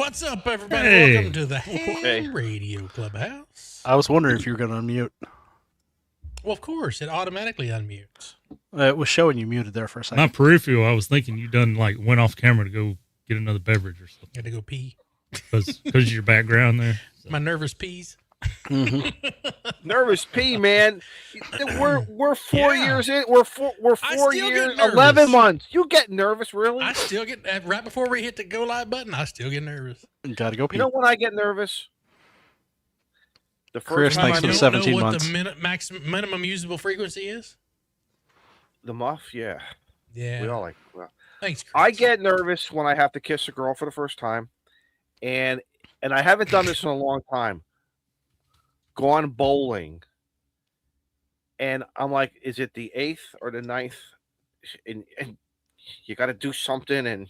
What's up, everybody? Hey. Welcome to the Ham Radio Clubhouse. I was wondering if you were going to unmute. Well, of course, it automatically unmutes. It was showing you muted there for a second. My peripheral, I was thinking you done went off camera to go get another beverage or something. Had to go pee. Because of your background there. My nervous peas. Nervous P, man. We're 4 years in. We're 4 years, get 11 months. You get nervous, really? I still get right before we hit the go live button. I still get nervous. Gotta go pee. You know when I get nervous? The first Chris, time thanks I for the do 17 know what months. the minimum usable frequency is. the muff, yeah. Yeah. We all like. Well, Thanks, Chris. I get nervous when I have to kiss a girl for the first time, and I haven't done this in a long time. Gone bowling, and I'm like, is it the 8th or the 9th? And you got to do something, and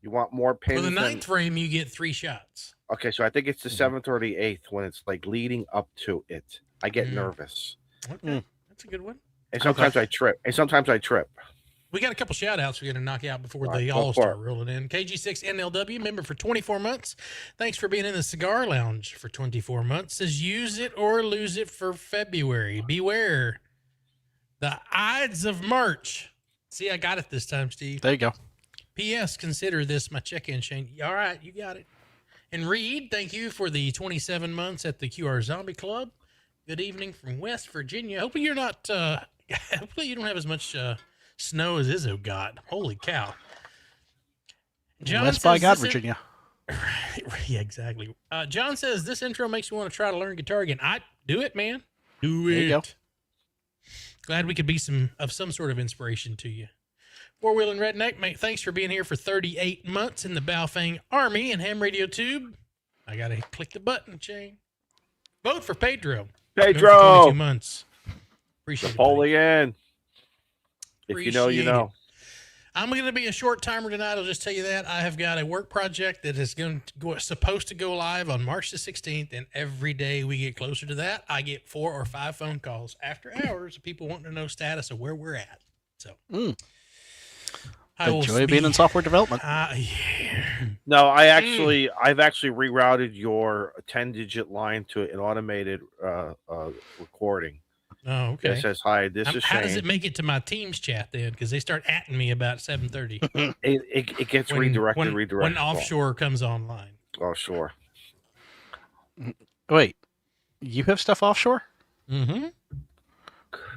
you want more pins. For the 9th frame, you get 3 shots. Okay, so I think it's the 7th or the 8th when it's like leading up to it. I get nervous. Okay, that's a good one. And sometimes I trip. We got a couple shout outs we're going to knock out before All right, they go all for start it. rolling in. KG6 NLW, member for 24 months. Thanks for being in the cigar lounge for 24 months. Says use it or lose it for February. Beware. The Ides of March. See, I got it this time, Steve. There you go. P.S. Consider this my check-in, Shane. All right, you got it. And Reed, thank you for the 27 months at the QR Zombie Club. Good evening from West Virginia. Hopefully you're not, hopefully you don't have as much snow as Izzo got. Holy cow. John West by says God, this Virginia. yeah, exactly. John says this intro makes me want to try to learn guitar again. I do it, man. Do There it. you go. Glad we could be some sort of inspiration to you. Four Wheeling Redneck, mate, thanks for being here for 38 months in the Baofeng Army and Ham Radio Tube. I got to click the button, Shane. Vote for Pedro. Been for 22 months. Appreciate it. buddy. Napoleon. If you know, you Appreciate know. I'm going to be a short timer tonight. I'll just tell you that. I have got a work project that is supposed to go live on March the 16th, and every day we get closer to that, I get 4 or 5 phone calls after hours of people wanting to know status of where we're at. So, I will Enjoy being in software development. yeah. No, I've actually rerouted your 10-digit line to an automated recording. Oh, okay. It says, "Hi, this is Shane." How does it make it to my Teams chat then? Because they start atting me about 7:30. It gets redirected. When offshore comes online. Oh, sure. Wait, you have stuff offshore? Mm-hmm.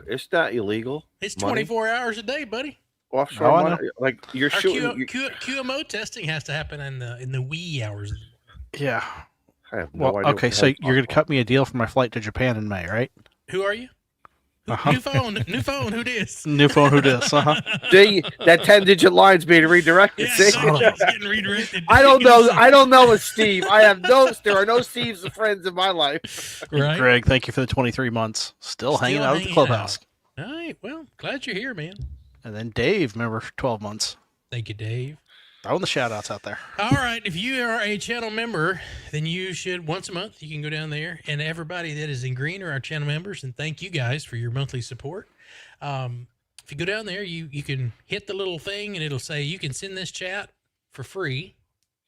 It's not illegal. It's Money? 24 hours a day, buddy. Offshore Oh, I money. Like you're Our shooting. QMO testing has to happen in the wee hours. Yeah. I have no Well, idea okay, what so the hell you're going to cut me a deal for my flight to Japan in May, right? Who are you? Uh-huh. New phone. Who dis? New phone, who dis? Uh-huh. See, that 10-digit line's being redirected. Yeah, See? it's getting redirected. I don't know a Steve. There are no Steves friends in my life. Right? Greg, thank you for the 23 months. Still hanging out at the hanging clubhouse. out. All right. Well, glad you're here, man. And then Dave, remember, for 12 months. Thank you, Dave. Throwing the shout outs out there. All right. If you are a channel member, then you should once a month, you can go down there, and everybody that is in green are our channel members. And thank you guys for your monthly support. If you go down there, you can hit the little thing and it'll say you can send this chat for free,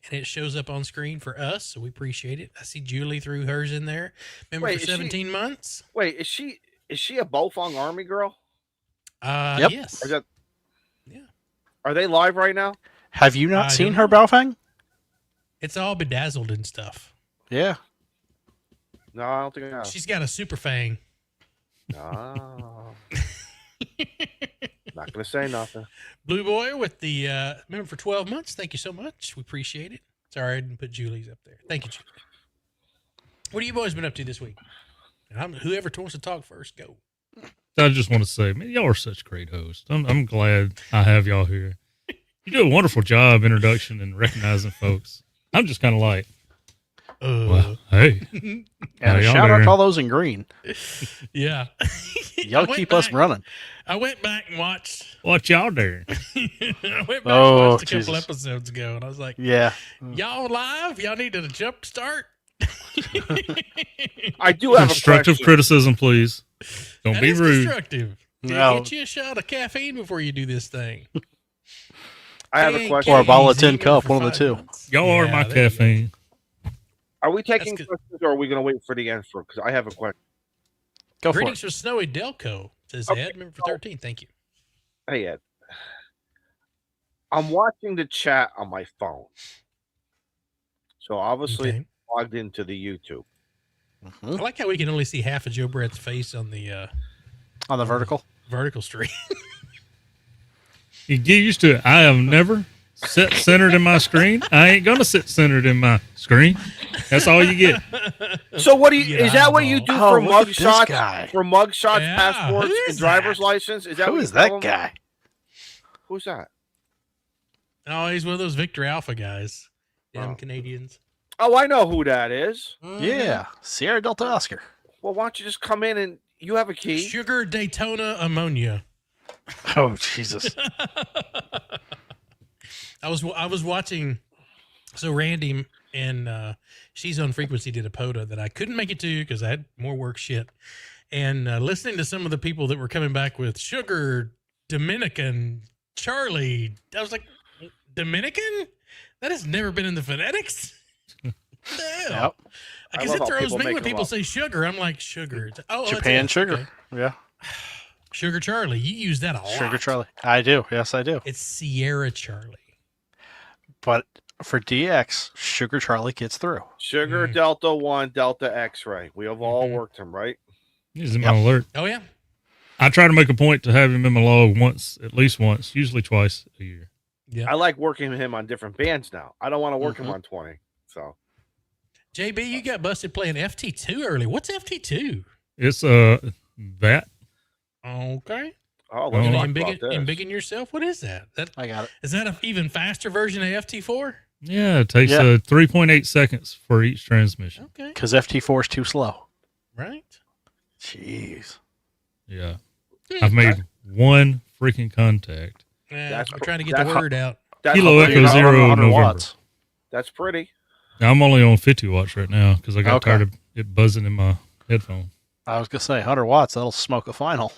and it shows up on screen for us. So we appreciate it. I see Julie threw hers in there. Member Wait, for 17 months. Wait, is she a Bofong Army girl? Yep. Yes. Or is that, Yeah. are they live right now? Have you not I seen don't her Baofeng? It's all bedazzled and stuff. Yeah. No, I don't think I have. She's got a super fang. No. Not gonna say nothing. Blue Boy with the member for 12 months. Thank you so much. We appreciate it. Sorry, I didn't put Julie's up there. Thank you, Julie. What have you boys been up to this week? And whoever wants to talk first, go. I just want to say, man, y'all are such great hosts. I'm glad I have y'all here. You do a wonderful job introduction and recognizing folks. I'm just kind of like, well, hey. And How a y'all shout out doing? to all those in green. Yeah. Y'all keep us running. I went back and watched. What y'all doing? I went back Oh, and watched a couple Jesus. episodes ago, and I was like, Yeah. y'all live? Y'all need to jump start? I do have a Constructive question. criticism, please. Don't That be is rude. constructive. No. Get you a shot of caffeine before you do this thing. I have a question. Or a bottle of tin Zima cup, for one of the 5 two. months. Y'all are Yeah, my there you go. caffeine. Are we taking That's good. questions or are we going to wait for the answer? Because I have a question. Go for Greetings it. from Snowy Delco, says Okay, Ed, member for 13. Thank you. Hey, Ed. I'm watching the chat on my phone. So obviously Okay. I'm logged into the YouTube. I like how we can only see half of Joe Brett's face on the On the vertical. vertical stream. You get used to it. I have never sit centered in my screen. I ain't gonna sit centered in my screen. That's all you get. So what do you? Get Is that what you eyeball. do Oh, for look at this mugshots? guy. For mugshots, Yeah, passports, who is and driver's that? license? Is that Who what is you tell that them? guy? Who's that? Oh, he's one of those Victor Alpha guys. Damn Oh. Canadians. Oh, I know who that is. Yeah, Sierra Delta Oscar. Well, why don't you just come in and you have a key? Sugar Daytona ammonia. Oh Jesus! I was watching. So Randy and she's on frequency did a POTA that I couldn't make it to because I had more work shit. And listening to some of the people that were coming back with Sugar, Dominican, Charlie, I was like, Dominican? That has never been in the phonetics. What the hell? Yep. I Because love it how throws people me make when them people up. say sugar. I'm like, sugar. Oh, that's Japan it. sugar. Okay. Yeah, Sugar Charlie. You use that a lot. Sugar Charlie. I do. Yes, I do. It's Sierra Charlie. But for DX, Sugar Charlie gets through. Sugar Mm. Delta 1, Delta X-ray. We have all Mhm. worked him, right? He's in my alert. Oh, yeah. I try to make a point to have him in my log at least once, usually twice a year. Yeah. I like working him on different bands now. I don't want to work him Mhm. on 20. So JB, you got busted playing FT2 early. What's FT2? It's that. Okay. oh, Oh. let's You talk embiggen, about this. embiggen yourself? What is that? I got it. Is that an even faster version of FT4? Yeah, it takes Yeah. 3.8 seconds for each transmission. Okay. Because FT4 is too slow. Right. Jeez. Yeah. I've made one freaking contact. Yeah, That's we're pr- trying to get the that's- word out. That's Kilo pretty. Echo Zero 100 November. watts. That's pretty. Now, I'm only on 50 watts right now because I got Okay. tired of it buzzing in my headphone. I was gonna say 100 watts. That'll smoke a final.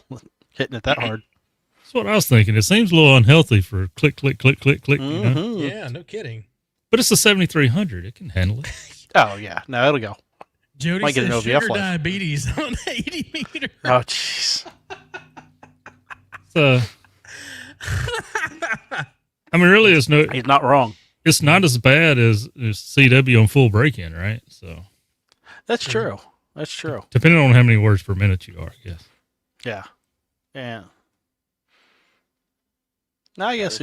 Hitting it that hard. That's what I was thinking. It seems a little unhealthy for click, click, click, click, click. You know? Mhm. Yeah, no kidding. But it's a 7300. It can handle it. Oh yeah. No, it'll go. Jody Might get says an OVF sugar life. diabetes on 80 meter. Oh jeez. It's, I mean, really, it's He's not wrong. it's not as bad as CW on full break-in, right? So That's true. That's true. depending on how many words per minute you are, I guess. Yeah. Yeah. No, I guess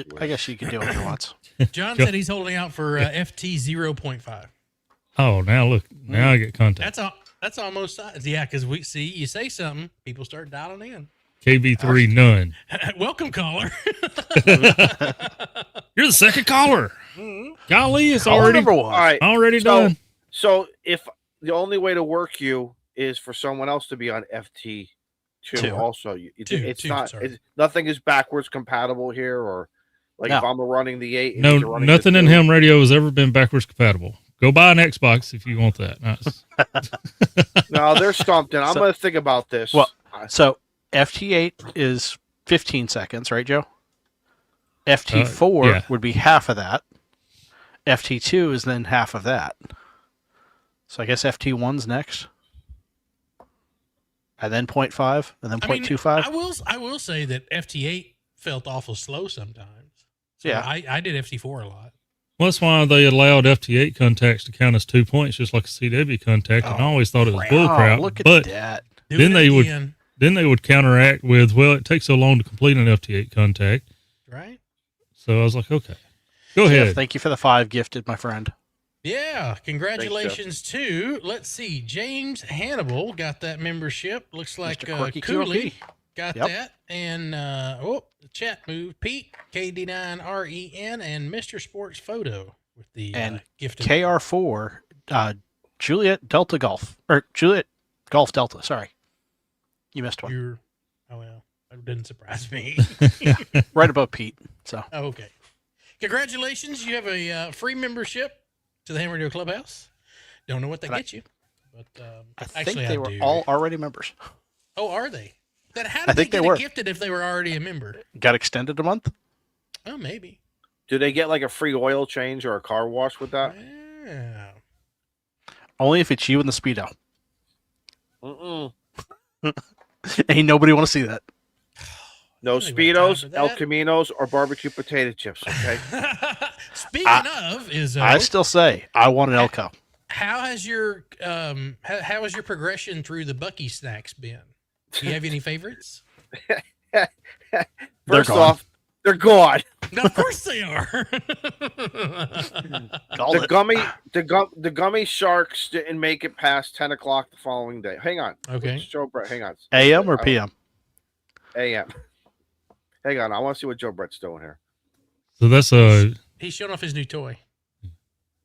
you could do 100 watts. John Go. said he's holding out for FT 0.5. Oh, now look, now I get contact. That's all. That's almost yeah. Because we see you say something, people start dialing in. KB3 none. Welcome, caller. You're the second caller. Golly, it's Caller already number one. All right. already So, done. so if the only way to work you is for someone else to be on FT2 Two. also, it's Two, not. sorry. Nothing is backwards compatible here, or like No. if I'm running the 8. and No, you're running nothing the in 2. ham radio has ever been backwards compatible. Go buy an Xbox if you want that. Nice. No, they're stumped, and I'm So- going to think about this. Well, So FT8 is 15 seconds, right, Joe? FT4 yeah. would be half of that. FT2 is then half of that. So I guess FT1's next. And then 0.5, and then I mean, 0.25. I will say that FT8 felt awful slow sometimes. So Yeah. I did FT4 a lot. Well, that's why they allowed FT8 contacts to count as 2 points, just like a CW contact. And I always thought it was bullcrap. Oh, look at but that. Do Then it they would- again, then they would counteract with, well, it takes so long to complete an FT8 contact. right? So I was like, okay, go Jeff, ahead. thank you for the 5 gifted, my friend. Yeah, congratulations to, let's see, James Hannibal got that membership. Looks like Mr. Quirky Cooley QRP. got Yep. that. And, the chat move, Pete, KD9REN, and Mr. Sports Photo with the And gifted. KR4, Juliet Delta Golf. Or Juliet Golf Delta, sorry. You missed one. You're, oh, well, that didn't surprise me. Right above Pete. So Oh, okay. Congratulations. You have a free membership to the Ham Radio Clubhouse. Don't know what they And get you. But I think actually, they I were do. all already members. Oh, are they? Then how I did they think they get were. it gifted if they were already a member? Got extended a month? Oh, maybe. Do they get like a free oil change or a car wash with that? Yeah. Only if it's you in the Speedo. Mm-mm. Ain't nobody want to see that. No Really want Speedos, time for El that. Caminos, or barbecue potato chips. Okay. Speaking of, Izzo, I still say I want an Elko. how has your how has your progression through the Bucky snacks been? Do you have any favorites? First gone. off, they're gone. Of course they are. Called it. The gummy sharks didn't make it past 10 o'clock the following day. Hang on. Okay. Which Joe Brett, hang on. AM or PM? AM. Hang on. I want to see what Joe Brett's doing here. So that's He's showing off his new toy.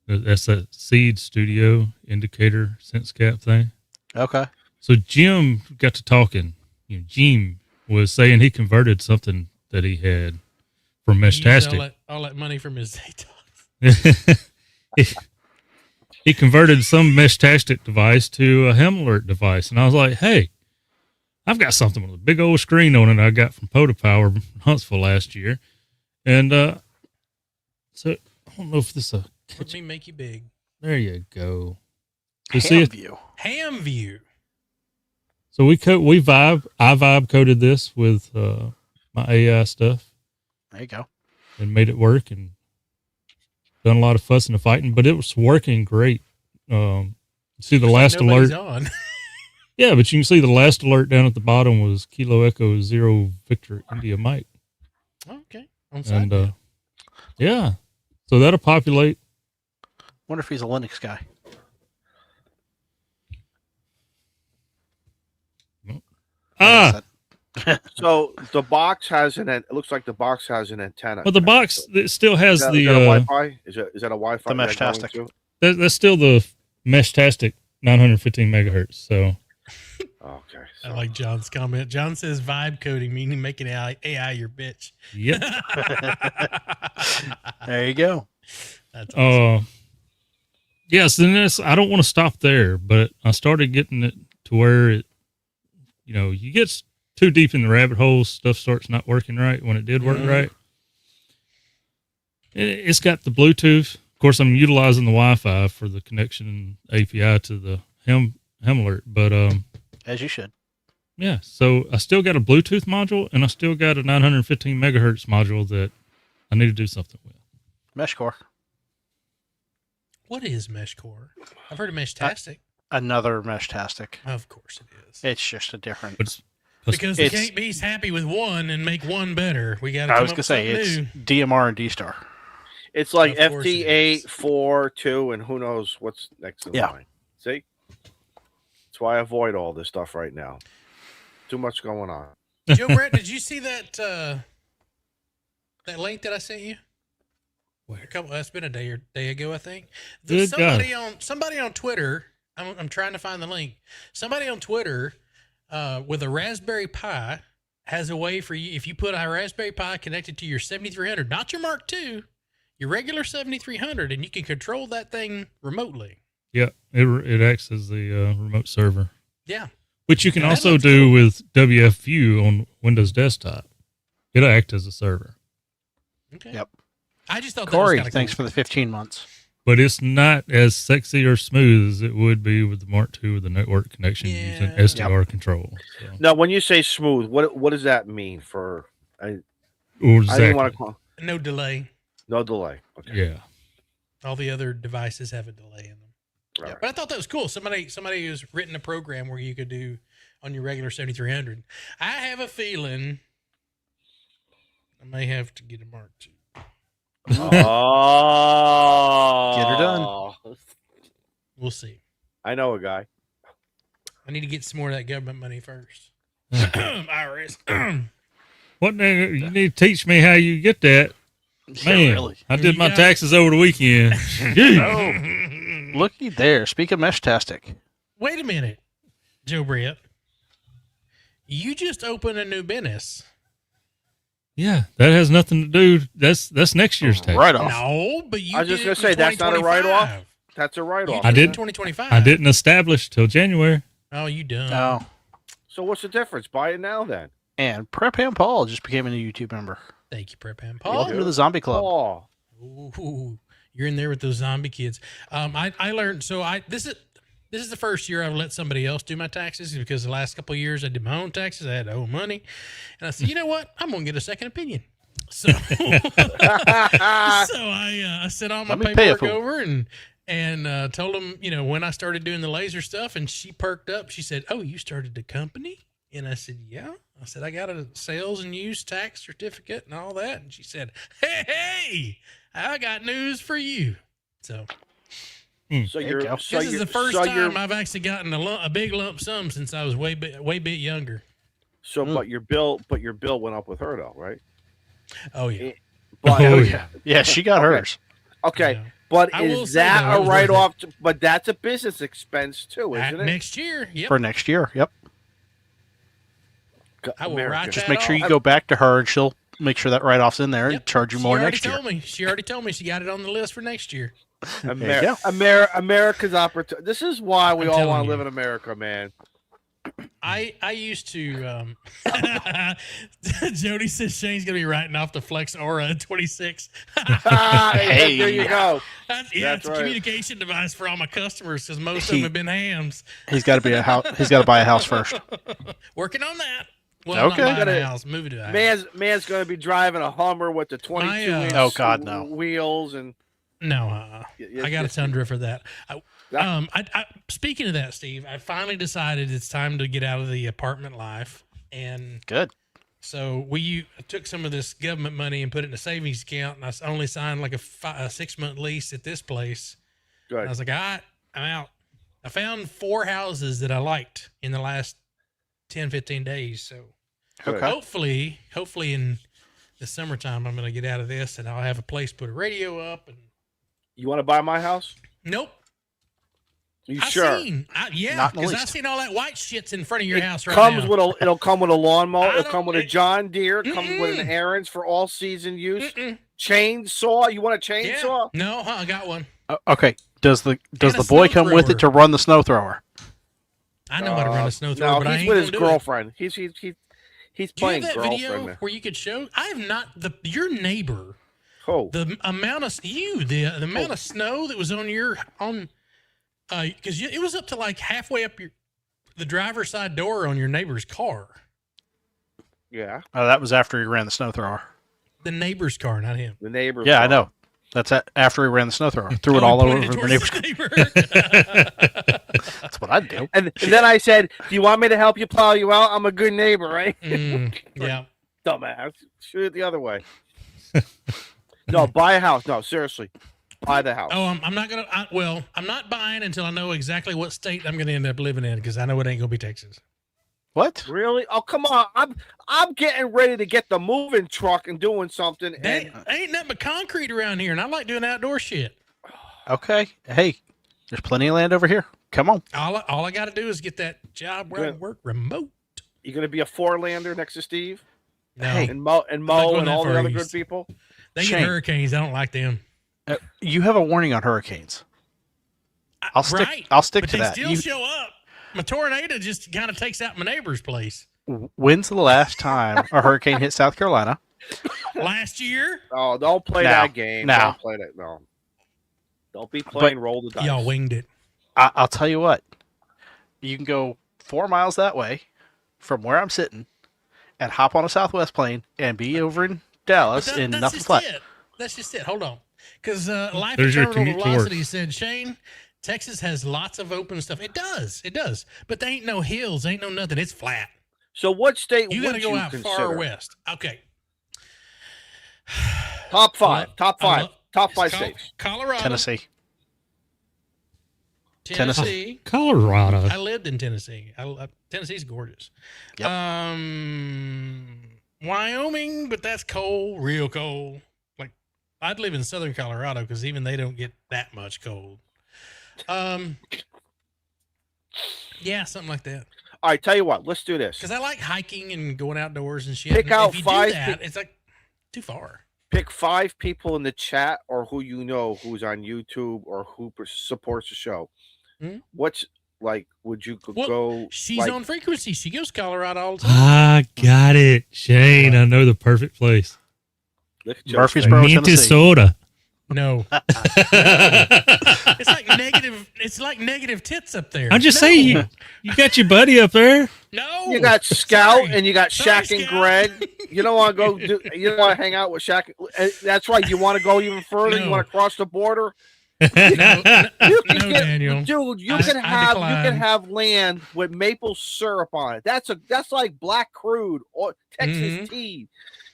that's a Seed Studio indicator sense cap thing. Okay. So Jim got to talking. Jim was saying he converted something that he had from He used Meshtastic. all that money from his Zaytox. he converted some Meshtastic device to a Hem Alert device, and I was like, "Hey, I've got something with a big old screen on it I got from Pota Power in Huntsville last year," and so I don't know if this is Let me make you big. there you go. You see Ham it? view. Ham view. So I vibe coded this with my AI stuff There you go. and made it work and done a lot of fussing and fighting, but it was working great. See the last Nobody's alert. on. Yeah, but you can see the last alert down at the bottom was Kilo Echo 0 Victor India Mike. Okay. On side. And yeah, so that'll populate. Wonder if he's a Linux guy. Ah, So the box has it looks like the box has an antenna. but the box it still has is that, the is that a Wi-Fi? Is that a Wi-Fi? The that going Meshtastic. to? that's still the Meshtastic 915 megahertz. So Okay. I So, like John's comment. John says vibe coding, meaning making AI your bitch. yep. There you go. That's awesome. Yes, and I don't want to stop there, but I started getting it to where it, you get too deep in the rabbit hole, stuff starts not working right when it did work right. It's got the Bluetooth. Of course, I'm utilizing the Wi-Fi for the connection and API to the Hem Alert, but As you should. yeah. So I still got a Bluetooth module, and I still got a 915 megahertz module that I need to do something with. Mesh core. What is Mesh Core? I've heard of Meshtastic. Another Meshtastic. Of course it is. It's just a different. But it's Because we it's- can't be happy with one and make one better. We got to I come was up gonna with say something it's new. DMR and D-Star. it's like Of course it FT8, is. 4, 2, and who knows what's next in Yeah. line. See? That's why I avoid all this stuff right now. Too much going on. Joe Brett, did you see that that link that I sent you? That's been a day ago, I think. Good Somebody on Twitter. I'm trying to find the link. Somebody on Twitter with a Raspberry Pi has a way for you if you put a Raspberry Pi connected to your 7300, not your Mark II, your regular 7300, and you can control that thing remotely. Yeah, it acts as the remote server, Yeah. which you can That also looks do cool. with WFView on Windows Desktop. It'll act as a server, Okay. Yep. I just thought Corey, that was thanks for cool. the 15 months. but it's not as sexy or smooth as it would be with the Mark II with the network connection using Yeah. SDR control. So. Now, when you say smooth, what does that mean for? I Or didn't want to call. No delay. No delay. Okay. Yeah. All the other devices have a delay in them. Right. But I thought that was cool. Somebody has written a program where you could do on your regular 7300. I have a feeling I may have to get a Mark II. Oh, Get her done. We'll see. I know a guy. I need to get some more of that government money first. IRS. What you need to teach me how you get that. Man, Yeah, really. I did You my got- taxes over the weekend. Oh, looky there. Speak of Meshtastic. Wait a minute, Joe Brett. You just opened a new business. Yeah, that has nothing to do. That's next year's tax. Right off. No, but you I was just did gonna it say, in that's not a write-off? 2025. That's a write-off. I did didn't- 2025. I didn't establish till January. Oh, you done. Oh, So what's the difference? Buy it now then. and Prep Ham Paul just became a new YouTube member. Thank you, Prep Ham Welcome Paul. to the Zombie Club. Oh, Ooh, you're in there with those zombie kids. I learned. So this is the first year I've let somebody else do my taxes because the last couple of years I did my own taxes. I had to owe money, and I said, you know what? I'm gonna get a second opinion. So, I sent all my paperwork over and told them, when I started doing the laser stuff, and she perked up. She said, "Oh, you started the company?" And I said, "Yeah." I said, "I got a sales and use tax certificate and all that." And she said, "Hey, I got news for you." So, this is the first time I've actually gotten a big lump sum since I was way bit younger. So, but your bill went up with her though, right? Oh yeah. Yeah, she got hers. Okay. Yeah. But is that a write-off? But that's a business expense too, isn't it? Next year, yep. For next year, yep. I will write Just that make sure off. you go back to her, and she'll make sure that write-off's in there and charge you more next year. She already told me she got it on the list for next year. America's opportunity. This is why we all want to live in America, man. I used to. Jody says Shane's gonna be writing off the Flex Aura at 26. Hey, there you go. It's a communication device for all my customers because most of them have been hams. He's got to be a house. He's got to buy a house first. Working on that. Well, okay. Not buying a house, moving to a house. Man's going to be driving a Hummer with the 22-inch wheels and. No, I got a Tundra for that. Speaking of that, Steve, I finally decided it's time to get out of the apartment life, and good. So I took some of this government money and put it in a savings account, and I only signed like a 6-month lease at this place. Good. I was like, all right, I'm out. I found 4 houses that I liked in the last 10, 15 days. So hopefully in the summertime, I'm going to get out of this, and I'll have a place to put a radio up. And you want to buy my house? Nope. You sure? Yeah, because I've seen all that white shit's in front of your house right now. It'll come with a lawnmower. It'll come with a John Deere. Comes with an Aaron's for all season use. Chainsaw. You want a chainsaw? Yeah. No, I got one. Okay. Does the boy come with it to run the snow thrower? I know how to run a snow thrower, but I ain't with his girlfriend. He's playing that girlfriend video there. where you could show? I have not your neighbor. Oh. The amount of the amount of snow that was because it was up to like halfway up the driver's side door on your neighbor's car. Yeah. Oh, that was after he ran the snow thrower. The neighbor's car, not him. The neighbor's car. I know. That's after he ran the snow thrower. Threw it all over the neighbor's car. That's what I'd do. And then I said, "Do you want me to help you plow you out? I'm a good neighbor, right?" Yeah. Dumbass. Shoot it the other way. No, buy a house. No, seriously. Buy the house. Oh, I'm not going to. I'm not buying until I know exactly what state I'm going to end up living in because I know it ain't going to be Texas. What? Really? Oh, come on. I'm getting ready to get the moving truck and doing something. Ain't nothing but concrete around here, and I like doing outdoor shit. Okay. Hey, there's plenty of land over here. Come on. All I got to do is get that job where I work remote. You going to be a four-lander next to Steve? No. And Mo and all the other good people? They get hurricanes. I don't like them. You have a warning on hurricanes. I'll stick to that. But they still show up. My tornado just kind of takes out my neighbor's place. When's the last time a hurricane hit South Carolina? Last year? Oh, don't play that game. Now. Don't play that. No. Don't be playing roll the dice. Y'all winged it. I'll tell you what. You can go 4 miles that way from where I'm sitting and hop on a Southwest plane and be over in Dallas in nothing flat. That's just it. Hold on. Because Life There's your Eternal commute to work. Velocity said, Shane, Texas has lots of open stuff. It does. But there ain't no hills. Ain't no nothing. It's flat. So what state you would got to go out consider? far west. Okay. Top five states. Colorado. Tennessee. Colorado. I lived in Tennessee. Tennessee's gorgeous. Yep. Wyoming, but that's cold, real cold. Like I'd live in southern Colorado because even they don't get that much cold. Yeah, something like that. All right, tell you what, let's do this. Because I like hiking and going outdoors and shit. Pick out if you five. do that, it's like too far. Pick 5 people in the chat or who you know who's on YouTube or who supports the show. Hmm? What's like? Would you go? She's on frequency. She goes to Colorado all the time. I got it, Shane. I know the perfect place. Murfreesboro, Tennessee. Minnesota. No. It's like negative. It's like negative tits up there. I just No. say you got your buddy up there. No. You got Scout Sorry. and you got Sorry, Shaq and Scout. Greg. You don't want to go. You don't want to hang out with Shaq. That's right. You want to go even further. No. You want to cross the border. No, You can no, get, Daniel. dude. You I can decline. have land with maple syrup on it. That's like black crude or Texas Mhm. tea.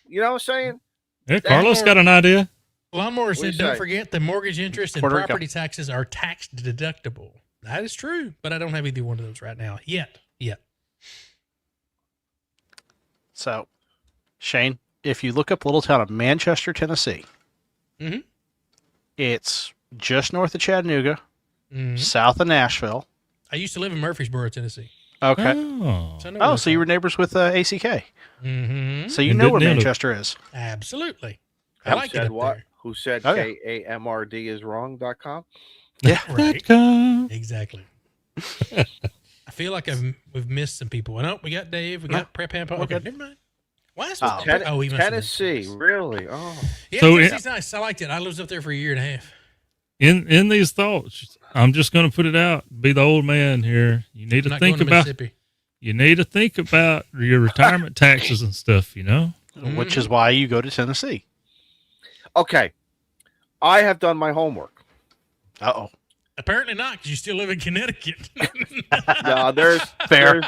You know what I'm saying? Yeah, Carlos got an idea. Lawnmower What'd said, you "Don't say? forget the mortgage interest and Puerto Rico. property taxes are tax deductible." That is true, but I don't have either one of those right now yet. So, Shane, if you look up the little town of Manchester, Tennessee, Mhm. it's just north of Chattanooga, Mhm. south of Nashville. I used to live in Murfreesboro, Tennessee. Okay. Oh. So I know Oh, so you were neighbors with ACK. Mm-hmm. So you And know where didn't know. Manchester is. Absolutely. I Who like it said up what? there. Who said Oh, yeah. KAMRD is wrong.com? Yeah. Right. .com. Exactly. I feel like we've missed some people. No, we got Dave. We got Prep Hampo. Okay, good. never mind. Why is Oh. he must have been Tennessee, close. really? Oh, Yeah, So, Tennessee's nice. I liked it. I lived up there for a year and a half. In these thoughts, I'm just going to put it out. Be the old man here. You need I'm to not think going to about. Mississippi. You need to think about your retirement taxes and stuff. You know. Which is why you go to Tennessee. okay. I have done my homework. Uh-oh. Apparently not, because you still live in Connecticut. No, there's Fair.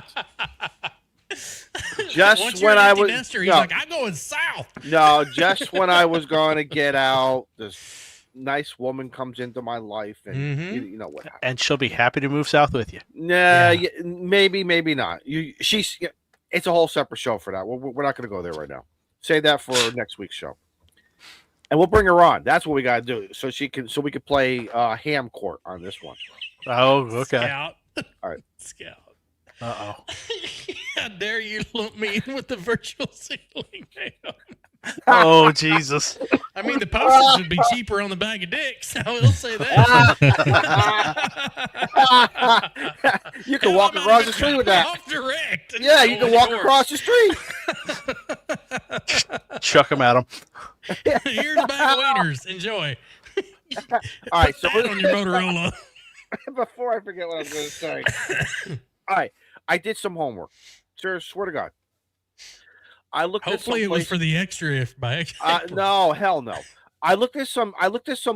Just Once you're when an I empty was nester, he's no, like, I'm going south. no, just when I was going to get out, this nice woman comes into my life, and Mhm. you know what happened. And she'll be happy to move south with you. Nah, Yeah. maybe not. It's a whole separate show for that. We're not going to go there right now. Save that for next week's show, and we'll bring her on. That's what we got to do, so we could play ham court on this one. Oh, okay. Scout. All right. Scout. Uh-oh. How dare you lump me in with the virtual ceiling? Oh, Jesus. I mean, the postage would be cheaper on the bag of dicks. I will say that. You can walk across the street with that. Off direct. Yeah, you can walk across the street. Chuck him at him. Here's a bag of wieners. Enjoy. All right, so Put that on your Motorola. before I forget what I was going to say. All right, I did some homework. Sir, swear to God. I looked Hopefully, at it some was for the extra if by no, hell no. I looked at some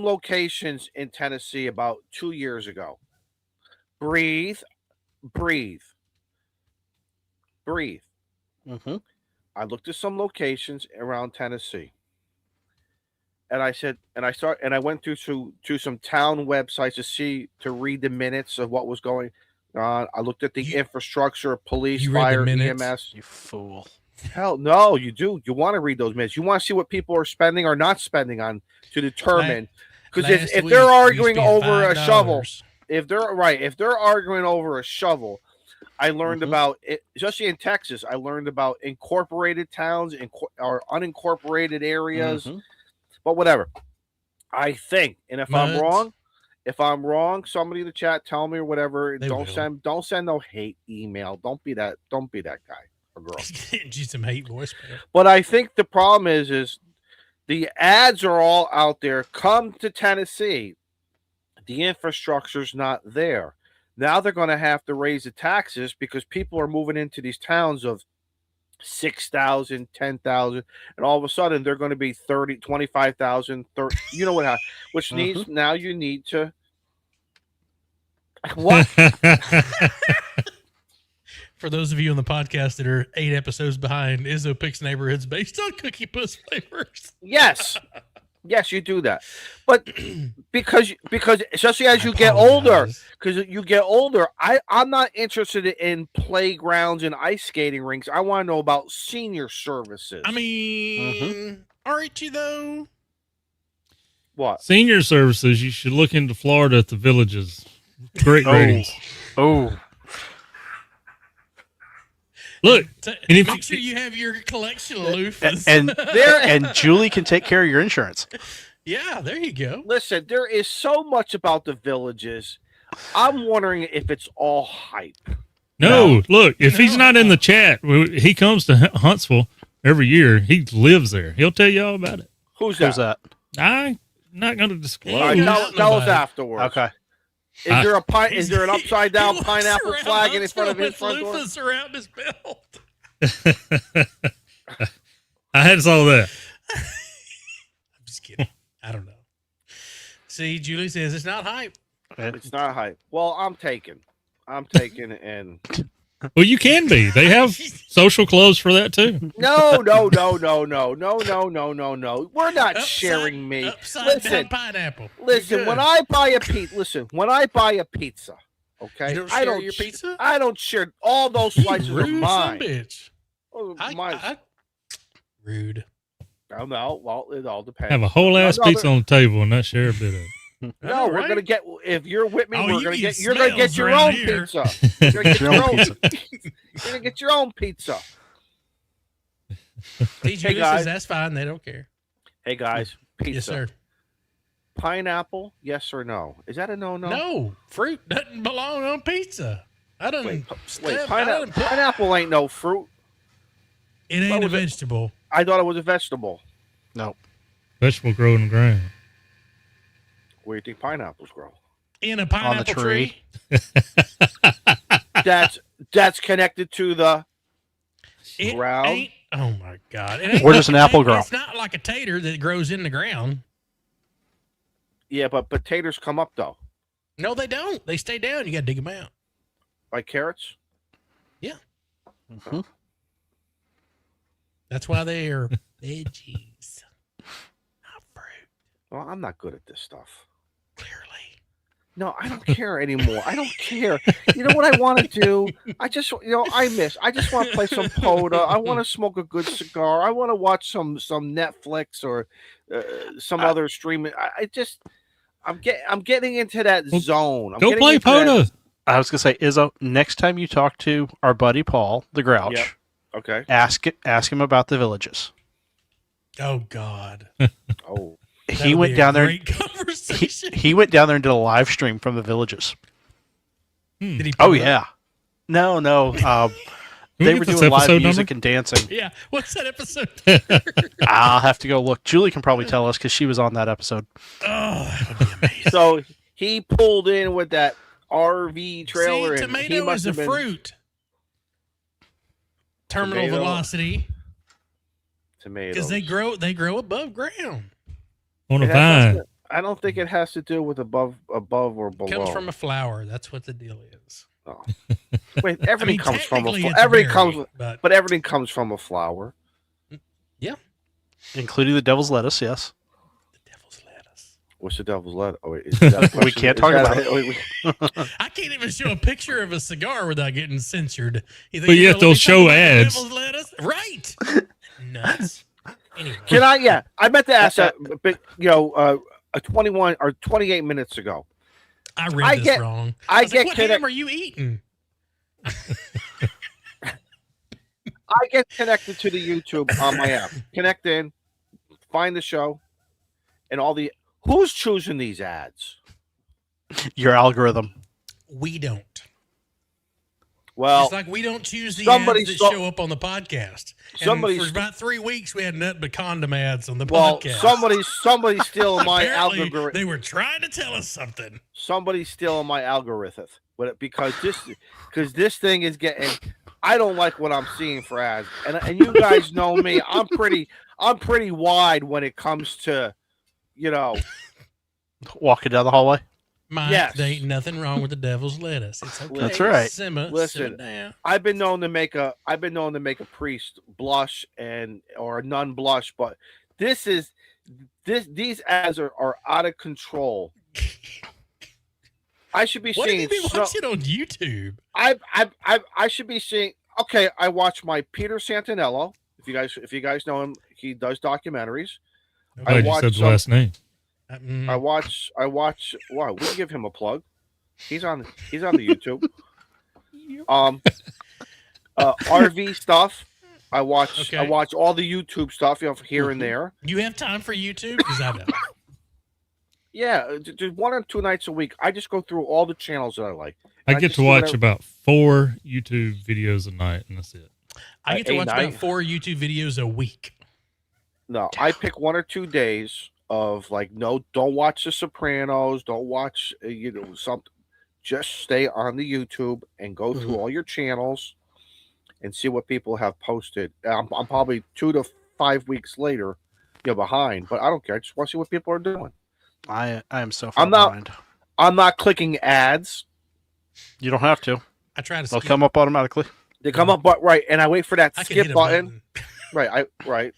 locations in Tennessee about 2 years ago. Breathe. Mm-hmm. I looked at some locations around Tennessee. And I went through some town websites to read the minutes of what was going on. I looked at the infrastructure, police, you read the fire, minutes? EMS. You fool. Hell no, you do. You want to read those minutes. You want to see what people are spending or not spending on to determine. Because if they're arguing over a shovel, if they're arguing over a shovel, I learned about it, especially in Texas. I learned about incorporated towns or unincorporated areas. Mhm. But whatever. I think, and if Muds. I'm wrong, somebody in the chat tell me or whatever. They Don't will. send no hate email. Don't be that guy or girl. Just some hate voicemail. But I think the problem is the ads are all out there. Come to Tennessee. The infrastructure's not there. Now they're going to have to raise the taxes because people are moving into these towns of 6,000, 10,000, and all of a sudden they're going to be 30, 25,000, 30, you know what happened, which needs, now you need to, what? For those of you on the podcast that are 8 episodes behind, Izzo picks neighborhoods based on Cookie Puss flavors. Yes, you do that. But because especially as I you get older, apologize. I'm not interested in playgrounds and ice skating rinks. I want to know about senior services. I mean, aren't you though? What? Senior services, you should look into Florida at the villages. Great ratings. Oh. Look, and if Make sure you have your collection of loofahs. And Julie can take care of your insurance. Yeah, there you go. Listen, there is so much about the villages. I'm wondering if it's all hype. no, look, if he's not in the chat, he comes to Huntsville every year. He lives there. He'll tell you all about it. Who's Who's that? that? not going to All disclose. right, Yeah, tell us nobody. afterwards. Okay. Is there an upside down pineapple flag in front of his front door? Loofahs around his belt. I had saw that. I'm just kidding. I don't know. See, Julie says it's not hype. It's not hype. Well, I'm taking, and Well, you can be. They have social clothes for that too. no. We're not sharing meat. Upside down pineapple. Listen. You're When good. I buy a pizza, okay, You don't share your pizza? I don't share all those slices of Rude son of a mine. bitch. Oh, I- rude. Oh, no, well, it all depends. Have a whole ass No, pizza on the table and not share a bit of it. No, we're Right? gonna get. If you're with me, Oh, we're you gonna eat get. You're gonna get smells your around own here. pizza. You're gonna get Your own pizza. You're gonna get your own pizza. Hey, Julie guys. says that's fine. They don't care. Hey guys, pizza. Yes, sir. Pineapple, yes or no? Is that a no-no? No, fruit doesn't belong on pizza. I don't. Wait, It pineapple ain't no fruit. ain't what a was it? vegetable. I thought it was a vegetable. No. Vegetable grow in the ground. Where do you think pineapples grow? In a pineapple tree. That's connected to the It ground. ain't. Oh my god! It ain't Where does an apple it- grow? It's not like a tater that grows in the ground. Yeah, but potatoes come up though, No, they don't. They stay down. You got to dig them out. like carrots. Mhm. That's why they are veggies, not fruit. Well, I'm not good at this stuff. Clearly. No, I don't care anymore. I don't care. You know what I want to do? I just want to play some Poda. I want to smoke a good cigar. I want to watch some Netflix or some other streaming. I'm getting into that Well, zone. I'm Go getting play into that- Poda. I was gonna say, Izzo, next time you talk to our buddy Paul, the Grouch, Yep. Okay. ask him about the villages. Oh God. Oh, He That'll went be a down there. Great conversation. He went down there and did a live stream from the villages. Did he? Oh put it up? yeah. No. Can we They get were this doing live episode music number? and dancing. Yeah. What's that episode? I'll have to go look. Julie can probably tell us because she was on that episode. Oh, that would be amazing. so he pulled in with that RV trailer, See, and he tomato must is a have been fruit. Terminal Tomato. velocity tomatoes. because they grow above ground. On a It has vine. nothing- I don't think it has to do with above or below. Comes from a flower. That's what the deal is. Oh. Wait, everything comes from a technically flower. it's a Everything berry, comes, but but everything comes from a flower. Including the devil's lettuce, yes. the devil's lettuce. What's the devil's lettuce? Oh, wait, is that a We question? can't Is talk that about a- it. wait, I can't even show a picture of a cigar without getting censored. You think But you're yet gonna let they'll me show talk about the ads. devil's lettuce? Right. Nuts. Anyway. Can I? Yeah, I meant to ask that, but a 21 or 28 minutes ago. I read I this get- wrong. I was get like, what connect- ham are you eating? I get connected to the YouTube on my app. Connect in, find the show, and all the. Who's choosing these ads? Your algorithm. We don't. Well, It's like we don't choose the somebody ads that saw- show up on the podcast. And Somebody for st- about 3 weeks, we had nothing but condom ads on the well, podcast. somebody's stealing my Apparently, algorithm. they were trying to tell us something. Somebody's stealing my algorithm, but because this thing is getting. I don't like what I'm seeing for ads, and you guys know me. I'm pretty wide when it comes to, Walking down the hallway. Mike, Yes. there ain't nothing wrong with the devil's lettuce. It's okay. That's right. Simmer Listen. down. I've been known to make a priest blush or a nun blush, but these ads are out of control. I should be What have seeing. you been watching on YouTube? I should be seeing. Okay, I watch my Peter Santinello. If you guys know him, he does documentaries. I'm glad you watched said the some- last name. I watch. Wow, we can give him a plug. He's on the YouTube. RV stuff. I watch Okay. all the YouTube stuff, here and there. You have time for YouTube? Because I don't. Yeah, just 1 or 2 nights a week. I just go through all the channels that I like. I I get just to do watch whatever- about 4 YouTube videos a night, and that's it. I get to A watch night? about 4 YouTube videos a week. No, I pick 1 or 2 days. of like, no, don't watch The Sopranos, don't watch something. Just stay on the YouTube and go through all your channels and see what people have posted. I'm probably 2 to 5 weeks later, behind, but I don't care. I just want to see what people are doing. I am so far behind. I'm not clicking ads. You don't have to. I try to. They'll come up automatically. They come up, but right, and I wait for that I can skip hit a button. Right.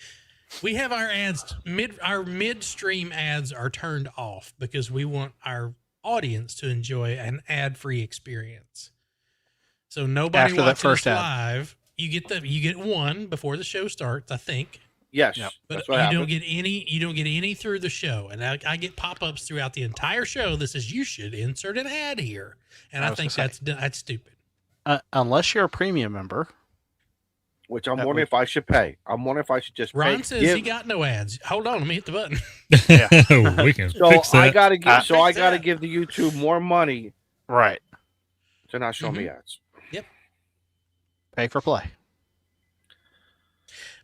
We have our ads our midstream ads are turned off because we want our audience to enjoy an ad-free experience. So nobody After that watches first ad. live. You get one before the show starts, I think. Yes, But that's what you happens. don't get any. You don't get any through the show, and I get pop-ups throughout the entire show that says you should insert an ad here, and I think that's stupid. Unless you're a premium member. Which I'm wondering if I should pay. I'm wondering if I should just pay. Ron says he got no ads. Hold on, let me hit the button. We can So fix that. I gotta give. So I fix gotta that. give the YouTube more money Right. to not show me ads. Pay for play.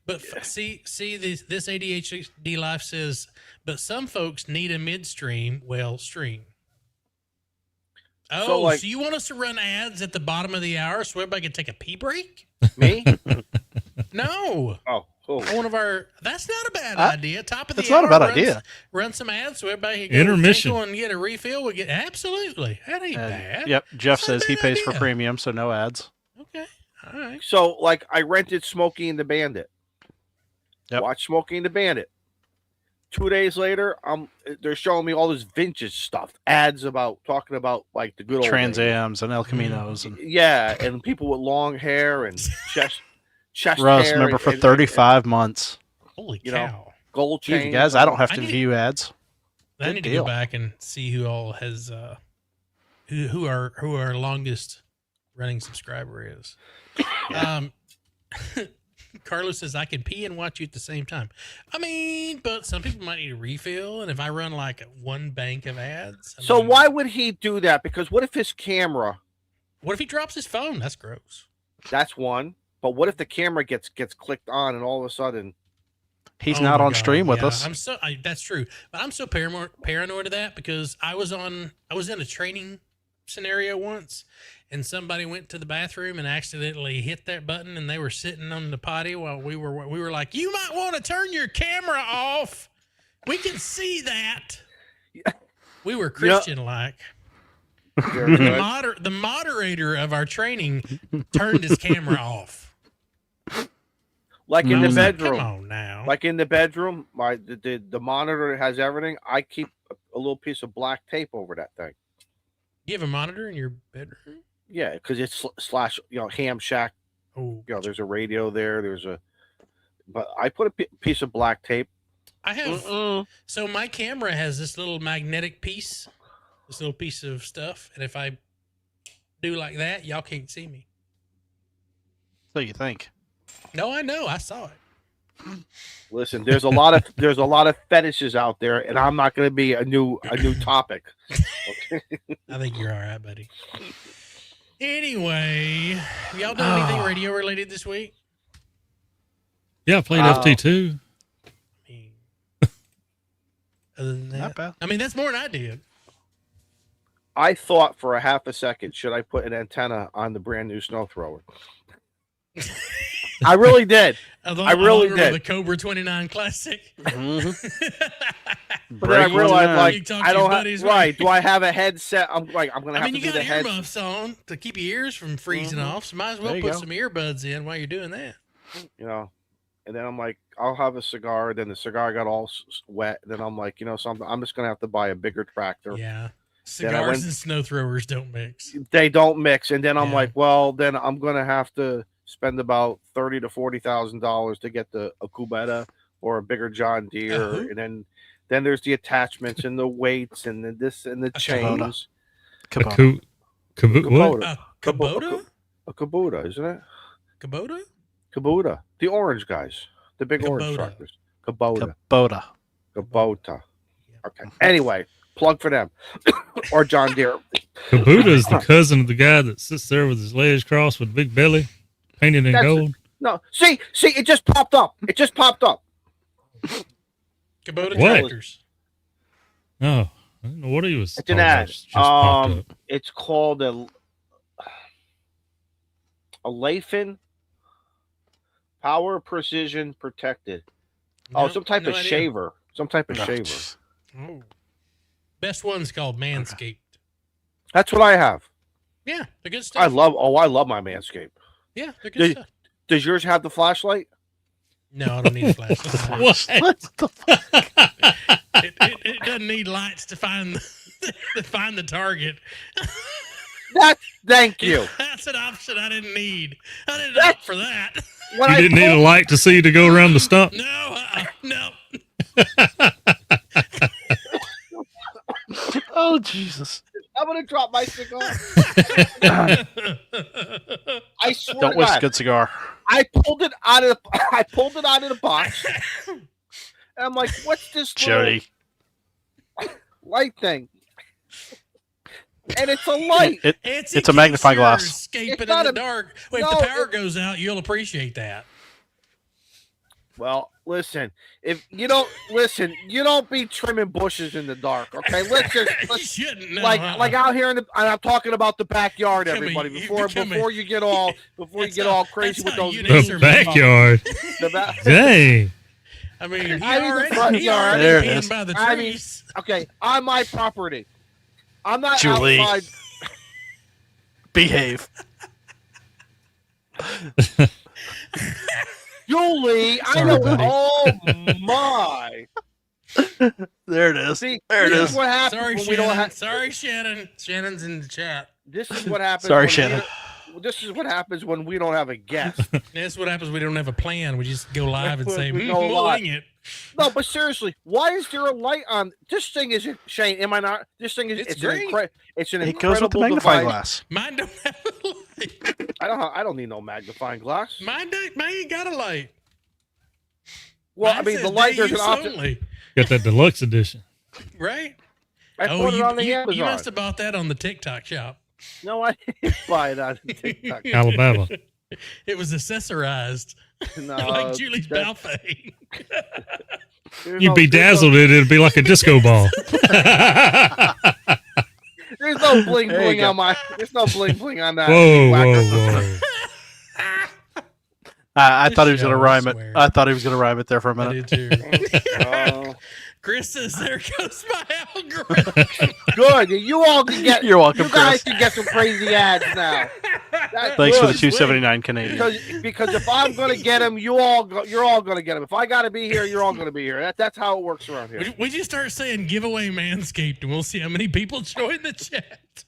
But see, this ADHD life says, but some folks need a midstream. Well, stream. Oh, so you want us to run ads at the bottom of the hour so everybody can take a pee break? Me? No. Oh, cool. That's not a bad idea. Top of the That's hour. not a bad idea. Run some ads so everybody can go Intermission. tinkle and get a refill. We get absolutely. That ain't bad. Yep. Jeff That's not a says he bad pays for idea. premium, so no ads. Okay. All right. So like I rented Smokey and the Bandit. Yep. Watch Smokey and the Bandit. 2 days later, they're showing me all this vintage stuff, ads talking about like the good old Trans days. Ams and El Caminos and and people with long hair and chest Russ, hair. remember, and- for and- 35 months. Holy You know, cow. gold chain. Easy, guys. I don't have I to need- view ads. I Good need to deal. go back and see who all has who our longest running subscriber is. Carlos says I can pee and watch you at the same time. I mean, but some people might need a refill, and if I run like one bank of ads, I So mean, why would he do that? Because what if his camera? What if he drops his phone? That's gross. That's one. But what if the camera gets clicked on and all of a sudden? He's Oh not my on God, stream with yeah. us. That's true, but I'm so paranoid of that because I was in a training scenario once, and somebody went to the bathroom and accidentally hit that button, and they were sitting on the potty while we were like, you might want to turn your camera off. We can see that. We were Christian like. Very good. The moderator of our training turned his camera off. Like in the Mm. bedroom. Come on now. Like in the bedroom, the monitor has everything. I keep a little piece of black tape over that thing. You have a monitor in your bedroom? Yeah, because it's slash ham shack. Oh, There's a radio there. But I put a piece of black tape. I have. So my camera has this little magnetic piece, this little piece of stuff, and if I do like that, y'all can't see me. So you think? No, I know. I saw it. Listen, there's a lot of fetishes out there, and I'm not going to be a new topic. I think you're all right, buddy. Anyway, have y'all done anything radio related this week? Yeah, I played FT2. I mean, other than that, Not bad. I mean, that's more than I did. I thought for a half a second, should I put an antenna on the brand new snow thrower? I really did. I really did. The Cobra 29 Classic. But then I realized, You like, talk I to don't your have, buddies, right. right? Do I have a headset? I'm going to I have mean, to you do got the head. earmuffs on to keep your ears from freezing off. So might as well There you put go. some earbuds in while you're doing that. And then I'm like, I'll have a cigar. Then the cigar got all wet. Then I'm like, something. I'm just going to have to buy a bigger tractor. Yeah. Then I Cigars went- and snow throwers don't mix. They don't mix. And then I'm Yeah. like, well, then I'm going to have to spend about $30,000 to $40,000 to get a Kubota or a bigger John Deere. Uh-huh. And then there's the attachments and the weights and the this and the chains. Kubota. What? Kubota? A Kubota, isn't it? Kubota? Kubota. The orange guys. The big orange Kubota. tractors. Kubota. Kubota. Kubota. Okay. Anyway, plug for them. Or John Deere. Kubota is the cousin of the guy that sits there with his legs crossed with a big belly, painted in That's gold. No. See, it just popped up. It just popped up. Kubota What? tractors. Oh, I didn't know what he was. It's an oh, ad. just popped up. It's called a Lathan Power Precision Protected. Some type of idea. shaver. Some type of Oh, shaver. jeez. Oh. Best one's called Manscaped. That's what I have. Yeah, they're good stuff. I love my Manscaped. Yeah, they're good stuff. Does yours have the flashlight? No, I don't need a flashlight. What? It doesn't need lights to find the target. Thank you. That's an option I didn't need. I didn't opt for that. You didn't need a light to see to go around the stump. No, no. Oh, Jesus. I'm gonna drop my cigar. I swear Don't to waste a God, good cigar. I pulled it out of the box. And I'm like, what's this little Jody. light thing? And it's a light. It's a magnifying glass. Escaping It's in not the a- dark. Well, no, if the power goes out, you'll appreciate that. Well, listen, if you don't listen, you don't be trimming bushes in the dark, okay? Let's You shouldn't. No, like out here and I'm talking about the backyard, Become a- everybody. you Before become a- before you get all crazy that's with how those you memes. The backyard. The Dang. I mean, he I mean, the already, front he yard. already There it peeing is. by the I mean, trees. okay, on my property. I'm not Julie. outside. Behave. Julie, I Sorry, know. buddy. Oh my! There it is. See, There it this is. is what happens Sorry, when Shannon. we don't have. Sorry, Shannon. Shannon's in the chat. This is what happens. Sorry, when Shannon. This is what happens when we don't have a guest. That's what happens. We don't have a plan. We just go live and say, We go we'll live. wing it. No, but seriously, why is there a light on this thing? Isn't Shane? Am I not? This thing is It's it's great. it's an It goes with the incredible magnifying device. glass. Mine don't have a light. I don't need no magnifying glass. Mine ain't got a light. Well, Mine I mean, says the light day there's an use option. only, Got that deluxe edition. right? I put it on the you Amazon. must have bought that on the TikTok shop. No, I didn't buy it on TikTok. Alabama. It was accessorized, No, like Julie's that- Balfay. there's You no- bedazzled it, it'd be like a disco ball. There's no bling There you bling go. on my. There's no bling bling on that. Whoa, Whack- whoa, whoa. I This thought he was going show, to I rhyme it. swear. I thought he was going to rhyme it there for a I minute. did too. Oh, Chris says, "There goes my algorithm." good. You all can get. You're welcome, You guys Chris. can get some crazy ads now. That's Thanks for the good. 279 Canadian. Because if I'm gonna get them, you're all gonna get them. If I gotta be here, you're all gonna be here. That's how it works around here. We just start saying giveaway Manscaped, and we'll see how many people join the chat.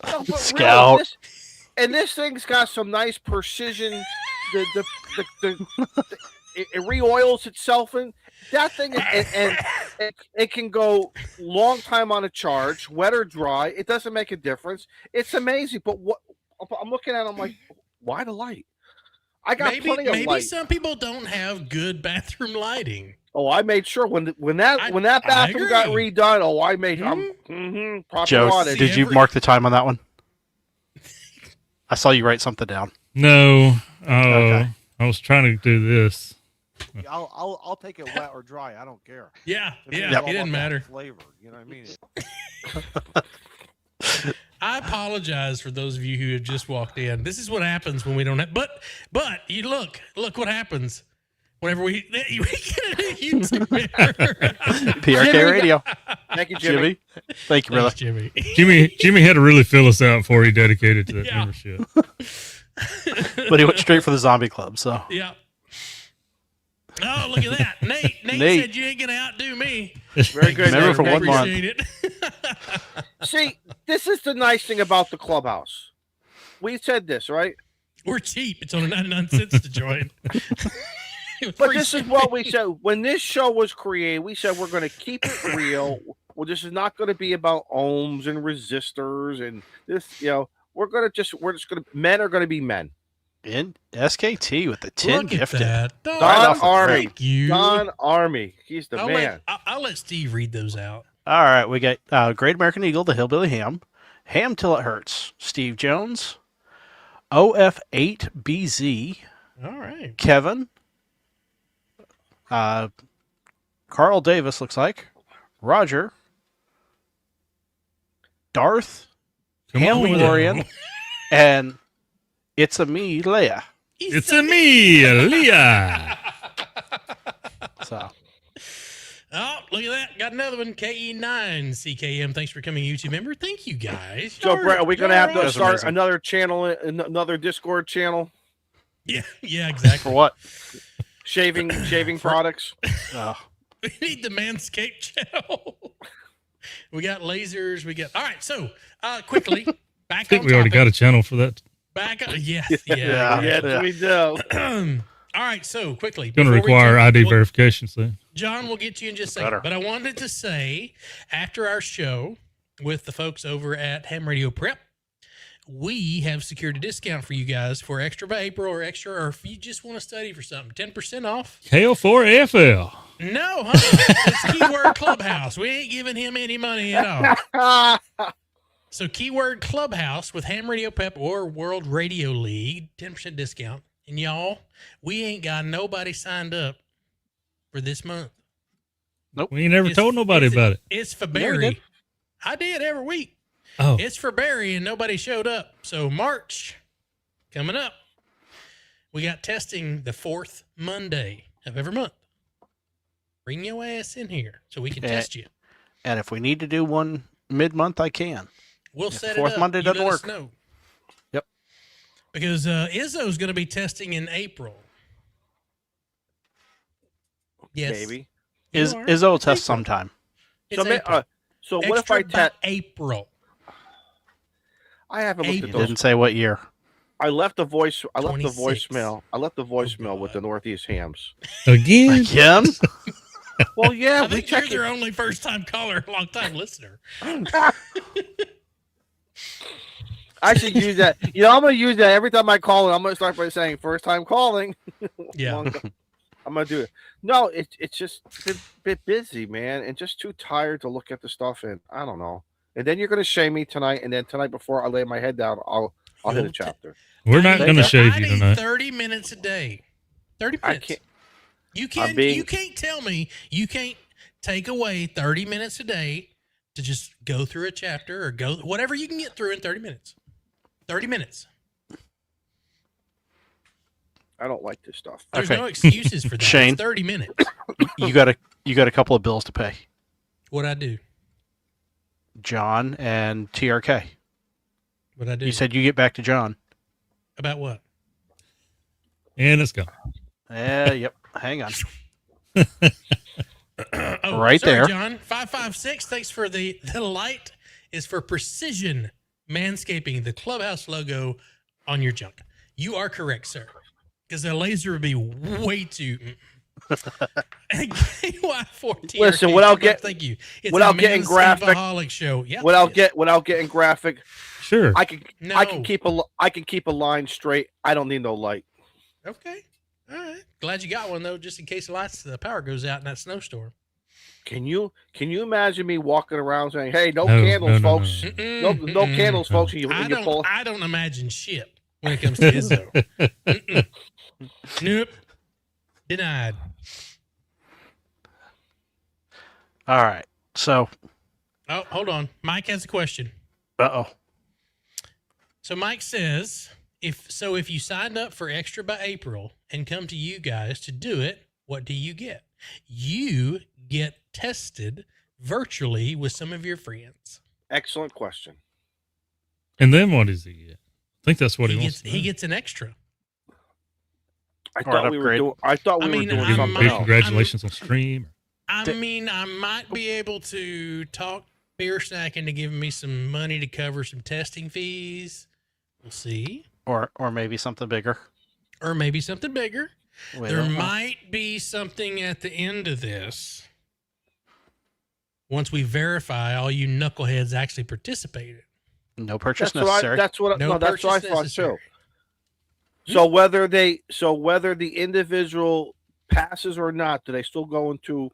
No, but Scout. This thing's got some nice precision. It re-oils itself, and that thing is, and it can go long time on a charge, wet or dry. It doesn't make a difference. It's amazing. But what I'm looking at, I'm like, why the light? I got plenty of Maybe light. some people don't have good bathroom lighting. Oh, I made sure when that I bathroom got agree. redone. Oh, I made proper Joe, wattage. did you every- mark the time on that one? I saw you write something down. No. Okay. I was trying to do this. I'll take it wet or dry. I don't care. Yeah, It's yeah, all it didn't about that matter. Flavor, you know what I mean? I apologize for those of you who have just walked in. This is what happens when we don't have. But you look what happens whenever we get a YouTube mirror. PRK Radio. Thank you, Jimmy. Jimmy. Thank you, brother. Thanks, Jimmy. Jimmy had to really fill us out before he dedicated to that Yeah. membership. But he went straight for the zombie club, so. Yeah. Oh, look at that. Nate Nate. said you ain't going to outdo me. Very good. Remember Nate. for Thank 1 you. month. Appreciate it. See, this is the nice thing about the clubhouse. We said this, right? We're cheap. It's only 99 cents to join. But this is what we said when this show was created. We said we're going to keep it real. Well, this is not going to be about ohms and resistors and this. We're just going to men are going to be men. In SKT with the 10 Look at gifted. that. Don, Don Army. Thank you. Don Army. He's the I'll man. I'll let Steve read those out. All right, we got Great American Eagle, the Hillbilly Ham, Ham Till It Hurts, Steve Jones, OF8BZ, All right. Kevin, Carl Davis looks like. Roger. Darth. Come on with Hamlorian. it. And it's a me, Leia. It's a me, Leah. So Oh, look at that. Got another one. KE9CKM. Thanks for coming, YouTube member. Thank you, guys. So, Brett, are we going to have to That's start amazing. another channel, another Discord channel? Yeah, exactly. for what? Shaving products? We need the Manscaped channel. We got lasers. We got. All right. So, quickly, back I think on we already topic. got a channel for that. Back on. Yes. Yeah. Yes, we do. All right. So, quickly. Going to before we require jump- ID well, verification soon. John, we'll get to you in just a second. Better. But I wanted to say, after our show with the folks over at Ham Radio Prep, we have secured a discount for you guys for extra by April or extra, or if you just want to study for something, 10% off. KL4FL. No, it's keyword Clubhouse. We ain't giving him any money at all. So keyword Clubhouse with Ham Radio Prep or World Radio League, 10% discount. And y'all, we ain't got nobody signed up for this month. We ain't never told nobody about it. It's for we Barry. did. I did every week. Oh, It's for Barry, and nobody showed up. So March coming up. We got testing the 4th Monday of every month. Bring your ass in here so we can Yeah. test you. And if we need to do one mid-month, I can. We'll If set fourth it up. Monday You doesn't let us work. know. Yep. Because Izzo's going to be testing in April. Yes. Maybe. You Is are. Izzo will It's test April. sometime. It's So, April. so what if I Extra by test? April? I haven't looked He at those. didn't say what year. I left the voice. I left the 26. voicemail. I left the voicemail with God. the Northeast Hams. again? Again? Well, yeah, I we think you're checked their it. only first-time caller, long-time listener. I should use that. You know, I'm gonna use that every time I call. I'm gonna start by saying first time calling. Yeah. I'm gonna do it. No, it's just a bit busy, man, and just too tired to look at the stuff. And I don't know. And then you're gonna shame me tonight, and then tonight before I lay my head down, I'll hit a You'll chapter. We're not going to shave I you need tonight. 30 minutes a day. 30 I minutes. can't. You I'm can't. being- You can't tell me you can't take away 30 minutes a day to just go through a chapter or go whatever you can get through in 30 minutes. 30 minutes. I don't like this stuff. There's Okay. no excuses for that. Shane. It's 30 minutes. You got a couple of bills to pay. What I do? John and TRK. What I do? You said you get back to John. about what? And it's gone. Yep. Hang on. Oh, Right sorry, there. John. 556. Thanks for the light is for precision manscaping, the Clubhouse logo on your junk. You are correct, sir. Because a laser would be way too. KY14. Listen, without get- thank you. It's without a getting men's graphic- alcoholic show. Yeah. Without getting graphic, Sure. I can No. I can keep a line straight. I don't need no light. Okay. All right. Glad you got one though, just in case the power goes out in that snowstorm. Can you imagine me walking around saying, "Hey, no, No, candles, no, no, folks. no. No, no candles, folks." And I you pull. don't imagine shit when it comes to Izzo. Mm-mm. Nope. Denied. All right. So, Oh, hold on. Mike has a question. uh-oh. So Mike says, if you signed up for Extra by April and come to you guys to do it, what do you get? You get tested virtually with some of your friends. Excellent question. And then what does he get? I think that's what he, he wants. gets he gets an extra. I Or thought an we were upgrade. doing. I thought we I mean, were doing I'm- something Big else. congratulations on stream. I mean, I might be able to talk Beer Snack into giving me some money to cover some testing fees. We'll see. Or maybe something bigger. Or maybe something bigger. We There don't know. might be something at the end of this. Once we verify all you knuckleheads actually participated. No purchase That's what necessary. that's what No that's what I purchase thought necessary. too. So whether the individual passes or not, do they still go into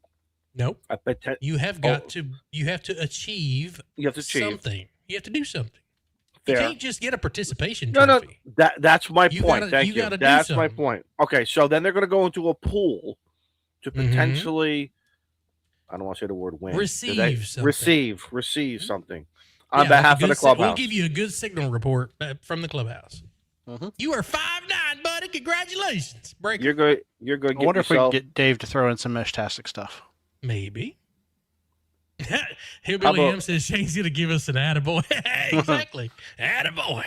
Nope. a potential? You have got to achieve You have to achieve. something. You have to do something. You Fair. can't just get a participation No, trophy. that's my You point. gotta- Thank you you. gotta do That's my something. point. Okay, so then they're going to go into a pool to Mhm. potentially I don't want to say the word win. Receive something. Receive something on Yeah, like behalf a of the good clubhouse. We'll give you a good signal report from the clubhouse. Mhm. You are 5'9", buddy. Congratulations. Breaker. You're good. You're good. I wonder if we can get Dave to throw in some Meshtastic stuff. Maybe. How Hillbilly about- Ham says Shane's going to give us an attaboy. Exactly. Attaboy.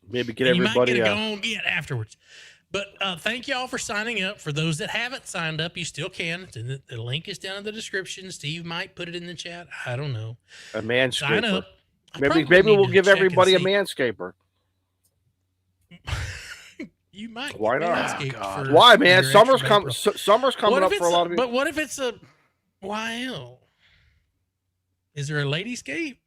maybe get And you might everybody. get a go on get afterwards. But thank y'all for signing up. For those that haven't signed up, you still can. The link is down in the description. Steve might put it in the chat. I don't know. a manscaper. Sign up. I Maybe probably need we'll to give check and everybody a see. manscaper. You might. Why get not? Manscaped God. for- Why, for man? your Summer's extra coming. April. Summer's coming What up if for a it's lot of people. But what if it's a YL? Is there a ladyscape?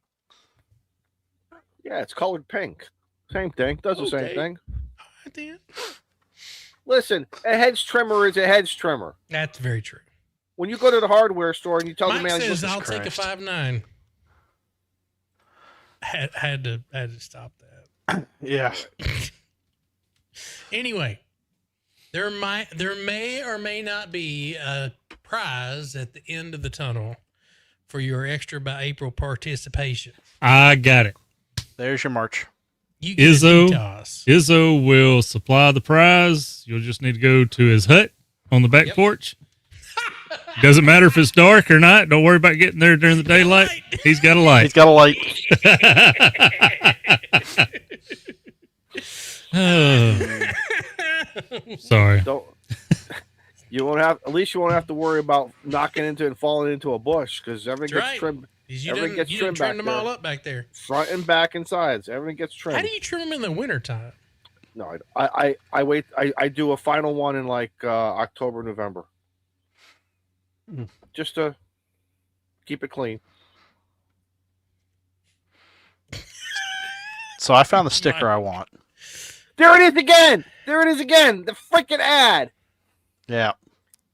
Yeah, it's colored pink. Same thing. Does the Okay. same thing. All right, then. Listen, a hedge trimmer is a hedge trimmer. That's very true. When you go to the hardware store and you tell the Mike man, says "Look, I'll take a Christ. 5'9". Had to stop that. Yeah. Anyway, there may or may not be a prize at the end of the tunnel for your extra by April participation. I got it. There's your march. You get Izzo. a toss. Izzo will supply the prize. You'll just need to go to his hut on the back Yep. porch. Doesn't matter if it's dark or not. Don't worry about getting there during the daylight. He's got a light. He's got a light. Oh. Sorry. don't." You won't have. At least you won't have to worry about knocking into and falling into a bush because everything That's gets right. trimmed You Everything done, gets you done trimmed trimmed back them all there. up back there. front and back and sides. Everything gets trimmed. How do you trim them in the wintertime? No, I wait. I do a final one in like October, November, Mm. just to keep it clean. So I found the sticker I want. There it is again. There it is again. The freaking ad. Yeah.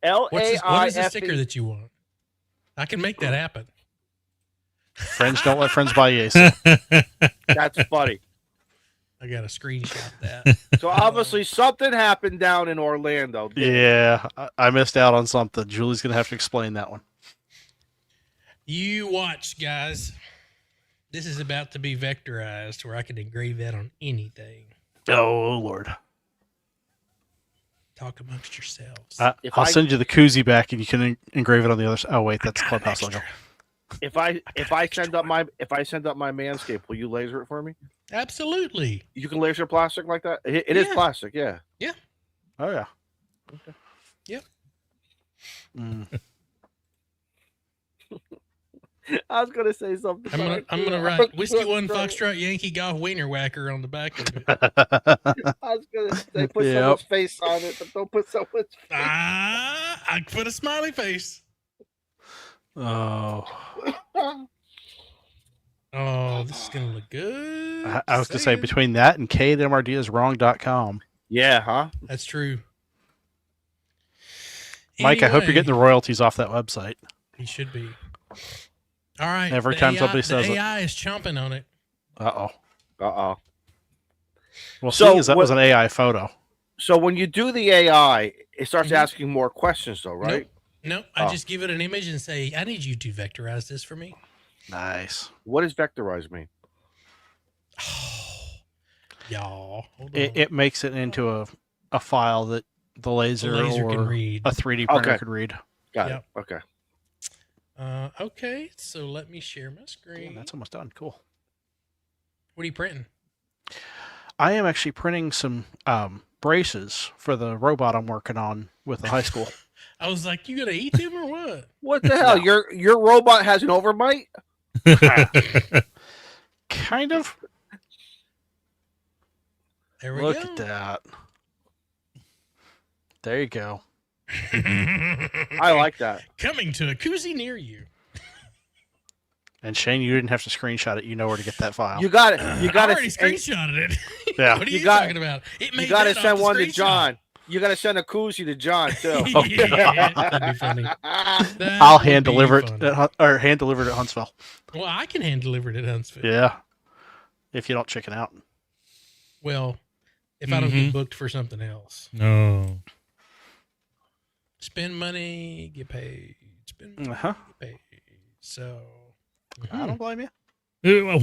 L What A is I the F sticker E. that you want? I can make that happen. Friends don't let friends buy you AC. That's funny. I got to screenshot that. So obviously something happened down in Orlando. Yeah, I missed out on something. Julie's going to have to explain that one. You watch, guys. This is about to be vectorized where I can engrave that on anything. Oh, Lord. Talk amongst yourselves. If I'll I- send you the koozie back and you can engrave it on the other side. Oh, wait, that's got Clubhouse extra. logo. If I send up my Manscaped, will you laser it for me? Absolutely. You can laser plastic like that. It is Yeah. plastic, yeah. Oh, yeah. Okay. Yep. Mm. I was gonna say something. I'm gonna write Whiskey One Foxtrot Yankee Golf Wiener Whacker on the back of it. I was gonna say put Yep. someone's face on it, but don't put someone's face. I put a smiley face. Oh. Oh, this is gonna look good. I was going to say Saying. between that and KMRDiswrong.com. Yeah, huh? That's true. Mike, I hope you're Anyway, getting the royalties off that website. He should be. All right. Every the time AI, somebody the says it. AI is chomping on it. Uh-oh. Uh-oh. Well, So seeing as that what- was an AI photo. So when you do the AI, it starts Mhm. asking more questions, though, right? Nope. I Oh. just give it an image and say, I need you to vectorize this for me. Nice. What does vectorize mean? Y'all. Hold on. It makes it into a file that the The laser, laser or can read. a 3D printer Okay. could read. Got Yep. it. Okay. Okay, so let me share my Yeah, screen. that's almost done. Cool. What are you printing? I am actually printing some braces for the robot I'm working on with the high school. I was like, you gonna eat them or what? What the hell? Your robot has an overbite? Kind of. There we Look go. at that. There you go. I like that. Coming to a koozie near you. And Shane, you didn't have to screenshot it. You know where to get that file. You got it. You got I already to. screenshotted it. Yeah. What are You you, got- talking about? It You made got to that off send the one to screenshot. John. You got to send a koozie to John too. Yeah, that'd be funny. That I'll would hand be deliver it fun. or hand deliver it at Huntsville. Well, I can hand deliver it at Huntsville. Yeah. If you don't chicken out. Well, if I don't get Mhm. booked for something else. No. Spend money, get paid. It's been paid. So I don't blame you.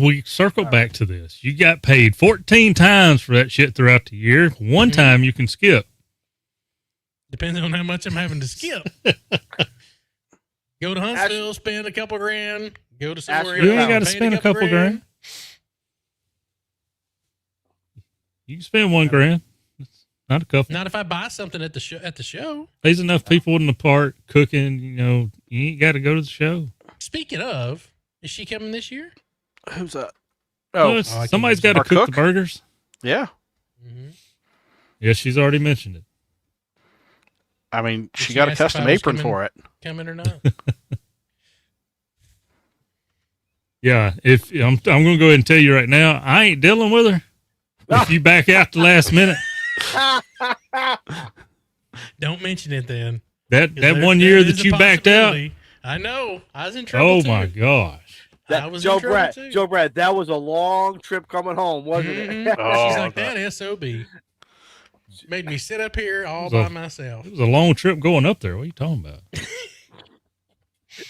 We circle back to this. You got paid 14 times for that shit throughout the year. One time you can skip. depends on how much I'm having to skip. Go to Huntsville, spend a couple grand. Go to somewhere You else, ain't got to pay spend a couple grand. You can spend $1,000. Not a couple. Not if I buy something at the show. There's enough people in the park cooking. You ain't got to go to the show. Speaking of, is she coming this year? Who's that? Oh, somebody's got to our cook cook? the burgers. Yeah. Mm-hmm. Yeah, she's already mentioned it. I mean, Did she she got a ask if custom I was apron coming? for it. Coming or not? Yeah, if I'm going to go ahead and tell you right now, I ain't dealing with her. If you back out the last minute, Don't mention it then. that one year that you backed out. I know. I was in trouble. Oh too. my gosh! I was Joe in trouble Brett, too. Joe Brett, that was a long trip coming home, wasn't Mhm. it? She's like that SOB. Made me sit up here all by myself. It was a long trip going up there. What are you talking about?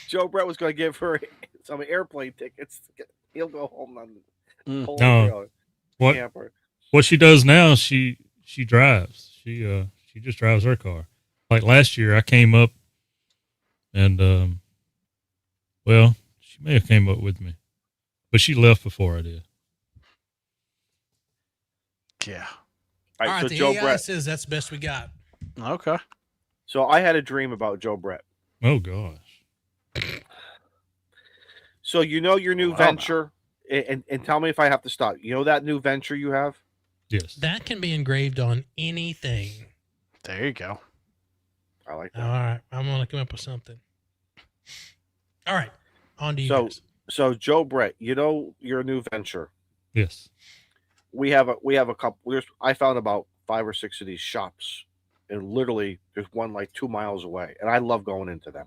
Joe Brett was going to give her some airplane tickets. He'll go home on the whole No. trailer. What Camper. what she does now? She drives. She just drives her car. Like last year, I came up, and well, she may have came up with me, but she left before I did. Yeah. All All right, right, so the Joe AI Brett. says that's the best we got. Okay. So I had a dream about Joe Brett. Oh gosh! So you know your new Well, I don't venture, and tell me if I have to stop. You know that new venture you have? Yes. That can be engraved on anything. There you go. I like All that. right, I'm gonna come up with something. All right, on to you So- guys. So Joe Brett, you know your new venture. Yes. We have a couple. I found about 5 or 6 of these shops, and literally there's one like 2 miles away, and I love going into them.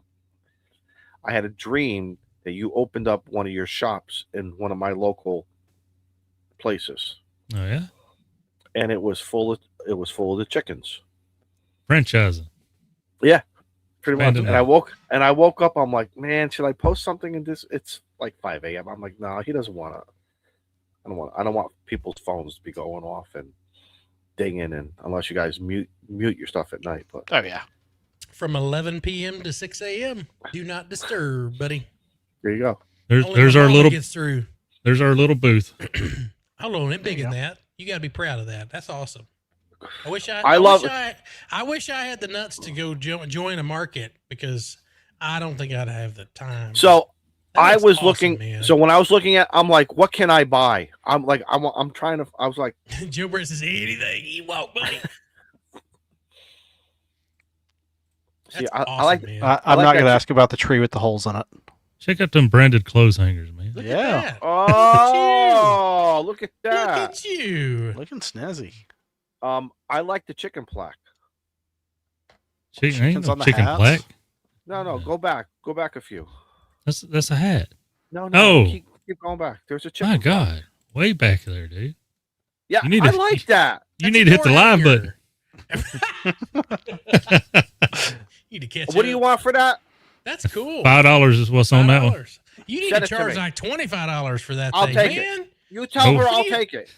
I had a dream that you opened up one of your shops in one of my local places, Oh yeah. and it was full of the chickens. Franchising. Pretty much. Abandoned. And I woke up. I'm like, man, should I post something in this? It's like 5 a.m. I'm like, no, he doesn't want to. I don't want people's phones to be going off and dinging, and unless you guys mute your stuff at night. But Oh, yeah. From 11 p.m. to 6 a.m. Do not disturb, buddy. there you go. There's Only there's my our mama little gets through. there's our little booth. Hold on, it's bigger There than you that. You got to be proud of that. That's awesome. I wish I wish I had the nuts to go join a market, because I don't think I'd have the time. So That I looks was awesome, looking. man. So when I was looking at, I'm like, what can I buy? I'm like, I'm trying to. I was like, Joe Brett says anything you want, buddy. see, That's I awesome, like. man. I'm like not that going to chick- ask about the tree with the holes in it. Check out them branded clothes hangers, man. Look Yeah. at that. Oh, look at Look that. at you. Looking snazzy. I like the chicken plaque. Chicken, ain't Chickens no on the chicken hats? black. No, go back a few. That's a hat. No, Oh. keep going back. There's a chicken. My plaque. God, way back there, dude. Yeah, You need I to- like that. You need to hit the live button. You need to catch What do you want for that? That's cool. $5 is what's on that one. $5. You need Send to it to charge me. like $25 for that I'll thing, take it. man. You tell No. her I'll take it.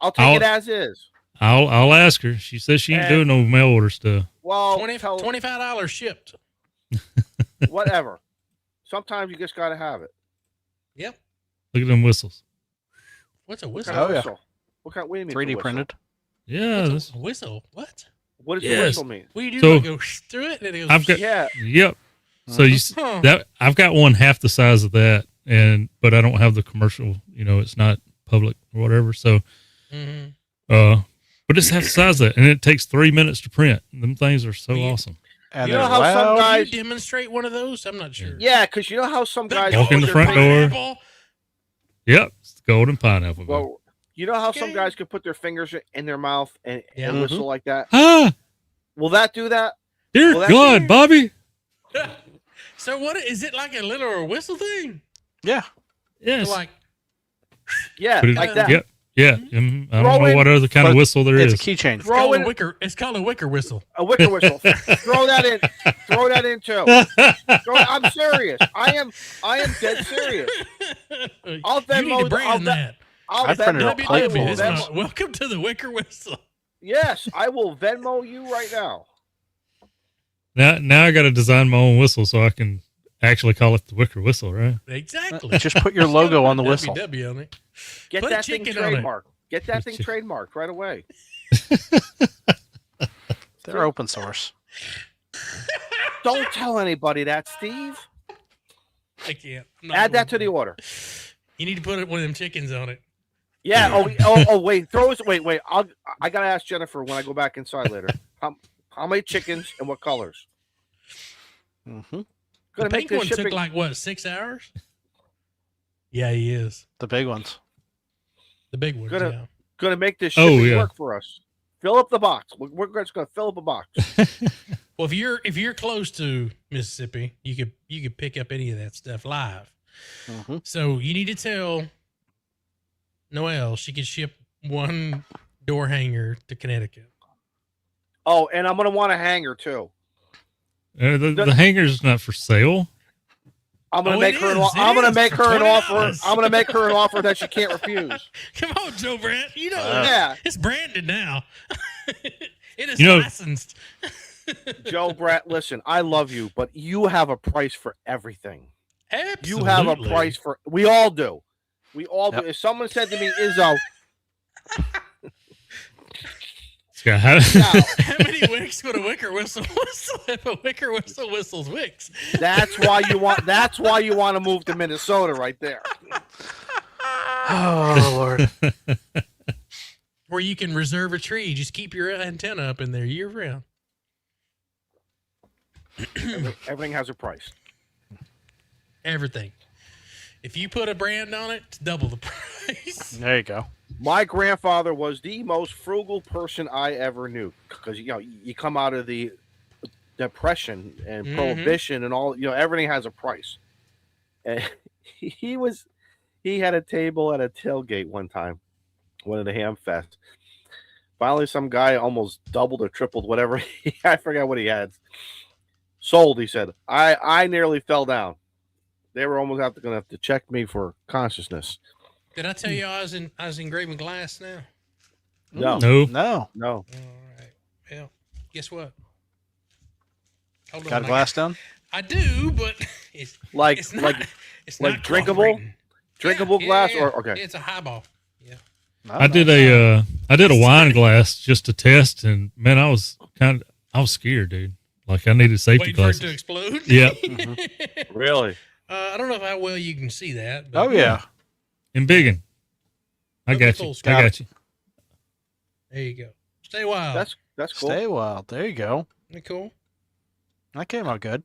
I'll take it as is. I'll ask her. She says she ain't And- doing no mail order stuff. Well, $25 shipped. whatever. Sometimes you just gotta have it. Yep. Look at them whistles. What's a What whistle? kind of Oh, yeah. whistle? What kind? What do you mean? 3D it's a whistle? printed. Yeah. What's That's, a whistle? What? What does the Yes. whistle mean? What do you do? So- Like go through it and it goes. I've got. Yeah. Yep. So you Huh. that I've got one half the size of that, but I don't have the commercial. It's not public or whatever. So, Mhm. but it's half the size of that, and it takes 3 minutes to print. Them things are so Well, you- awesome. And You know they're how some loud. guys- Can you demonstrate one of those? I'm not sure. Yeah, because you know how some guys Walk in the put front their door. Pineapple? Yep, it's the golden pineapple. Well, Well, you know how some Okay. guys could put their fingers in their mouth and, Yeah. and whistle like that. Will that do that? dear Well, that's God, it. Bobby. So what is it, like a little whistle thing? Yeah. Yes. So like Yeah, Put it- like that. Yep. Yeah, I don't Throw know in- what other kind of But whistle there It's is. a keychain. It's Throw called in a wicker. It's called a wicker whistle. a wicker whistle. Throw that in. Throw that in too. I'm serious. I am dead serious. I'll You need to Venmo. brand that. I'll I printed Venmo. a plate full WW. of It's those. welcome to the wicker whistle. Yes, I will Venmo you right now. Now I got to design my own whistle so I can actually call it the wicker whistle, right? Exactly. Just put your logo on the whistle. WW on it. Get Put a that thing chicken on it. trademarked. Get that thing trademarked right away. They're open source. Don't tell anybody that, Steve. I can't. I'm not Add that going to the order. You need to put one of them chickens on it. Yeah. Wait. Wait. I gotta ask Jennifer when I go back inside later. How many chickens and what colors? Mm-hmm. The Gonna make pink this one shipping. took like what, 6 hours? Yeah, he is. The big ones. The big one. Gonna- Yeah. Gonna make this Oh, shipping yeah. work for us. Fill up the box. We're just gonna fill up a box. Well, if you're close to Mississippi, you could pick up any of that stuff live. Mm-hmm. So you need to tell Noelle she could ship one door hanger to Connecticut. Oh, and I'm gonna want a hanger too. The hanger's not for sale. I'm gonna Oh, make it her. is. I'm It gonna is make for her an offer. $20. I'm gonna make her an offer that she can't refuse. Come on, Joe Brandt. You know Yeah, it's branded now. It is You know- licensed. Joe Bratt. Listen, I love you, but you have a price for everything. Absolutely. You have a price for. We all do. We all Yep. do. If someone said to me, "Izzo, Yeah, how- now, How many wicks would a wicker whistle whistle if a wicker whistle whistles wicks? that's why you want. That's why you want to move to Minnesota, right there." Oh Lord. Where you can reserve a tree. Just keep your antenna up in there year round. Everything has a price. Everything. If you put a brand on it, it's double the price. There you go. My grandfather was the most frugal person I ever knew because you come out of the depression and Mhm. prohibition and all everything has a price. And he had a table at a tailgate one time, one of the ham fest. Finally, some guy almost doubled or tripled whatever I forgot what he had. Sold, he said. I nearly fell down. They were almost going to have to check me for consciousness. Did I tell you I was engraving glass now? No, no. No. no. All right. Well, guess what? Hold Got a on, glass down? I do, but it's Like it's not it's like not drinkable? cooperating. Drinkable Yeah, glass yeah, or okay. It's a highball. Yeah. I did a wine glass just to test, and man, I was scared, dude. Like I needed safety Waiting for it glasses. to explode. Yeah, Really? I don't know how well you can see that. But Oh yeah. and biggin. I Look at got full you. screen. I got you. There you go. Stay wild. That's cool. Stay wild. There you go. Isn't that cool? That came out good.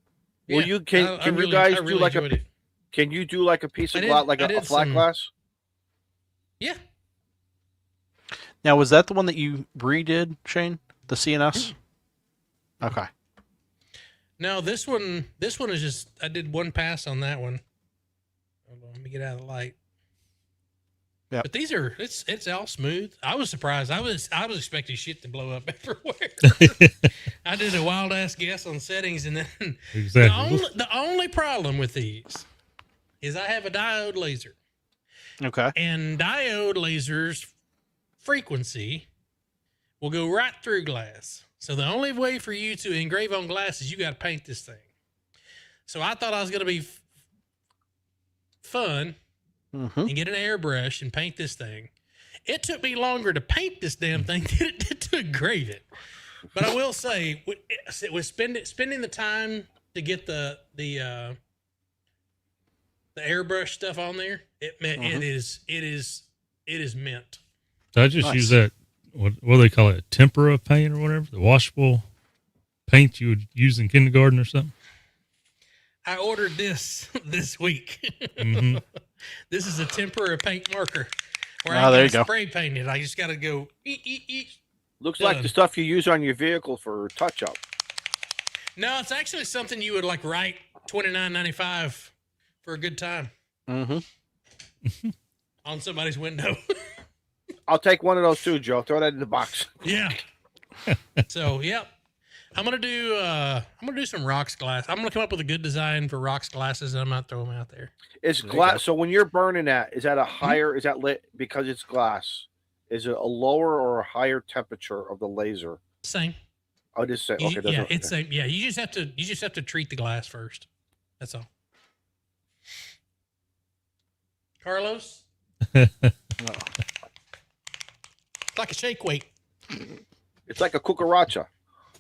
Well, Yeah, you can I can really- you guys I do really like enjoyed a it. can you do like a piece I of did- glass like I a did flat some- glass? Yeah. Now was that the one that you redid, Shane? The CNS? Okay. No, this one is just I did one pass on that one. Hold on, let me get out of the light. Yep. But these are it's all smooth. I was surprised. I was expecting shit to blow up everywhere. I did a wild ass guess on settings, and then Exactly. the only problem with these is I have a diode laser, Okay. and diode lasers frequency will go right through glass. So the only way for you to engrave on glass is you got to paint this thing. So I thought I was going to be fun Mm-hmm. and get an airbrush and paint this thing. It took me longer to paint this damn thing than it did to engrave it. But I will say, it was spending the time to get the airbrush stuff on there. It meant it is mint. So I just Nice. use that. What do they call it? Tempera paint or whatever. The washable paint you would use in kindergarten or something. I ordered this week. hmm This is a tempera paint marker where Oh, I there can you go. spray paint it. I just got to go eat. Looks like the stuff you use on your vehicle for touch up. No, it's actually something you would like write $29.95 for a good time Mm-hmm. on somebody's window. I'll take one of those too, Joe. Throw that in the box. Yeah. So, yep. I'm gonna do some rocks glass. I'm gonna come up with a good design for rocks glasses, and I'm not throwing them out there. It's There you glass. go. So when you're burning that, is that a higher? Is that lit because it's glass? Is it a lower or a higher temperature of the laser? Same. Oh, just say You- okay. yeah, doesn't- it's same. Yeah, you just have to treat the glass first. That's all. Carlos, No. it's like a shake weight. It's like a cucaracha.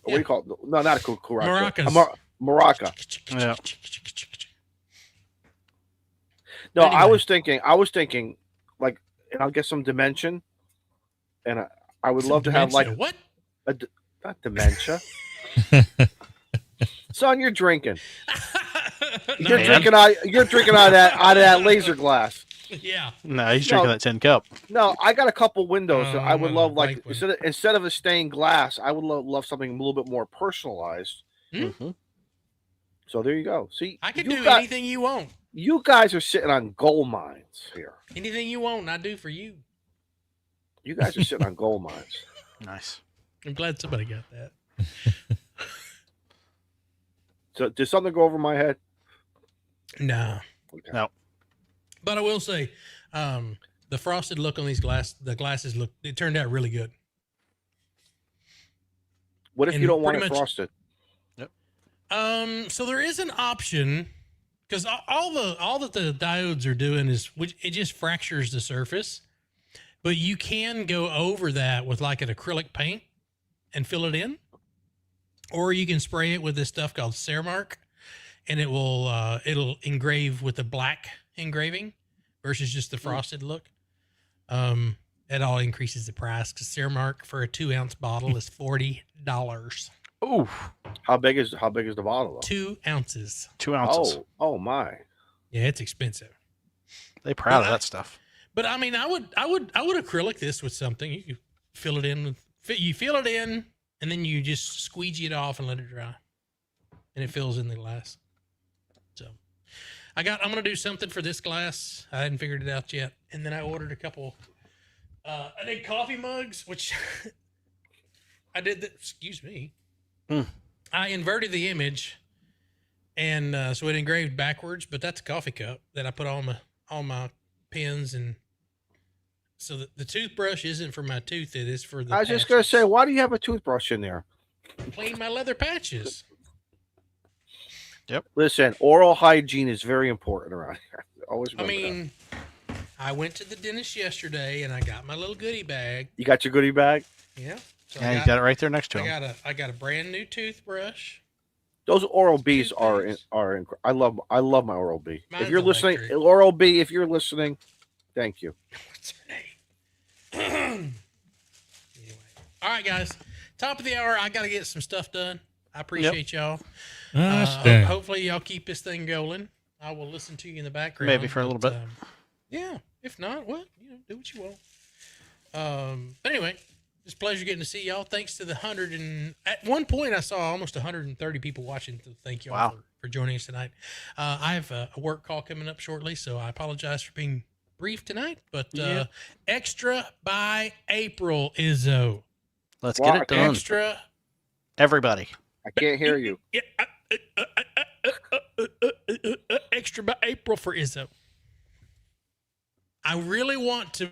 What do you call it? No, not a cucaracha. Maracas. Maraca. Yeah. No, I Anyway. was thinking, like, and I'll get some dimension, and I would Some love to have like dementia. What? not dementia. Son, you're drinking. No, You're drinking out of that laser glass. Yeah. No, he's drinking No. that tin cup. No, I got a couple windows that I I'm would gonna love, like wipe instead of a stained glass, I would love something a little bit more personalized. Mm-hmm. So there you go. See, I can you do got- anything you want. You guys are sitting on gold mines here. Anything you want, I do for you. You guys are sitting on gold mines. Nice. I'm glad somebody got that. So did something go over my head? No. Okay. No. But I will say, the frosted look on the glasses it turned out really good. What if And you don't want pretty it much- frosted? So there is an option because all that the diodes are doing is it just fractures the surface, but you can go over that with like an acrylic paint and fill it in, or you can spray it with this stuff called Ceremark, and it'll engrave with the black engraving versus just the frosted look. It all increases the price because Ceremark for a 2-ounce bottle is $40. Ooh, How big is the bottle though? 2 ounces. 2 ounces. Oh my. Yeah, it's expensive. They proud of that stuff. But I mean, I would acrylic this with something. You fill it in you fill it in, and then you just squeegee it off and let it dry, and it fills in the glass. So, I'm gonna do something for this glass. I hadn't figured it out yet, and then I ordered a couple. I did coffee mugs, which I did. Excuse me. I inverted the image, and so it engraved backwards. But that's a coffee cup that I put all my pens and. So the toothbrush isn't for my tooth; it is for the. I was just gonna say, why do you have a toothbrush in there? Clean my leather patches. Listen, oral hygiene is very important around here. Always I remember that. mean, I went to the dentist yesterday and I got my little goodie bag. You got your goodie bag? Yeah. So Yeah, you got it right there next to I him. got a brand new toothbrush. Those Oral B's are Toothpaste. I love my Oral B. Mine's If you're listening, electric. Oral B, if you're listening, thank you. What's her name? Anyway. All right, guys. Top of the hour. I got to get some stuff done. I appreciate y'all. Gosh dang. Hopefully, y'all keep this thing going. I will listen to you in the background. Maybe for a little bit. Yeah. If not, well, do what you want. But anyway, it's a pleasure getting to see y'all. Thanks to the 100 and at one point I saw almost 130 people watching. So thank y'all Wow. for joining us tonight. I have a work call coming up shortly, so I apologize for being brief tonight. But Yeah. extra by April, Izzo. Let's get it done. Extra. Everybody. I can't hear you. Yeah, extra by April for Izzo. I really want to.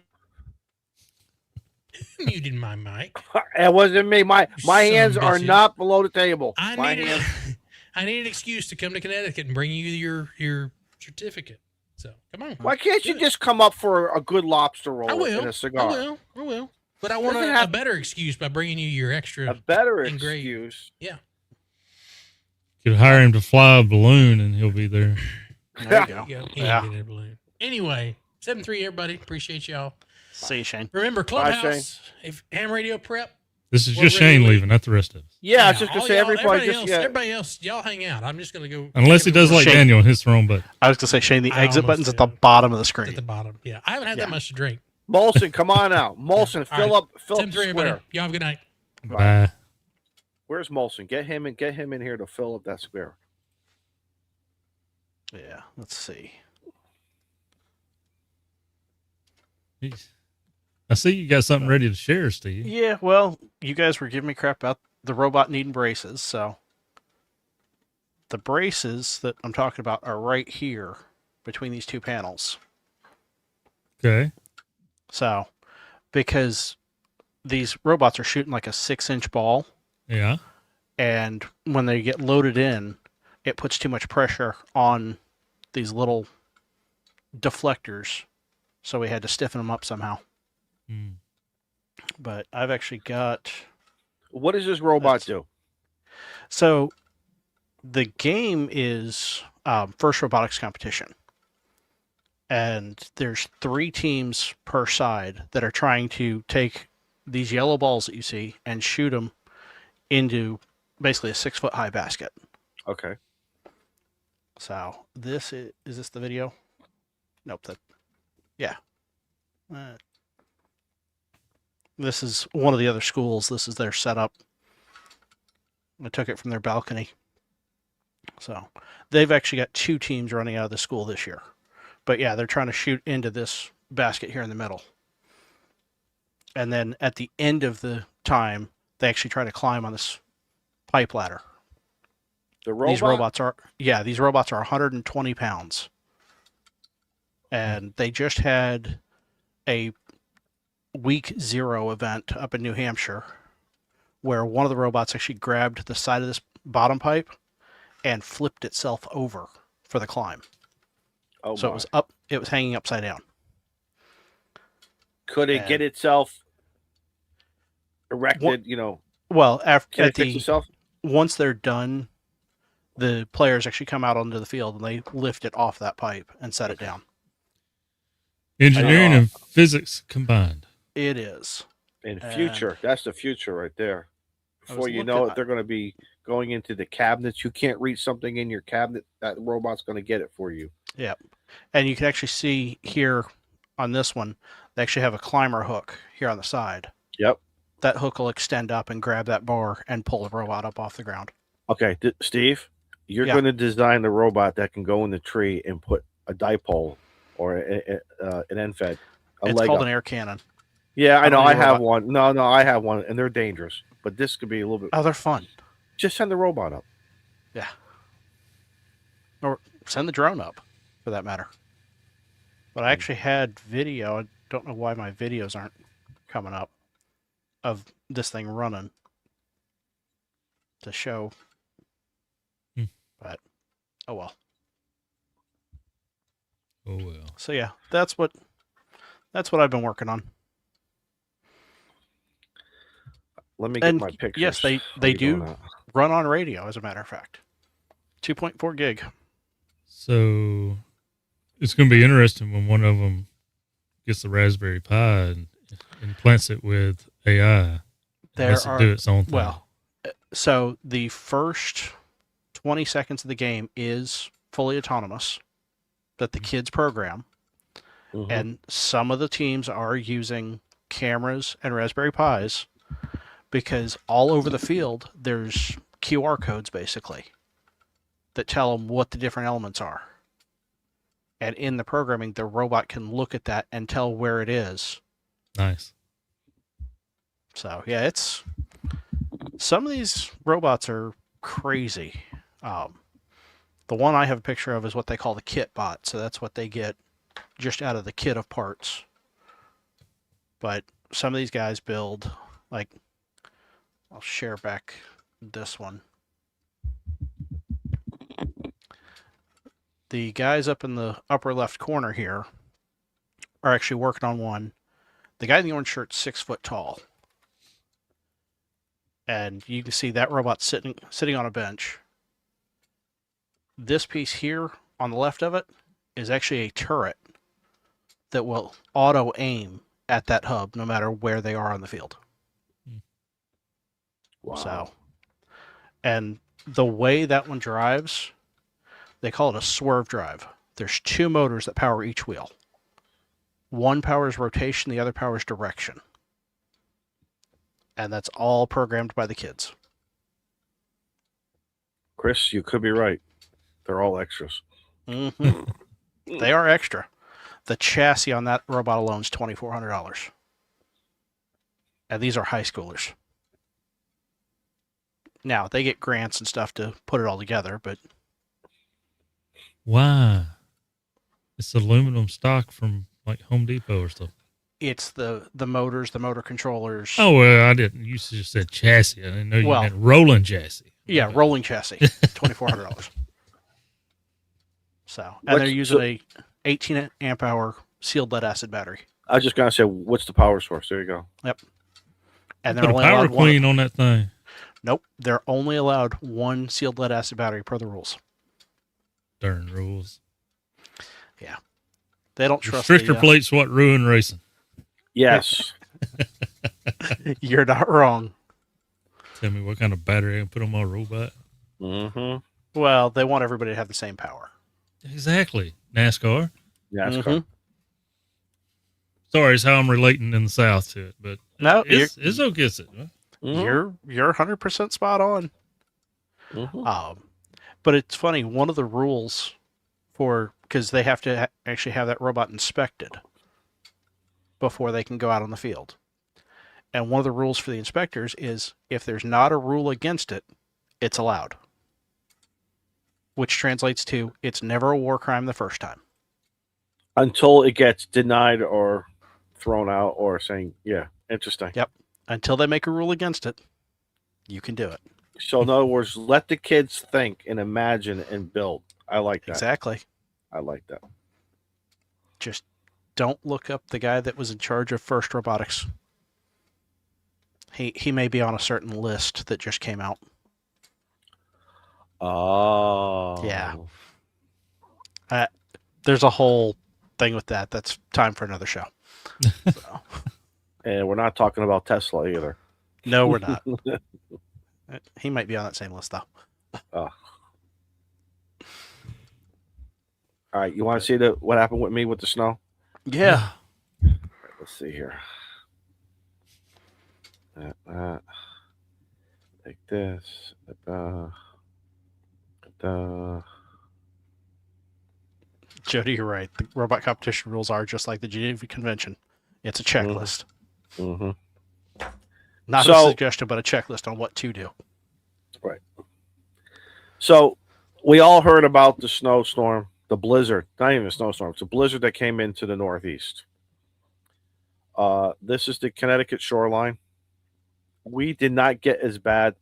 Muted my mic. It wasn't me. My son of hands a are bitch. not below the table. I My need hands. I need an excuse to come to Connecticut and bring you your certificate. So come on. Why can't you Do it. just come up for a good lobster roll I will. and a cigar? I will. But I want Doesn't a have- better excuse by bringing you your extra. A better Engraved. excuse. Could hire him to fly a balloon and he'll be there. There you go. Yeah. Yeah. Get a balloon. Anyway, 7-3 everybody. Appreciate y'all. See you, Shane. Remember Bye, Clubhouse. If ham radio prep. This is We're just ready to Shane leave. leaving, not the rest of us. Yeah, I was just gonna all say y'all- everybody just everybody else, y'all hang out. I'm just gonna go. Unless he does like Shane. Daniel and hits the wrong button. I was going to say, Shane, the I exit almost button's at the did. bottom of the at screen. the bottom. Yeah, I haven't had Yeah. that much to drink. Molson, come on out. Molson, All fill right. up the 7-3 everybody. square. Y'all have a good night. Bye. Where's Molson? Get him in here to fill up that square. Yeah, let's see. Jeez. I see you got something ready to share, Steve. Yeah, well, you guys were giving me crap about the robot needing braces, so the braces that I'm talking about are right here between these two panels. Okay. So, because these robots are shooting like a 6-inch ball, Yeah. and when they get loaded in, it puts too much pressure on these little deflectors, so we had to stiffen them up somehow. Hmm. But I've actually got... What does this robot do? So, the game is First Robotics Competition. And there's 3 teams per side that are trying to take these yellow balls that you see and shoot them into basically a 6-foot-high basket. Okay. So this is this the video? Nope. Yeah. This is one of the other schools. This is their setup. I took it from their balcony. So they've actually got 2 teams running out of the school this year. But yeah, they're trying to shoot into this basket here in the middle. And then at the end of the time, they actually try to climb on this pipe ladder. The robot? These robots are 120 pounds. And they just had a week 0 event up in New Hampshire where one of the robots actually grabbed the side of this bottom pipe and flipped itself over for the climb. Oh, so my. It was hanging upside down. Could it get itself erected? Well, Can it fix itself? Once they're done, the players actually come out onto the field and they lift it off that pipe and set it down. Engineering and physics combined. It is. In future, that's the future right there. Before you know it, they're going to be going into the cabinets. You can't reach something in your cabinet. That robot's going to get it for you. Yep. And you can actually see here on this one, they actually have a climber hook here on the side. Yep. That hook will extend up and grab that bar and pull the robot up off the ground. Okay, Steve, you're going to design the robot that can go in the tree and put a dipole or an end fed. It's called an air cannon. Yeah, I know. I have one. No, I have one, and they're dangerous. But this could be a little bit. Oh, they're fun. Just send the robot up. Yeah. Or send the drone up, for that matter. But I actually had video. I don't know why my videos aren't coming up of this thing running to show. But, oh well. Oh well. So yeah, that's what I've been working on. Let me get my pictures. Yes, they do run on radio, as a matter of fact. 2.4 gig. So it's going to be interesting when one of them gets the Raspberry Pi and implants it with AI. Do its own thing. Well, so the first 20 seconds of the game is fully autonomous that the kids program. Mm-hmm. And some of the teams are using cameras and Raspberry Pis because all over the field, there's QR codes basically that tell them what the different elements are. And in the programming, the robot can look at that and tell where it is. Nice. So, yeah, some of these robots are crazy. The one I have a picture of is what they call the kit bot. So that's what they get just out of the kit of parts. But some of these guys build, like, I'll share back this one. The guys up in the upper left corner here are actually working on one. The guy in the orange shirt's 6 foot tall. And you can see that robot sitting on a bench. This piece here on the left of it is actually a turret that will auto aim at that hub no matter where they are on the field. Wow. So, and the way that one drives, they call it a swerve drive. There's 2 motors that power each wheel. One powers rotation, the other powers direction. And that's all programmed by the kids. Chris, you could be right. They're all extras. Mm-hmm. They are extra. The chassis on that robot alone is $2,400. And these are high schoolers. Now, they get grants and stuff to put it all together, but Why? It's aluminum stock from like Home Depot or stuff. it's the motors, the motor controllers. Oh, well, I didn't. You just said chassis. I didn't know you Well, meant rolling chassis. Yeah, Okay. rolling chassis, $2,400. So, and they're using a 18 amp hour sealed lead acid battery. I was just gonna say, what's the power source? There you go. Yep. And Put they're a only power allowed one. queen on that thing. Nope, they're only allowed one sealed lead acid battery per the rules. Darn rules. They don't trust Restrictor plates what ruin racing. Yes. You're not wrong. Tell me what kind of battery I can put on my robot. Mm-hmm. Well, they want everybody to have the same power. Exactly. NASCAR. NASCAR. Mhm. Sorry, it's how I'm relating in the South to it, but No, Izzo gets it. Huh? Mhm. You're 100% spot on. Mhm. But it's funny. One of the rules because they have to actually have that robot inspected before they can go out on the field. And one of the rules for the inspectors is if there's not a rule against it, it's allowed. Which translates to it's never a war crime the first time. Until it gets denied or thrown out or saying, yeah, interesting. Yep. Until they make a rule against it, you can do it. So in other words, let the kids think and imagine and build. I like that. Exactly. I like that. Just don't look up the guy that was in charge of First Robotics. He may be on a certain list that just came out. Oh. Yeah. There's a whole thing with that. That's time for another show. So, And we're not talking about Tesla either. no, we're not. He might be on that same list, though. All right, you want to see what happened with me with the snow? Yeah. All right, let's see here. Take this. Jody, you're right. The robot competition rules are just like the Geneva Convention. It's a checklist. Mm-hmm. Not a suggestion, but a checklist on what to do. Right. So we all heard about the snowstorm, the blizzard, not even a snowstorm. It's a blizzard that came into the Northeast. This is the Connecticut shoreline. We did not get as bad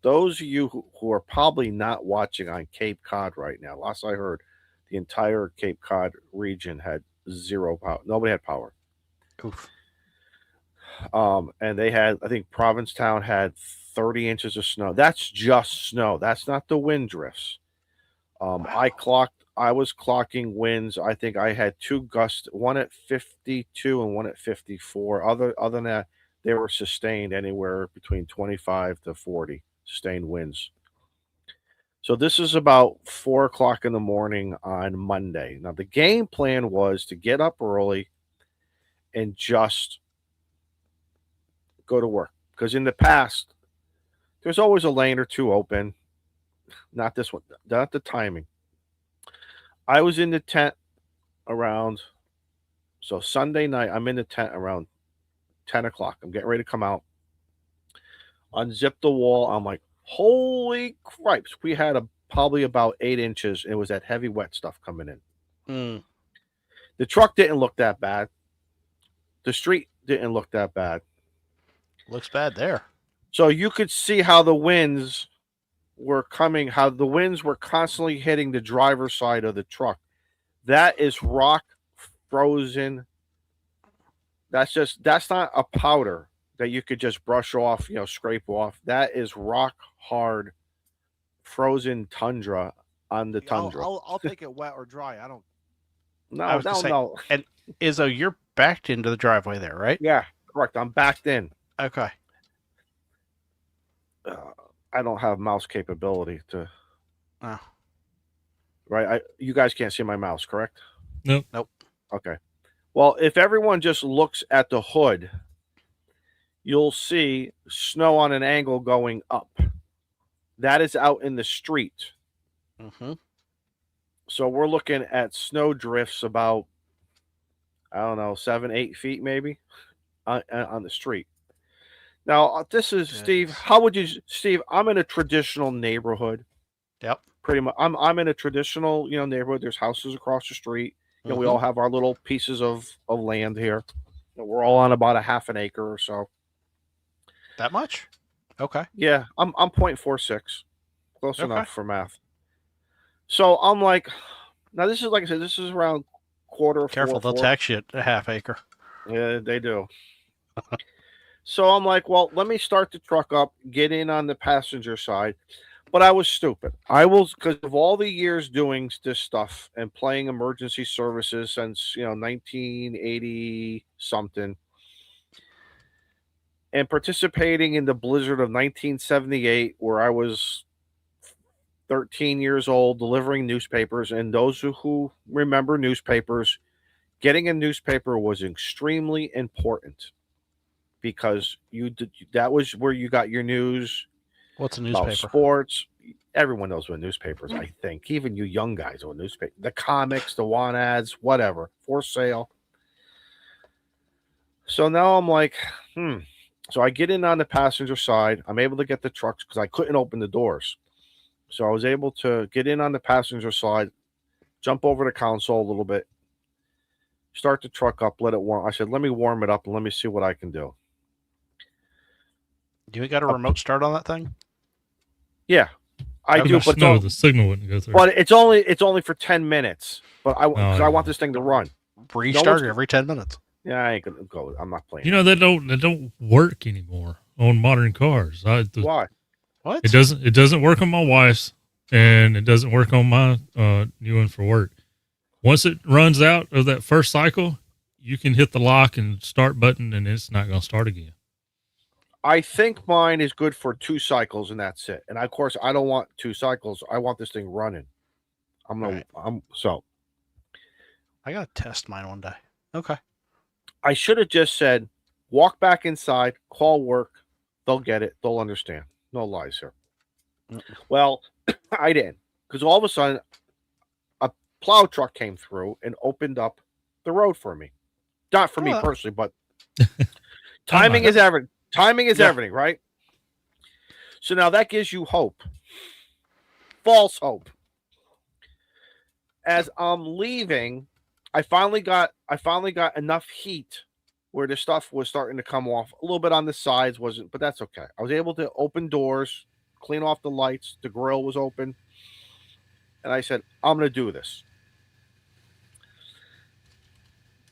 those of you who are probably not watching on Cape Cod right now. Last I heard, the entire Cape Cod region had zero power. Nobody had power. Oof. And they had, I think Provincetown had 30 inches of snow. That's just snow. That's not the wind drifts. Wow. I was clocking winds. I think I had two gusts, one at 52 and one at 54. Other than that, they were sustained anywhere between 25 to 40 sustained winds. So this is about 4 o'clock in the morning on Monday. Now the game plan was to get up early and just go to work. Because in the past, there's always a lane or two open. Not this one, not the timing. I was in the tent so Sunday night, I'm in the tent around 10 o'clock. I'm getting ready to come out. Unzip the wall. I'm like, holy cripes. We had probably about 8 inches. It was that heavy wet stuff coming in. The truck didn't look that bad. The street didn't look that bad. Looks bad there. So you could see how the winds were coming, how the winds were constantly hitting the driver's side of the truck. That is rock frozen. That's not a powder that you could just brush off, scrape off. That is rock hard frozen tundra on the tundra. I'll take it wet or dry. I don't. No. And Izzo, you're backed into the driveway there, right? Yeah, correct. I'm backed in. Okay. I don't have mouse capability to. Oh. Right. You guys can't see my mouse, correct? Nope. Okay. Well, if everyone just looks at the hood, you'll see snow on an angle going up. That is out in the street. Mm-hmm. So we're looking at snow drifts about, I don't know, 7-8 feet maybe on the street. Now, this is Steve. How would you, Steve? I'm in a traditional neighborhood. Yep. Pretty much. I'm in a traditional, neighborhood. There's houses across the street. We all have our little pieces of land here. We're all on about a half an acre or so. That much? Okay. Yeah, I'm 0.46. Close enough for math. So I'm like, now this is, like I said, this is around quarter. Careful, they'll tax you a half acre. Yeah, they do. So I'm like, well, let me start the truck up, get in on the passenger side. But I was stupid. I was, because of all the years doing this stuff and playing emergency services since 1980 something, and participating in the blizzard of 1978, where I was 13 years old delivering newspapers. And those who remember newspapers, getting a newspaper was extremely important, because that was where you got your news. What's a newspaper? About sports. Everyone knows what newspapers, I think. Even you young guys know what newspaper. The comics, the want ads, whatever. For sale. So now I'm like, So I get in on the passenger side. I'm able to get the trucks because I couldn't open the doors. So I was able to get in on the passenger side, jump over the console a little bit, start the truck up, let it warm. I said, let me warm it up and let me see what I can do. You got a remote start on that thing? Yeah, I do, but the signal wouldn't go through. But it's only for 10 minutes. But I want this thing to run. Restart every 10 minutes. Yeah, I ain't gonna go. I'm not playing. They don't work anymore on modern cars. Why? What? It doesn't work on my wife's, and it doesn't work on my new one for work. Once it runs out of that first cycle, you can hit the lock and start button, and it's not going to start again. I think mine is good for 2 cycles, and that's it. And of course, I don't want 2 cycles. I want this thing running. I gotta test mine one day. Okay. I should have just said, walk back inside, call work. They'll get it. They'll understand. No lies here. Well, I didn't, because all of a sudden, a plow truck came through and opened up the road for me. Not for me personally, but timing is everything. Timing is everything, right? So now that gives you hope. False hope. As I'm leaving, I finally got enough heat where the stuff was starting to come off. A little bit on the sides wasn't, but that's okay. I was able to open doors, clean off the lights. The grill was open. And I said, I'm going to do this.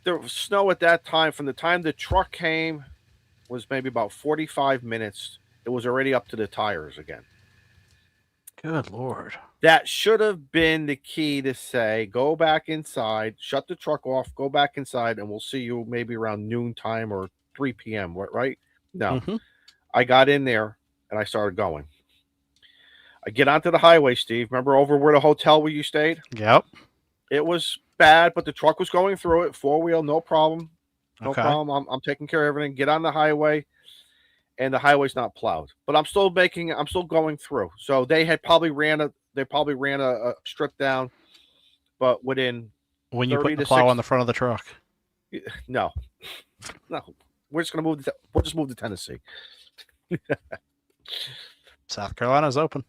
There was snow at that time. From the time the truck came was maybe about 45 minutes. It was already up to the tires again. Good Lord. That should have been the key to say, go back inside, shut the truck off, go back inside, and we'll see you maybe around noontime or 3 p.m., right? No. I got in there, and I started going. I get onto the highway, Steve. Remember over where the hotel where you stayed? Yep. It was bad, but the truck was going through it. 4-wheel, no problem. No problem. I'm taking care of everything. Get on the highway, and the highway's not plowed. But I'm still going through. So they probably ran a strip down, but when you put the plow on the front of the truck. No. We're just gonna we'll just move to Tennessee. South Carolina's open.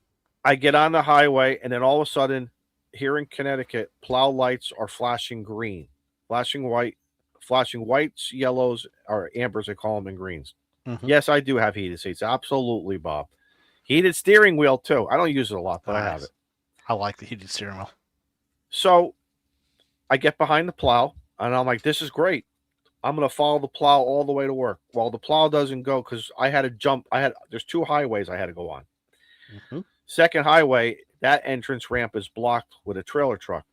I get on the highway, and then all of a sudden, here in Connecticut, plow lights are flashing green, flashing whites, yellows, or ambers, they call them, and greens. Yes, I do have heated seats. Absolutely, Bob. Heated steering wheel, too. I don't use it a lot, but I have it. I like the heated steering wheel. So I get behind the plow, and I'm like, this is great. I'm going to follow the plow all the way to work. Well, the plow doesn't go because I had to jump. There's 2 highways I had to go on. Second highway, that entrance ramp is blocked with a trailer truck.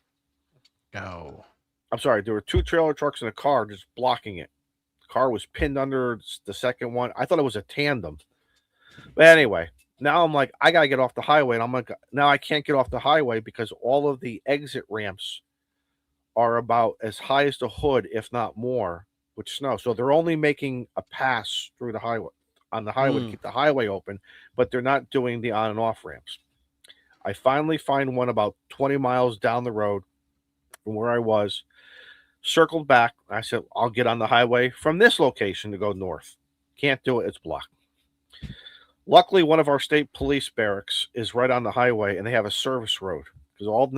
Oh. I'm sorry. There were 2 trailer trucks and a car just blocking it. The car was pinned under the second one. I thought it was a tandem. But anyway, now I'm like, I got to get off the highway. And I'm like, now I can't get off the highway because all of the exit ramps are about as high as the hood, if not more, with snow. So they're only making a pass through the highway to keep the highway open, but they're not doing the on and off ramps. I finally find one about 20 miles down the road from where I was, circled back. I said, I'll get on the highway from this location to go north. Can't do it. It's blocked. Luckily, one of our state police barracks is right on the highway, and they have a service road. Because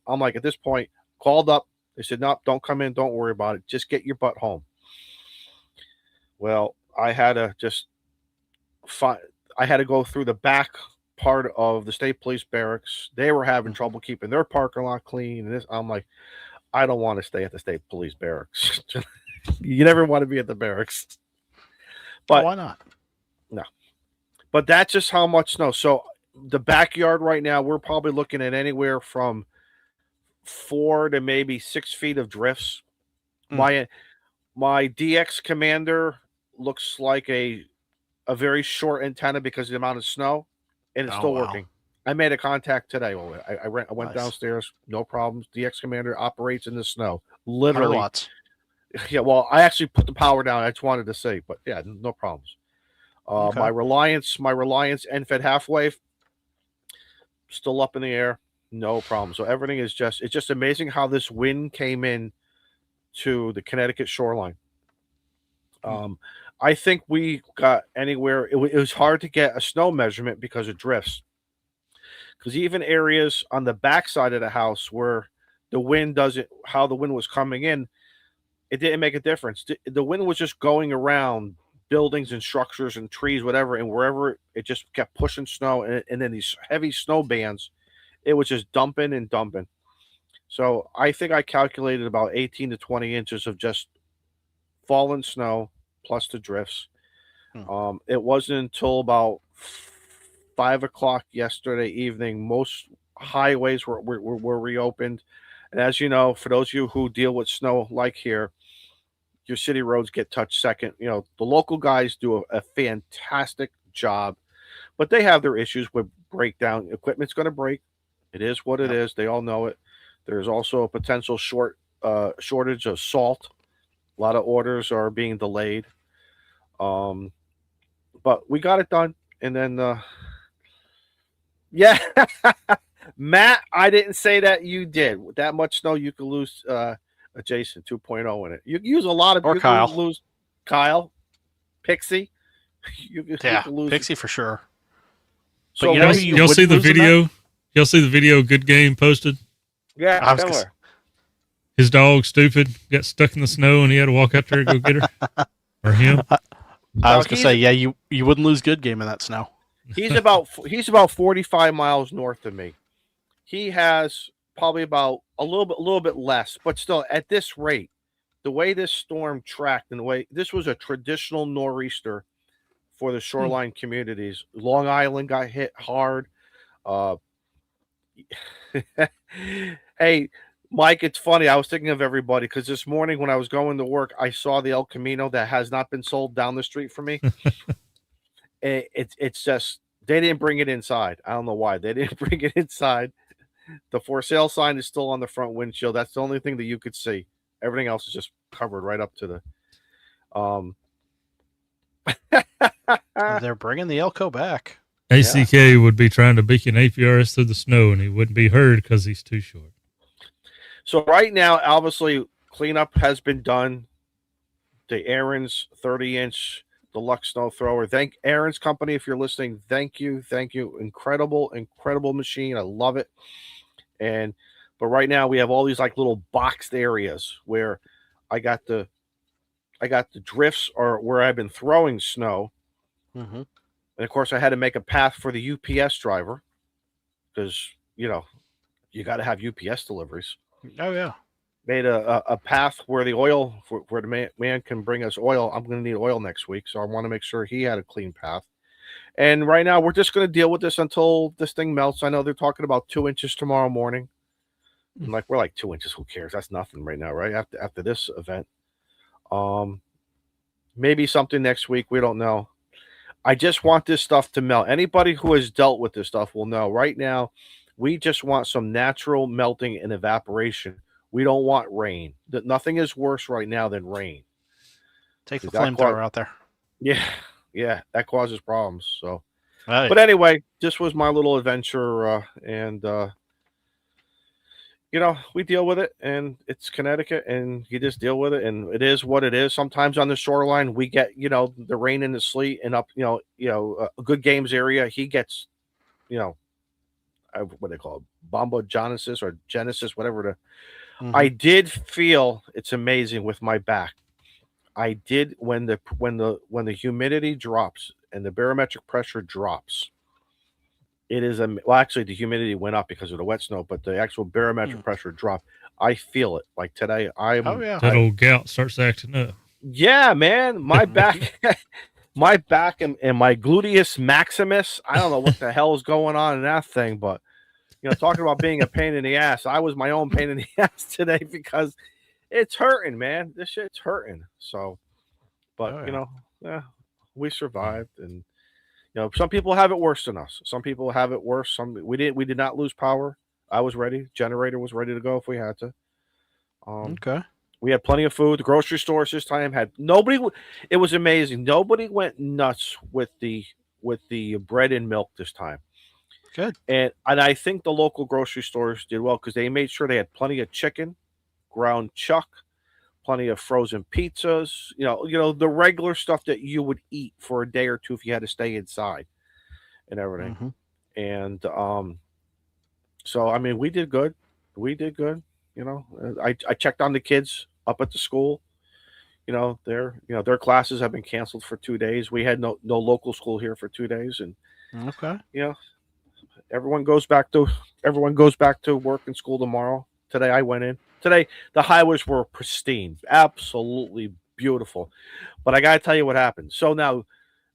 I'm like, at this point, called up. They said, no, don't come in. Don't worry about it. Just get your butt home. Well, I had to I had to go through the back part of the state police barracks. They were having trouble keeping their parking lot clean. And I'm like, I don't want to stay at the state police barracks. You never want to be at the barracks. But why not? No. But that's just how much snow. So the backyard right now, we're probably looking at anywhere from 4 to maybe 6 feet of drifts. My DX Commander looks like a very short antenna because of the amount of snow, and it's still working. I made a contact today. I went downstairs, no problems. DX Commander operates in the snow, literally. 100 watts. Yeah, well, I actually put the power down. I just wanted to see, but yeah, no problems. Okay. My Reliance NFED half wave still up in the air, no problem. So everything is it's just amazing how this wind came in to the Connecticut shoreline. I think we got anywhere. It was hard to get a snow measurement because of drifts. Because even areas on the backside of the house where the wind how the wind was coming in, it didn't make a difference. The wind was just going around buildings and structures and trees, whatever, and wherever it just kept pushing snow. And then these heavy snow bands, it was just dumping and dumping. So I think I calculated about 18 to 20 inches of just fallen snow plus the drifts. It wasn't until about 5 o'clock yesterday evening, most highways were reopened. And as you know, for those of you who deal with snow like here, your city roads get touched second. You know, the local guys do a fantastic job, but they have their issues with breakdown. Equipment's going to break. It is what it is. They all know it. There's also a potential shortage of salt. A lot of orders are being delayed. But we got it done. And then, yeah, Matt, I didn't say that, you did. With that much snow, you could lose a Jason 2.0 in it. You use a lot of, or Kyle. Lose Kyle, Pixie. You lose Pixie for sure. So but y'all see the video? Y'all see the video Good Game posted? Yeah, his dog, Stupid, got stuck in the snow and he had to walk out there and go get her. Or him. I was going to say, yeah, you wouldn't lose Good Game in that snow. He's about 45 miles north of me. He has probably about a little bit less, but still at this rate, the way this storm tracked and the way this was a traditional nor'easter for the shoreline communities. Long Island got hit hard. Hey, Mike, it's funny. I was thinking of everybody because this morning when I was going to work, I saw the El Camino that has not been sold down the street from me. It's just they didn't bring it inside. I don't know why they didn't bring it inside. The for sale sign is still on the front windshield. That's the only thing that you could see. Everything else is just covered right up to the. They're bringing the Elko back. ACK would be trying to beacon APRS through the snow, and he wouldn't be heard because he's too short. So right now, obviously, cleanup has been done. The Aaron's 30-inch deluxe snow thrower. Thank Aaron's company if you're listening. Thank you. Incredible machine. I love it. But right now we have all these like little boxed areas where I got the drifts or where I've been throwing snow. Mm-hmm. And of course, I had to make a path for the UPS driver because you got to have UPS deliveries. Oh yeah. Made a path where the oil where the man can bring us oil. I'm going to need oil next week, so I want to make sure he had a clean path. And right now, we're just going to deal with this until this thing melts. I know they're talking about 2 inches tomorrow morning. I'm like, we're like 2 inches. Who cares? That's nothing right now, right? After this event, maybe something next week. We don't know. I just want this stuff to melt. Anybody who has dealt with this stuff will know. Right now, we just want some natural melting and evaporation. We don't want rain. Nothing is worse right now than rain. Take the flamethrower out there. Yeah, that causes problems. So, right. But anyway, this was my little adventure, and we deal with it, and it's Connecticut, and you just deal with it, and it is what it is. Sometimes on the shoreline, we get the rain and the sleet, and up a good games area, he gets you know what they call it, Bombo Genesis or Genesis, whatever. I did feel it's amazing with my back. I did when the humidity drops and the barometric pressure drops. It is well, actually, the humidity went up because of the wet snow, but the actual barometric pressure dropped. I feel it. Like today, That old gout starts acting up. Yeah, man, my back, my back, and my gluteus maximus. I don't know what the hell is going on in that thing, but talking about being a pain in the ass, I was my own pain in the ass today because it's hurting, man. This shit's hurting. So, but yeah, we survived, and some people have it worse than us. Some people have it worse. We did not lose power. I was ready. Generator was ready to go if we had to. Okay. We had plenty of food. The grocery stores this time had nobody. It was amazing. Nobody went nuts with the bread and milk this time. Good. And I think the local grocery stores did well because they made sure they had plenty of chicken, ground chuck, plenty of frozen pizzas. The regular stuff that you would eat for a day or two if you had to stay inside, and everything. And so I mean, we did good. We did good. I checked on the kids up at the school. Their classes have been canceled for 2 days. We had no local school here for 2 days, and everyone goes back to work and school tomorrow. Today I went in. Today the highways were pristine, absolutely beautiful. But I gotta tell you what happened. So now,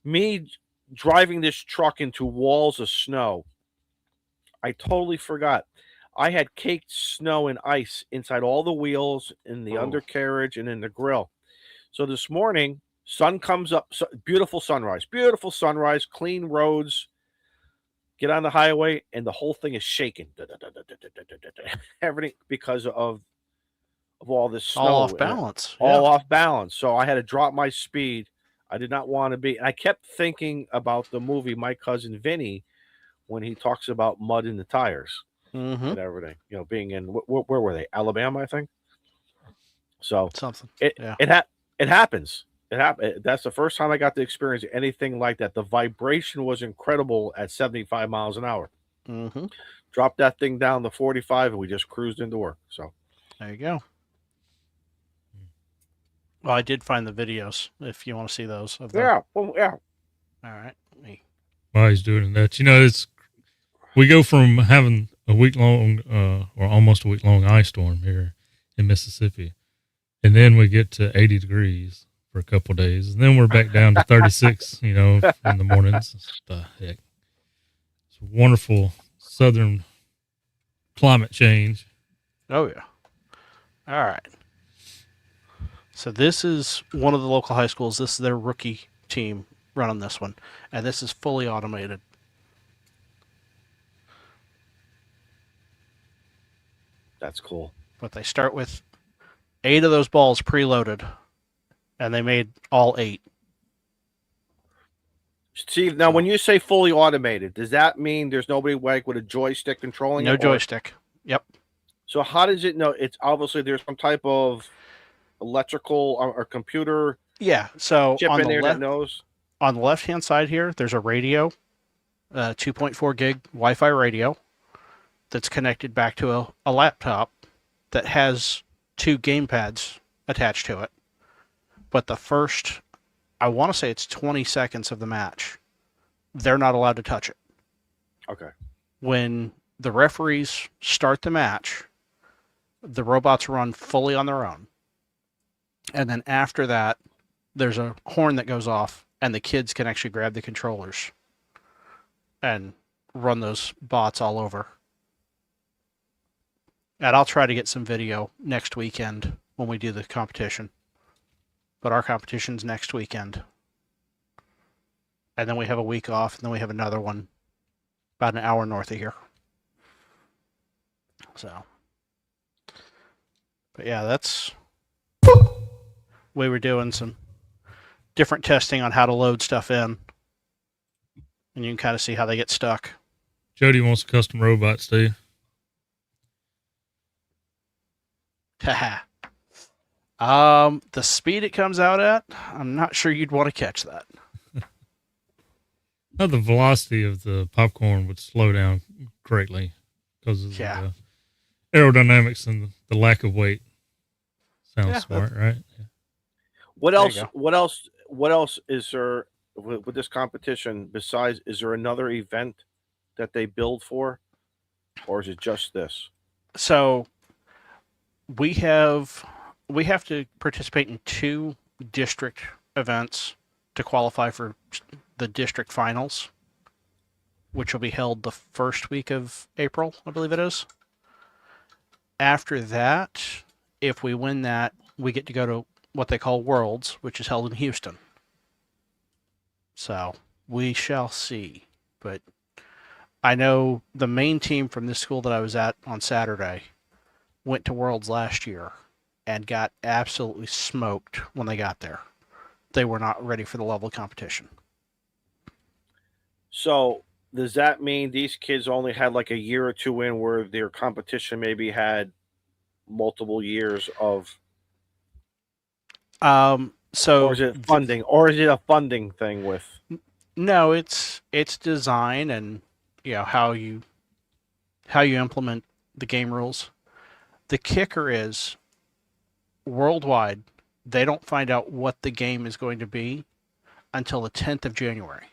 me driving this truck into walls of snow, I totally forgot. I had caked snow and ice inside all the wheels, in the undercarriage, and in the grill. So this morning, sun comes up, beautiful sunrise, clean roads. Get on the highway, and the whole thing is shaking. Everything because of all this snow. All off balance. All off balance. So I had to drop my speed. I did not want to be. And I kept thinking about the movie My Cousin Vinny when he talks about mud in the tires. And everything, being in where were they? Alabama, I think. So something. It happens. It happened. That's the first time I got to experience anything like that. The vibration was incredible at 75 miles an hour. Dropped that thing down to 45, and we just cruised into work. So there you go. Well, I did find the videos if you want to see those. Yeah. All right. While he's doing that, we go from having a week long or almost a week long ice storm here in Mississippi, and then we get to 80 degrees for a couple of days, and then we're back down to 36 in the mornings. The heck, it's a wonderful southern climate change. Oh yeah. All right, so this is one of the local high schools. This is their rookie team running this one, and this is fully automated. That's cool. But they start with 8 of those balls preloaded, and they made all 8. Steve, now when you say fully automated, does that mean there's nobody with a joystick controlling it? No joystick. Yep. So how does it know? It's obviously there's some type of electrical or computer. Yeah. So chip in there that knows. On the left-hand side here, there's a radio, 2.4 gig Wi-Fi radio that's connected back to a laptop that has 2 gamepads attached to it. But the first, I want to say it's 20 seconds of the match, they're not allowed to touch it. Okay. When the referees start the match, the robots run fully on their own. And then after that, there's a horn that goes off, and the kids can actually grab the controllers and run those bots all over. And I'll try to get some video next weekend when we do the competition. But our competition's next weekend. And then we have a week off, and then we have another one about an hour north of here. So, but yeah, we were doing some different testing on how to load stuff in. And you can kind of see how they get stuck. Jody wants custom robots, do you? Haha. The speed it comes out at, I'm not sure you'd want to catch that. Now the velocity of the popcorn would slow down greatly because of Yeah. the aerodynamics and the lack of weight. Sounds Yeah, smart, right? Yeah. What There you else? go. What else is there with this competition? Besides, is there another event that they build for, or is it just this? So we have to participate in 2 district events to qualify for the district finals, which will be held the first week of April, I believe it is. After that, if we win that, we get to go to what they call Worlds, which is held in Houston. So we shall see. But I know the main team from this school that I was at on Saturday went to Worlds last year and got absolutely smoked when they got there. They were not ready for the level of competition. So does that mean these kids only had like a year or 2 in where their competition maybe had multiple years of, So or is it funding, or is it a funding thing with? no, it's design and how you implement the game rules. The kicker is worldwide, they don't find out what the game is going to be until the 10th of January.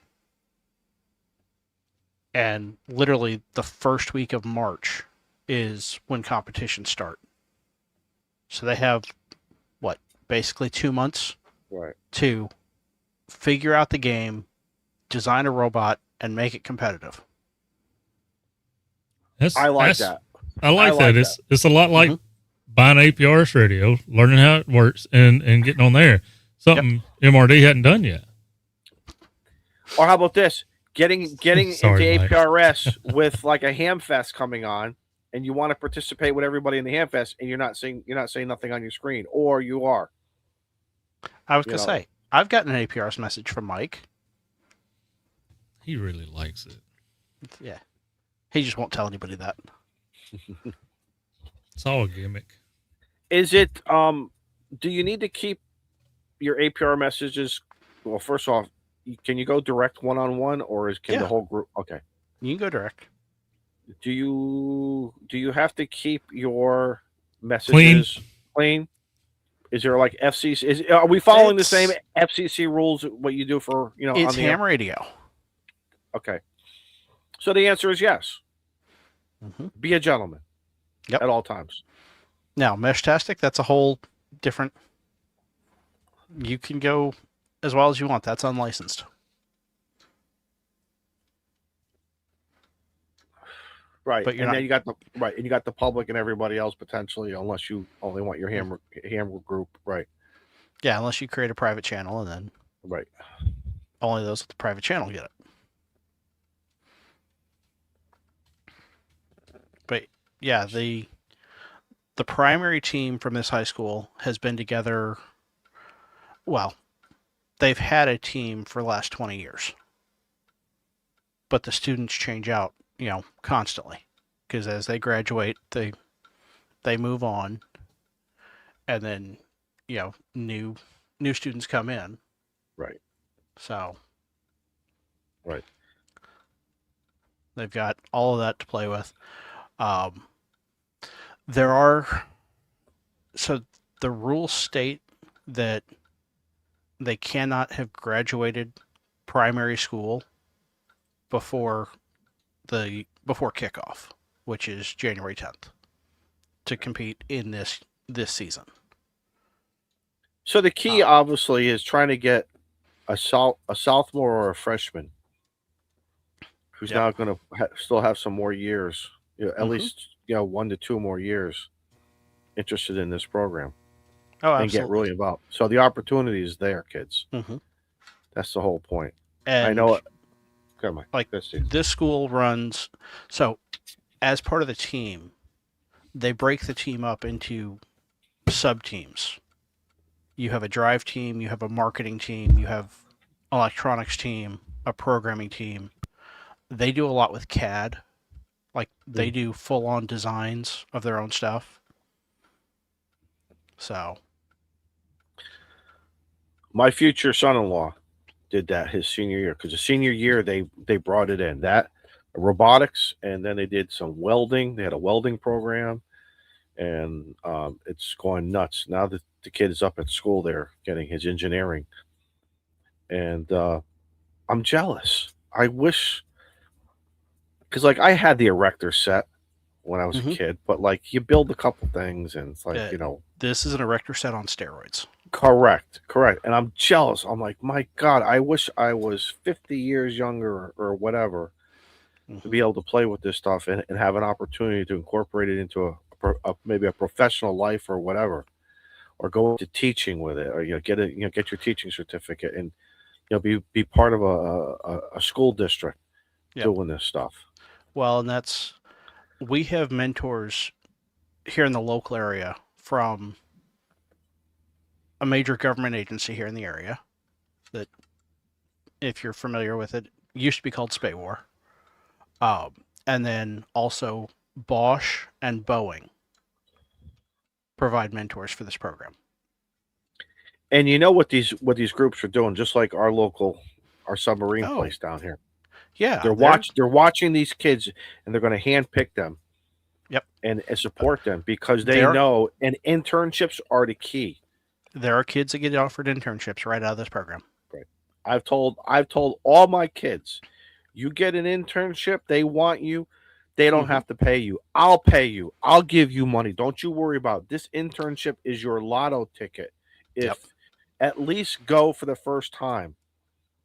And literally the first week of March is when competitions start. So they have, basically 2 months Right. to figure out the game, design a robot, and make it competitive. I like that. I like I that. like It's a lot like Mhm. buying APRS radio, learning how it works, and getting on there. Something MRD hadn't done yet. Or how about this? Getting Sorry, into Mike. APRS with like a ham fest coming on, and you want to participate with everybody in the ham fest, and you're not saying nothing on your screen, or you are. I was You going to know. say, I've gotten an APRS message from Mike. He really likes it. Yeah. He just won't tell anybody that. It's all a gimmick. Is it? Do you need to keep your APR messages? Well, first off, can you go direct one-on-one, or can Yeah. the whole group? Okay. You can go direct. Do you have to keep your messages clean? Is there like FCC? Are we following the same FCC rules? What you do for It's on the ham radio. Okay. So the answer is yes. Mm-hmm. Be a gentleman. Yep. At all times. Now, Meshtastic, that's a whole different. You can go as well as you want. That's unlicensed. Right. But you're and not- then you got the public and everybody else potentially, unless you only want your ham group. Right. Yeah, unless you create a private channel, and then Right. only those with the private channel get it. But yeah, the primary team from this high school has been together. Well, they've had a team for the last 20 years. But the students change out, constantly. Because as they graduate, they move on. And then, new students come in. Right. So. Right. They've got all of that to play with. So the rules state that they cannot have graduated primary school before kickoff, which is January 10th, to compete in this season. So the key obviously is trying to get a sophomore or a freshman who's now going to still have some more years, at least 1 to 2 more years interested in this program. Oh, and absolutely. get really involved. So the opportunity is there, kids. Mm-hmm. That's the whole point. And I know it. Come on, like this school runs. So as part of the team, they break the team up into sub teams. You have a drive team, you have a marketing team, you have electronics team, a programming team. They do a lot with CAD. Like they do full on designs of their own stuff. So My future son-in-law did that his senior year, because the senior year they brought it in, that robotics, and then they did some welding. They had a welding program, and it's going nuts now that the kid is up at school there getting his engineering, and I'm jealous. I wish, because like I had the erector set when I was a Mhm. kid, but like you build a couple things, and it's like Yeah. This is an erector set on steroids. correct, and I'm jealous. I'm like, my God, I wish I was 50 years younger or whatever to be able to play with this stuff and have an opportunity to incorporate it into maybe a professional life or whatever, or go into teaching with it, or get your teaching certificate, and be part of a school district Yep. doing this stuff. Well, and we have mentors here in the local area from a major government agency here in the area that, if you're familiar with it, used to be called SPAWAR. And then also Bosch and Boeing provide mentors for this program. And you know what these groups are doing, just like our submarine place down here. Yeah, They're watching these kids, and they're going to handpick them. Yep. And support them, because they know, and internships are the key. There are kids that get offered internships right out of this program. Right. I've told all my kids, you get an internship, they want you, they don't have to pay you. I'll pay you. I'll give you money. Don't you worry about it. This internship is your lotto ticket. If at least go for the first time.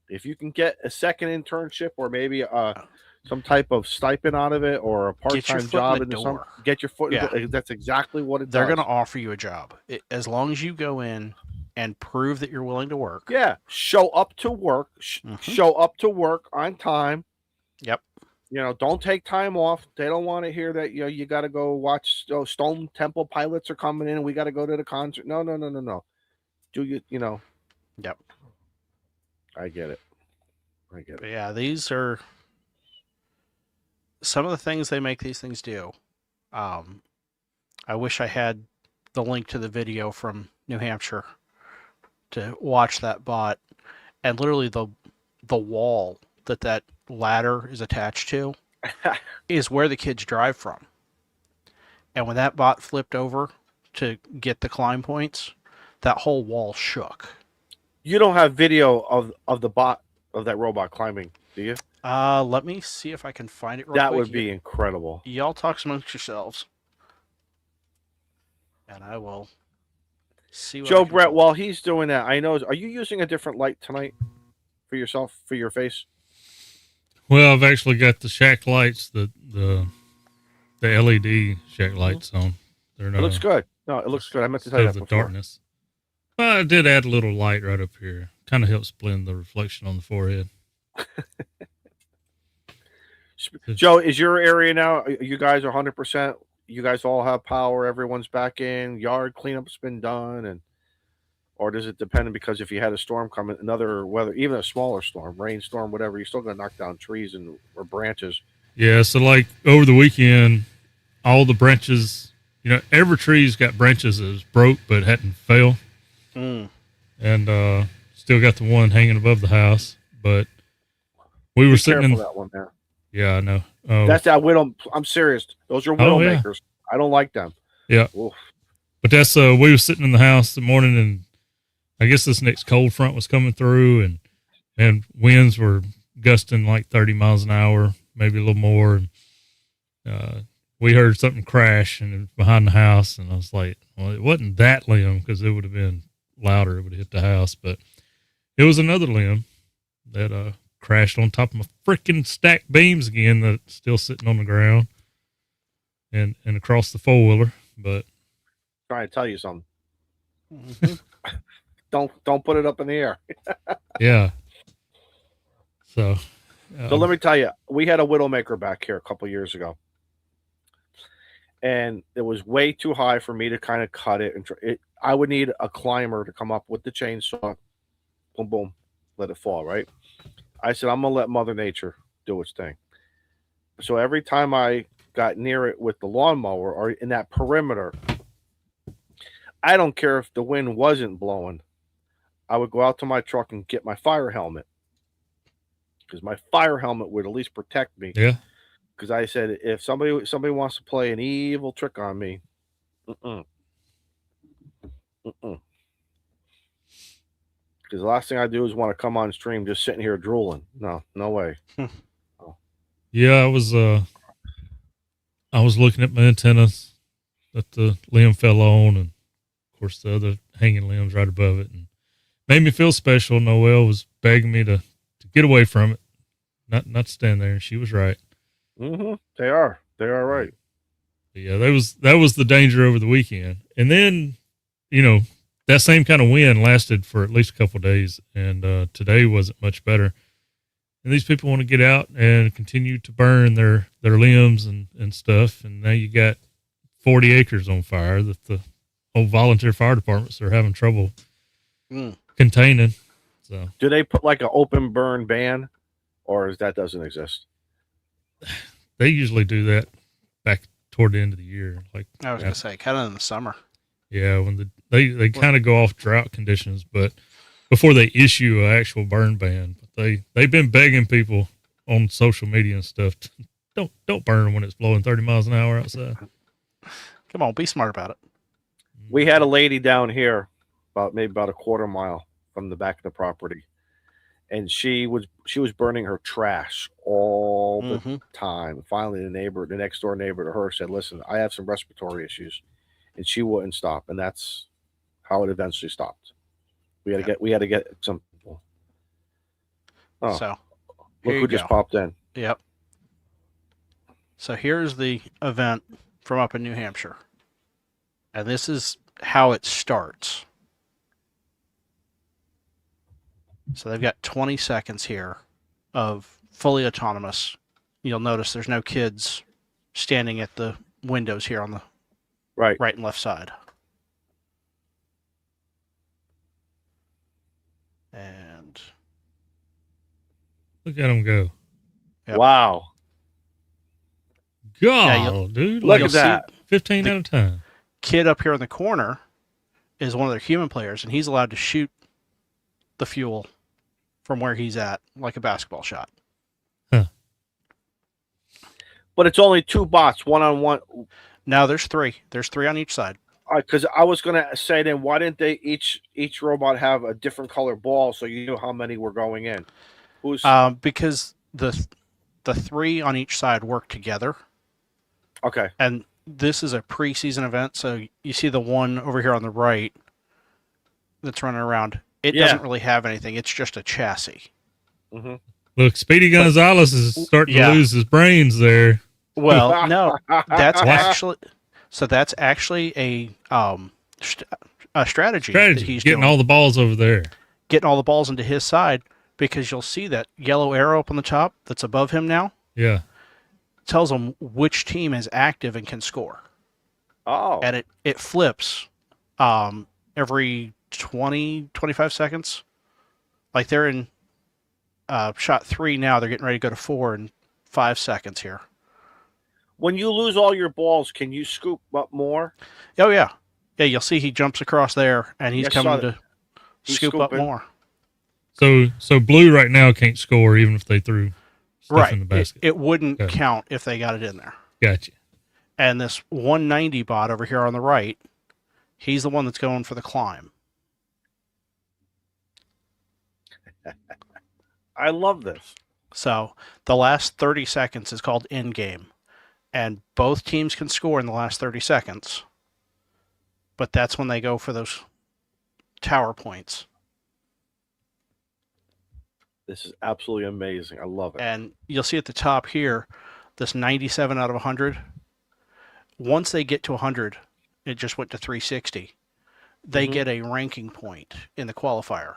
If you can get a second internship, or maybe some type of stipend out of it, or a part-time job in the door. Get your foot in the door. That's exactly what it does. They're going to offer you a job. As long as you go in and prove that you're willing to work. Yeah. Show up to work. Show up to work on time. Yep. Don't take time off. They don't want to hear that you got to go watch Stone Temple Pilots are coming in and we got to go to the concert. No. Do Yep. I get it. But yeah, these are some of the things they make these things do. I wish I had the link to the video from New Hampshire to watch that bot, and literally the wall that ladder is attached to is where the kids drive from. And when that bot flipped over to get the climb points, that whole wall shook. You don't have video of the bot, of that robot climbing, do you? Let me see if I can find it real quick. That would be incredible. Y'all talk amongst yourselves, and I will see what Joe Brett, while he's doing that, are you using a different light tonight for yourself, for your face? Well, I've actually got the shack lights, the LED shack lights on. It looks good. No, it looks good. I meant to tell you that before. Darkness. Well, I did add a little light right up here. Kind of helps blend the reflection on the forehead. Joe, is your area now, you guys are 100%? You guys all have power? Everyone's back in? Yard cleanup's been done? Or does it depend? Because if you had a storm coming, another weather, even a smaller storm, rainstorm, whatever, you're still going to knock down trees or branches. Yeah, so like over the weekend, all the branches, every tree's got branches that was broke but hadn't fell. And still got the one hanging above the house. But we were sitting in that one there. Yeah, I know. That's that widow. I'm serious. Those are widow makers. I don't like them. Yeah. Oof. But that's we were sitting in the house the morning, and I guess this next cold front was coming through, and winds were gusting like 30 miles an hour, maybe a little more. And, we heard something crash and behind the house, and I was like, well, it wasn't that limb, because it would have been louder. It would have hit the house, but it was another limb that crashed on top of my freaking stacked beams again, that's still sitting on the ground and across the four-wheeler. But trying to tell you something. Don't put it up in the air. Yeah. So let me tell you, we had a widowmaker back here a couple years ago, and it was way too high for me to kind of cut it. And I would need a climber to come up with the chainsaw, boom, boom, let it fall, right? I said, I'm going to let Mother Nature do its thing. So every time I got near it with the lawnmower or in that perimeter, I don't care if the wind wasn't blowing. I would go out to my truck and get my fire helmet, because my fire helmet would at least protect me. Yeah. Because I said, if somebody wants to play an evil trick on me, because the last thing I do is want to come on stream just sitting here drooling. No way. Yeah, I was looking at my antennas that the limb fell on, and of course the other hanging limbs right above it, and made me feel special. Noelle was begging me to get away from it, not stand there. She was right. They are right. But yeah, that was the danger over the weekend, and then that same kind of wind lasted for at least a couple of days, and today wasn't much better. And these people want to get out and continue to burn their limbs and stuff. And now you got 40 acres on fire that the whole volunteer fire departments are having trouble containing. So, do they put like an open burn ban, or that doesn't exist? They usually do that back toward the end of the year. Like I was gonna say, kind of in the summer. Yeah, when they kind of go off drought conditions, but before they issue an actual burn ban. They've been begging people on social media and stuff to, don't burn when it's blowing 30 miles an hour outside. Come on, be smart about it. We had a lady down here maybe about a quarter mile from the back of the property, and she was burning her trash all the time. Finally, the next door neighbor to her said, "Listen, I have some respiratory issues," and she wouldn't stop, and that's how it eventually stopped. We had to get some. Oh, so look who just popped in. Yep. So here's the event from up in New Hampshire. And this is how it starts. So they've got 20 seconds here of fully autonomous. You'll notice there's no kids standing at the windows here on the right and left side. And look at them go. Yep. Wow. God, dude. Look at that. 15 out of 10. Kid up here in the corner is one of their human players, and he's allowed to shoot the fuel from where he's at, like a basketball shot. Huh. But it's only 2 bots, one-on-one. No, there's 3. There's 3 on each side. Because I was going to say then, why didn't they each robot have a different color ball so you knew how many were going in? Because the 3 on each side work together. Okay. And this is a preseason event, so you see the one over here on the right that's running around. It doesn't really have anything. It's just a chassis. Mm-hmm. Look, Speedy Gonzalez is starting to lose his brains there. Well, no, that's actually a strategy that he's getting doing. all the balls over there. Getting all the balls into his side, because you'll see that yellow arrow up on the top that's above him now. Yeah. Tells him which team is active and can score. Oh. And it flips every 20, 25 seconds. Like they're in shot 3 now. They're getting ready to go to 4 in 5 seconds here. When you lose all your balls, can you scoop up more? Oh, yeah. Yeah, you'll see he jumps across there, and he's coming to scoop up more. So blue right now can't score even if they threw stuff in the basket. It wouldn't count if they got it in there. Gotcha. And this 190 bot over here on the right, he's the one that's going for the climb. I love this. So the last 30 seconds is called end game. And both teams can score in the last 30 seconds. But that's when they go for those tower points. This is absolutely amazing. I love it. And you'll see at the top here, this 97 out of 100. Once they get to 100, it just went to 360. They get a ranking point in the qualifier.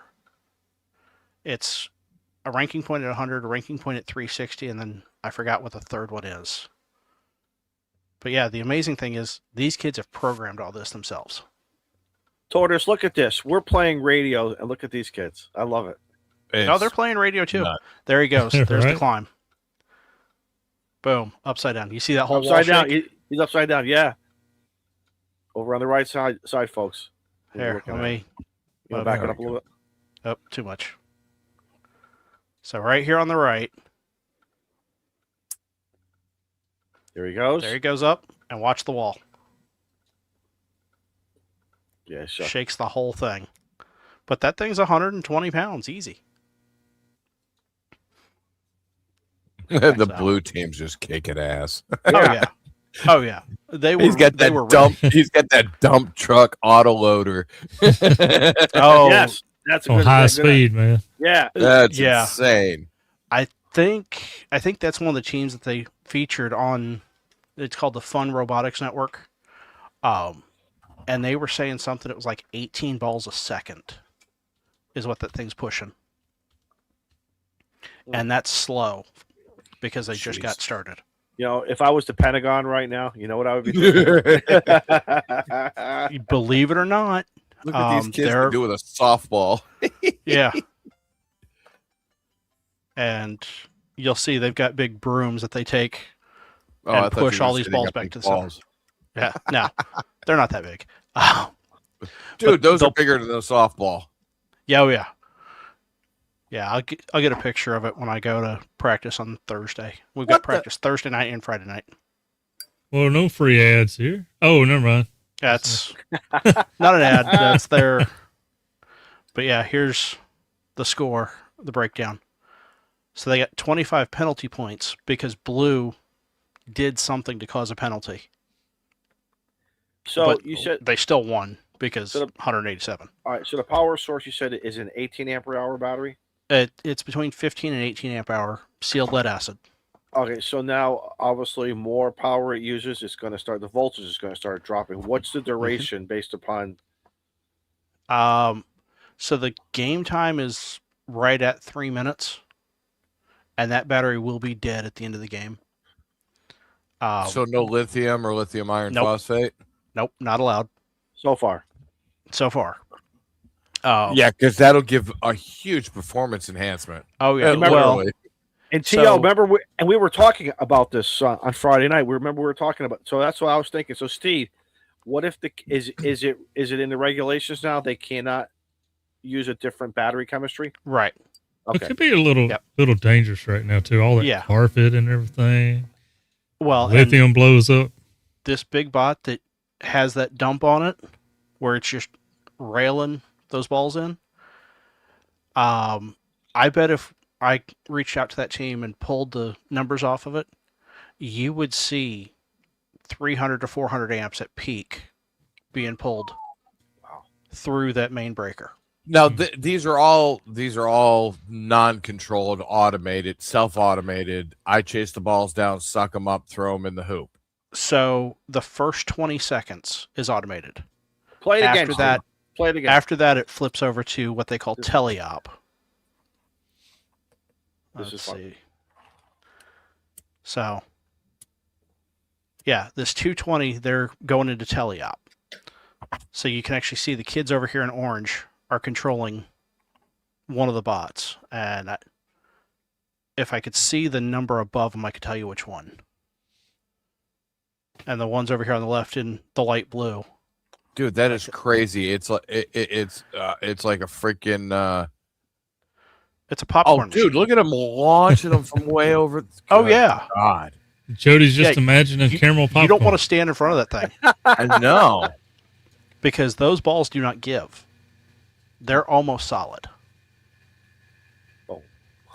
It's a ranking point at 100, a ranking point at 360, and then I forgot what the third one is. But yeah, the amazing thing is these kids have programmed all this themselves. Tortoise, look at this. We're playing radio, and look at these kids. I love it. No, they're playing radio too. Not. There he goes. There's Right. the climb. Boom. Upside down. You see that whole Upside wall down. shake? He's upside down. Yeah. Over on the right side, folks. we're Here, looking let at. me. You know, back it there up a we little bit. Oh, too much. So right here on the right, There he goes. there he goes up, and watch the wall. Yeah, so Shakes the whole thing. But that thing's 120 pounds, easy. The So- blue team's just kicking ass. Oh yeah, oh yeah. They were. He's got they that were dump. He's got that dump truck autoloader. Oh yes, that's a On good high good- speed, man. Yeah, That's Yeah. insane. I think that's one of the teams that they featured on. It's called the Fun Robotics Network. And they were saying something. It was like 18 balls a second, is what that thing's pushing. And that's slow because they just got Jeez. started. you know, if I was the Pentagon right now, you know what I would be thinking? Believe it or not, Look what these kids they're- can do with a softball. yeah. And you'll see they've got big brooms that they take. Oh, And I thought you push were all these saying they balls got back big to the center. balls. Yeah, no, they're not that big. Dude, But those they'll- are bigger than a softball. Yeah, oh yeah. Yeah, I'll get a picture of it when I go to practice on Thursday. We've got What the- practice Thursday night and Friday night. Well, no free ads here. Oh, never mind. That's not an ad. That's their. But yeah, here's the score, the breakdown. So they got 25 penalty points because blue did something to cause a penalty. So But you said, they still won because So the- 187. all right. So the power source you said is an 18 ampere hour battery. It's between 15 and 18 amp hour sealed lead acid. Okay, so now obviously more power it uses, it's going to start. The voltage is going to start dropping. What's the duration based upon? So the game time is right at 3 minutes, and that battery will be dead at the end of the game. So no lithium or lithium iron Nope. phosphate? Nope, not allowed So far? so far. Yeah, because that'll give a huge performance enhancement. Oh yeah. Literally. Well, And So- TL, remember, we were talking about this on Friday night. We were talking about. So that's what I was thinking. So Steve, what if is it in the regulations now? They cannot use a different battery chemistry. right. It Okay. could be a little Yep. little dangerous right now too. All that Yeah. carpet and everything. Well, and Lithium blows up. this big bot that has that dump on it, where it's just railing those balls in. I bet if I reached out to that team and pulled the numbers off of it, you would see 300 to 400 amps at peak being pulled through that main breaker. Now these are all non-controlled, automated, self-automated. I chase the balls down, suck them up, throw them in the hoop. So the first 20 seconds is automated. Play it again. After Steve. that, Play it again. after that, it flips over to what they call teleop. This is Let's fun. see. So, yeah, this 220, they're going into teleop. So you can actually see the kids over here in orange are controlling one of the bots. And if I could see the number above them, I could tell you which one. And the ones over here on the left in the light blue. Dude, that is crazy. It's like it's like a freaking. It's a Oh, popcorn dude, machine. look at him launching them from way over. Oh, Good yeah. God, Jody's just Yeah, imagining caramel popcorn. You don't want to stand in front of that thing I know. because those balls do not give. They're almost solid.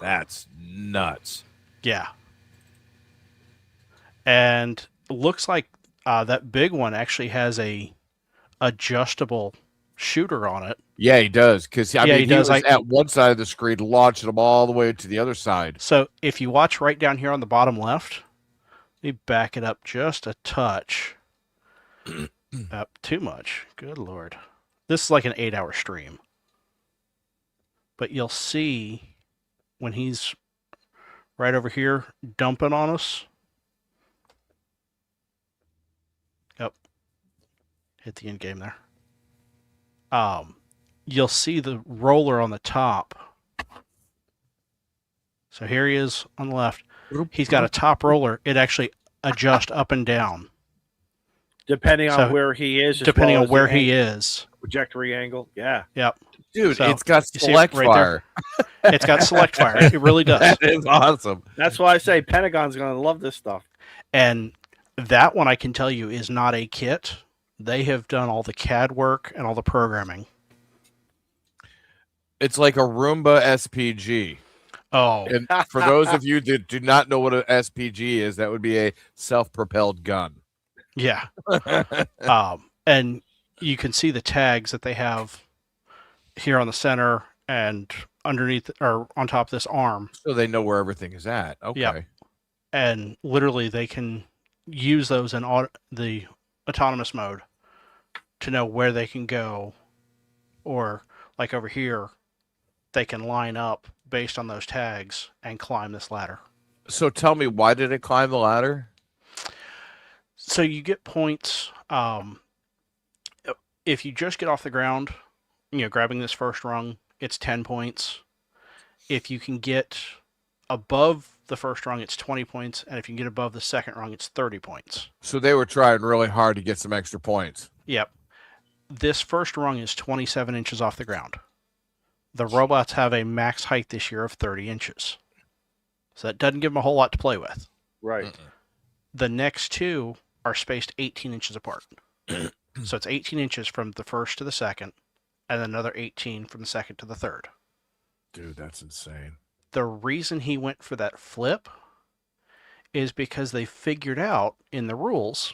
That's nuts. Yeah. And it looks like that big one actually has a adjustable shooter on it. Yeah, he does. Because I Yeah, mean, he he does, was like- at one side of the screen, launching them all the way to the other side. So if you watch right down here on the bottom left, let me back it up just a touch. Up too much. Good Lord. This is like an 8-hour stream. But you'll see when he's right over here dumping on us. Yep. Hit the end game there. You'll see the roller on the top. So here he is on the left. He's got a top roller. It actually adjusts up and down. Depending on So, where he is. depending on where he is. Trajectory angle. Yeah. Yep. Dude, So, it's got you see it select right fire. there? It's got select fire. It really does. That is awesome. That's why I say Pentagon's going to love this stuff. And that one I can tell you is not a kit. They have done all the CAD work and all the programming. It's like a Roomba SPG. Oh, And for those of you that do not know what an SPG is, that would be a self-propelled gun. yeah. And you can see the tags that they have here on the center and underneath or on top of this arm. So they know where everything is at. Okay. Yep. And literally they can use those in the autonomous mode to know where they can go, or like over here, they can line up based on those tags and climb this ladder. So tell me, why did it climb the ladder? So you get points. If you just get off the ground, grabbing this first rung, it's 10 points. If you can get above the first rung, it's 20 points. And if you can get above the second rung, it's 30 points. So they were trying really hard to get some extra points. Yep. This first rung is 27 inches off the ground. The robots have a max height this year of 30 inches. So that doesn't give them a whole lot to play with. Right. The next two are spaced 18 inches apart. So it's 18 inches from the first to the second, and then another 18 from the second to the third. Dude, that's insane. The reason he went for that flip is because they figured out in the rules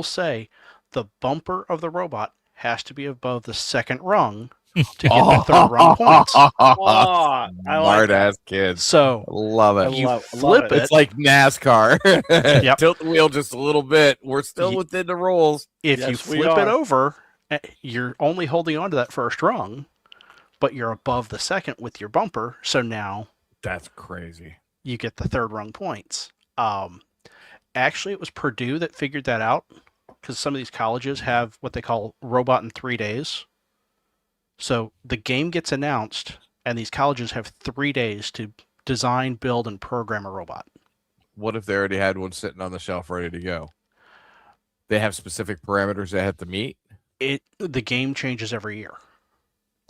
say the bumper of the robot has to be above the second rung to get the third rung points. Oh, I like Smart that. ass kids. So Love it. you I love flip it. it. It's like NASCAR. Yep. Tilt the wheel just a little bit. We're still Ye- within the rules. If you Yes, we flip it are. over, you're only holding on to that first rung, but you're above the second with your bumper. So now That's crazy. you get the third rung points. Actually, it was Purdue that figured that out, because some of these colleges have what they call robot in 3 days. So the game gets announced, and these colleges have 3 days to design, build, and program a robot. What if they already had one sitting on the shelf ready to go? They have specific parameters they have to meet. The game changes every year.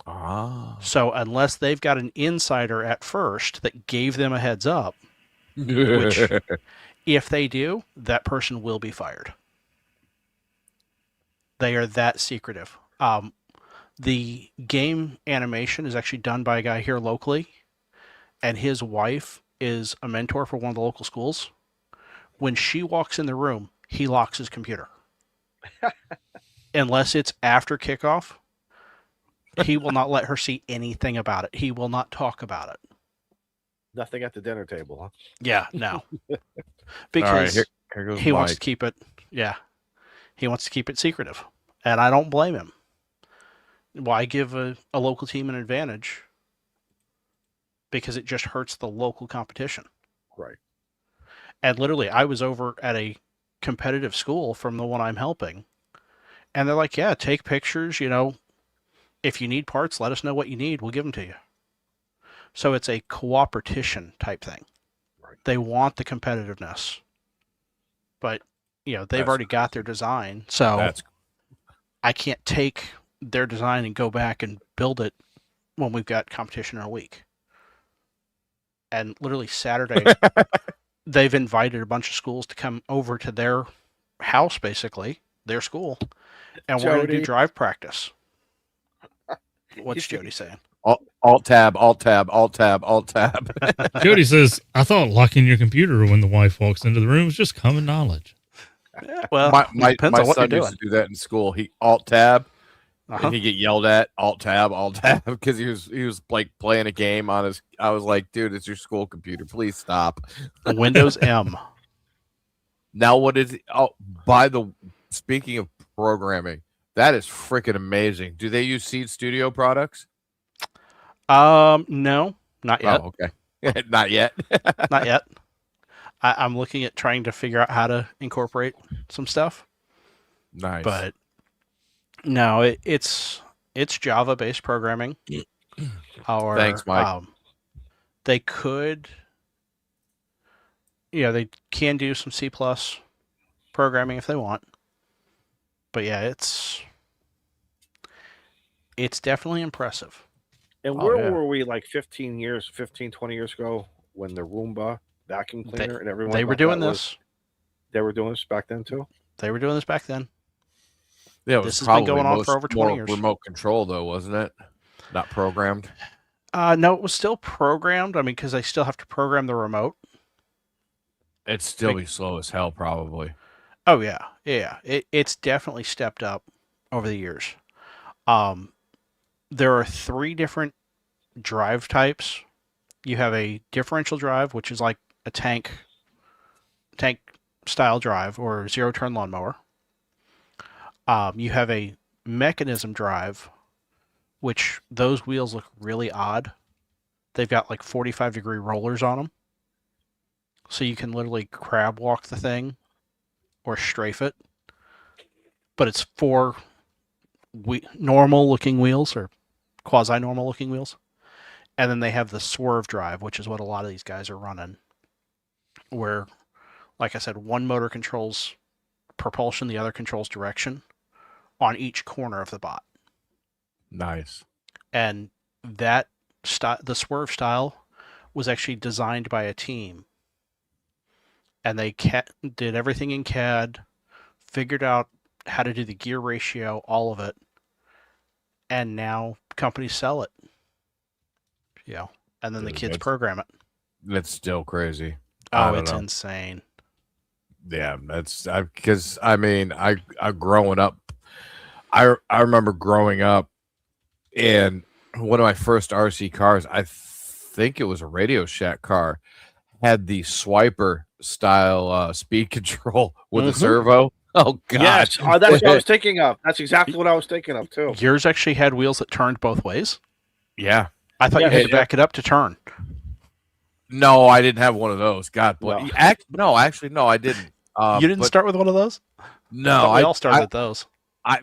Ah. So unless they've got an insider at first that gave them a heads up, which if they do, that person will be fired. They are that secretive. The game animation is actually done by a guy here locally, and his wife is a mentor for one of the local schools. When she walks in the room, he locks his computer. Unless it's after kickoff, he will not let her see anything about it. He will not talk about it. Nothing at the dinner table, huh? Yeah, no. All right, Because here goes he wants to Mike. keep it, he wants to keep it secretive. And I don't blame him. Why give a local team an advantage? Because it just hurts the local competition. Right. And literally, I was over at a competitive school from the one I'm helping, and they're like, yeah, take pictures, if you need parts, let us know what you need, we'll give them to you. So it's a cooperation type thing. Right. They want the competitiveness, but they've That's already got their design, so That's I can't take their design and go back and build it when we've got competition in a week. And literally Saturday, they've invited a bunch of schools to come over to their house, basically, their school, and we're going to do Jody. drive practice. What's Jody saying? alt tab, alt tab, alt tab, alt tab. Jody says, I thought locking your computer when the wife walks into the room was just common knowledge. Well, my depends on what son you're used doing. to do that in school. He alt tab, Uh-huh. and he'd get yelled at. Alt tab, because he was like playing a game on his. I was like, dude, it's your school computer. Please stop. Windows M. Now what is? Speaking of programming, that is freaking amazing. Do they use Seed Studio products? No, not yet. Oh, okay, not yet. Not yet. I'm looking at trying to figure out how to incorporate some stuff, Nice. but no, it's Java-based programming. Or, Thanks, Mike. They could, they can do some C+ programming if they want. But yeah, it's definitely impressive. And Oh, where yeah. were we like 20 years ago when the Roomba vacuum cleaner and everyone They were thought doing that this. they were doing this back then too? They were doing this back then. Yeah, it was This has been probably going on for over 20 more years. remote control though, wasn't it? Not programmed. No, it was still programmed. I mean, because they still have to program the remote. It'd still be slow as hell, probably. Oh yeah, yeah. It's definitely stepped up over the years. There are 3 different drive types. You have a differential drive, which is like a tank style drive or 0-turn lawnmower. You have a mechanism drive, which those wheels look really odd. They've got like 45-degree rollers on them. So you can literally crab walk the thing or strafe it. But it's 4 normal looking wheels or quasi normal looking wheels. And then they have the swerve drive, which is what a lot of these guys are running. Where, like I said, one motor controls propulsion, the other controls direction on each corner of the bot. Nice. And that the swerve style was actually designed by a team. And they did everything in CAD, figured out how to do the gear ratio, all of it. And now companies sell it. Yeah. And then the kids program it. That's still crazy. Oh, it's insane. Yeah, that's because I mean, I growing up, I remember growing up, and one of my first RC cars, I think it was a Radio Shack car, had the swiper style speed control with a servo. Oh god, yes, that's what I was thinking of. That's exactly what I was thinking of too. Yours actually had wheels that turned both ways. Yeah, I thought you had to back it up to turn. No, I didn't have one of those. God, No. no, actually, no, I didn't. You didn't start with one of those? No, we all started with those. I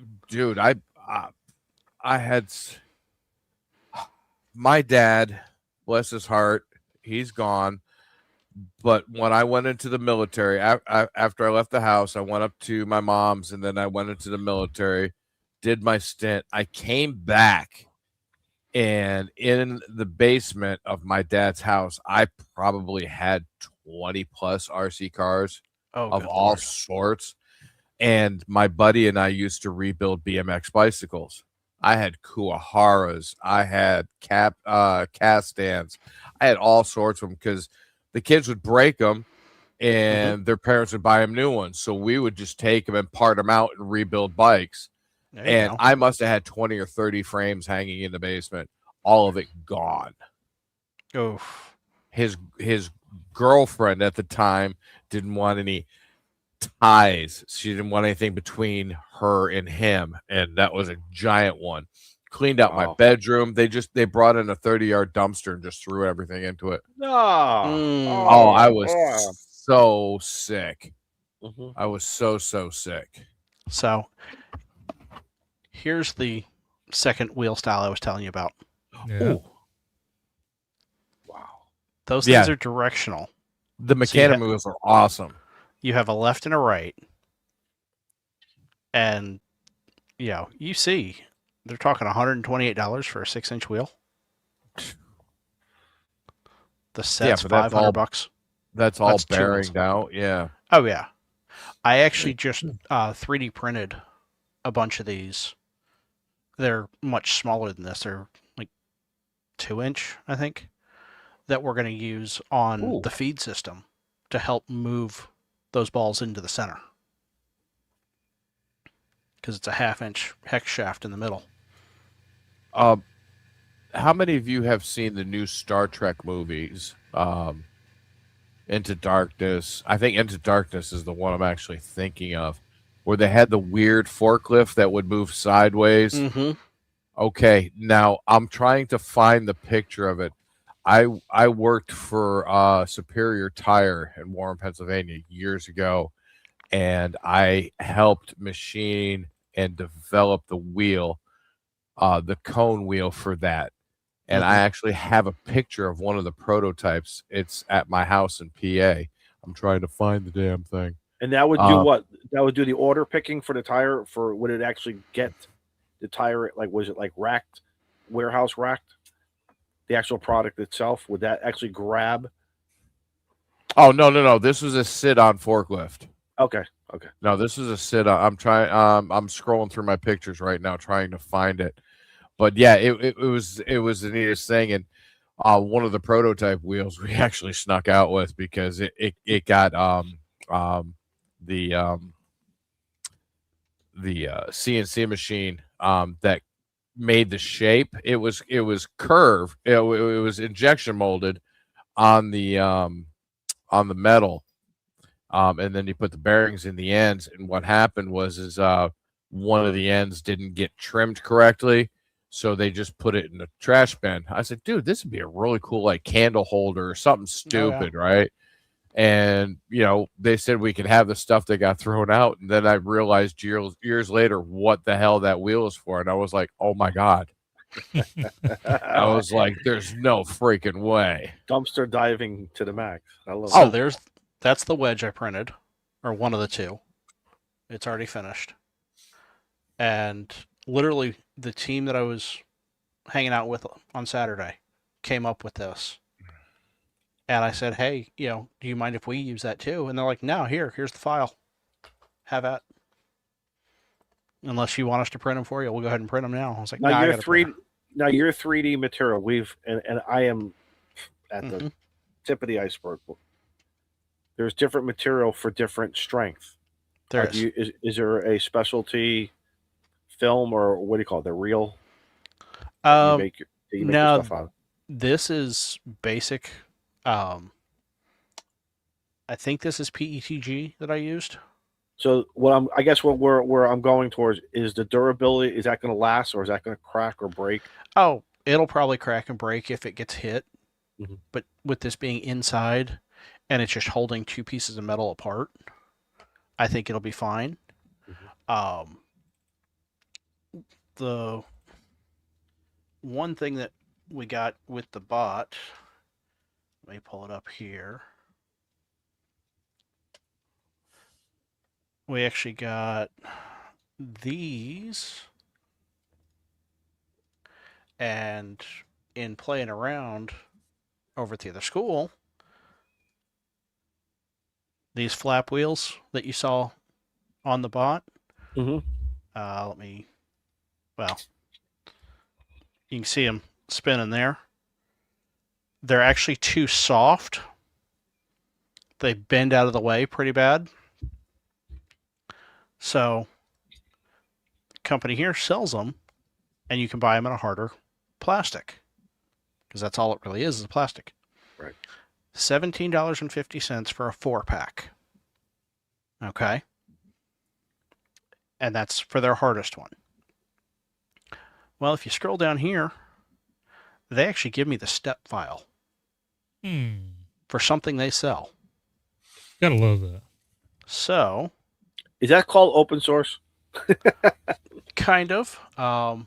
had my dad, bless his heart, he's gone. But when I went into the military, after I left the house, I went up to my mom's, and then I went into the military, did my stint. I came back, and in the basement of my dad's house, I probably had 20 plus RC cars of all sorts. And my buddy and I used to rebuild BMX bicycles. I had Kuwaharas. I had cast stands. I had all sorts of them because the kids would break them and their parents would buy them new ones. So we would just take them and part them out and rebuild bikes. And I must have had 20 or 30 frames hanging in the basement. All of it gone. Oof. His girlfriend at the time didn't want any ties. She didn't want anything between her and him. And that was a giant one. Cleaned out my bedroom. They brought in a 30-yard dumpster and just threw everything into it. I was so sick. I was so sick. So here's the second wheel style I was telling you about. Yeah. Ooh. Wow. Those things are directional. The mechanic wheels are awesome. You have a left and a right. And you see they're talking $128 for a 6-inch wheel. The set's $500. That's all bearinged out. Yeah. Oh yeah. I actually just 3D printed a bunch of these. They're much smaller than this. They're like 2-inch, I think, that we're going to use on the feed system to help move those balls into the center. Because it's a 1/2-inch hex shaft in the middle. How many of you have seen the new Star Trek movies? Into Darkness. I think Into Darkness is the one I'm actually thinking of, where they had the weird forklift that would move sideways. Okay, now I'm trying to find the picture of it. I worked for Superior Tire in Warren, Pennsylvania years ago, and I helped machine and develop the wheel, the cone wheel for that. And I actually have a picture of one of the prototypes. It's at my house in PA. I'm trying to find the damn thing. And that would do what? that would do the order picking for the tire. For would it actually get the tire? Like, was it like racked, warehouse racked? The actual product itself, would that actually grab? Oh no! This was a sit-on forklift. Okay. No, this is a sit-on. I'm trying. I'm scrolling through my pictures right now, trying to find it. But yeah, it was the neatest thing, and one of the prototype wheels we actually snuck out with because it got the CNC machine that made the shape. It was curved. It was injection molded on the metal, and then you put the bearings in the ends. And what happened was one of the ends didn't get trimmed correctly, so they just put it in the trash bin. I said, dude, this would be a really cool like candle holder or something stupid, right? And they said we could have the stuff that got thrown out, and then I realized years later what the hell that wheel is for, and I was like, oh my god. I was like, there's no freaking way. Dumpster diving to the max. I love So it. that's the wedge I printed, or one of the two. It's already finished. And literally the team that I was hanging out with on Saturday came up with this. And I said, hey, do you mind if we use that too? And they're like, no, here's the file. Have at. Unless you want us to print them for you, we'll go ahead and print them now. I was like, now nah, your 3D material. And I am at the tip of the iceberg. There's different material for different strength. There is. Is there a specialty film, or what do you call it? The reel? No, your stuff on? This is basic. I think this is PETG that I used. So where I'm going towards is the durability. Is that going to last, or is that going to crack or break? Oh, it'll probably crack and break if it gets hit. Mm-hmm. But with this being inside and it's just holding two pieces of metal apart, I think it'll be fine. Mm-hmm. The one thing that we got with the bot, let me pull it up here. We actually got these, and in playing around over at the other school, these flap wheels that you saw on the bot. Mm-hmm. You can see them spinning there. They're actually too soft. They bend out of the way pretty bad. So, the company here sells them, and you can buy them in a harder plastic, because that's all it really is plastic. Right. $17.50 for a 4-pack. Okay. And that's for their hardest one. Well, if you scroll down here, they actually give me the step file for something they sell. Gotta love that. So, is that called open source? Kind of. So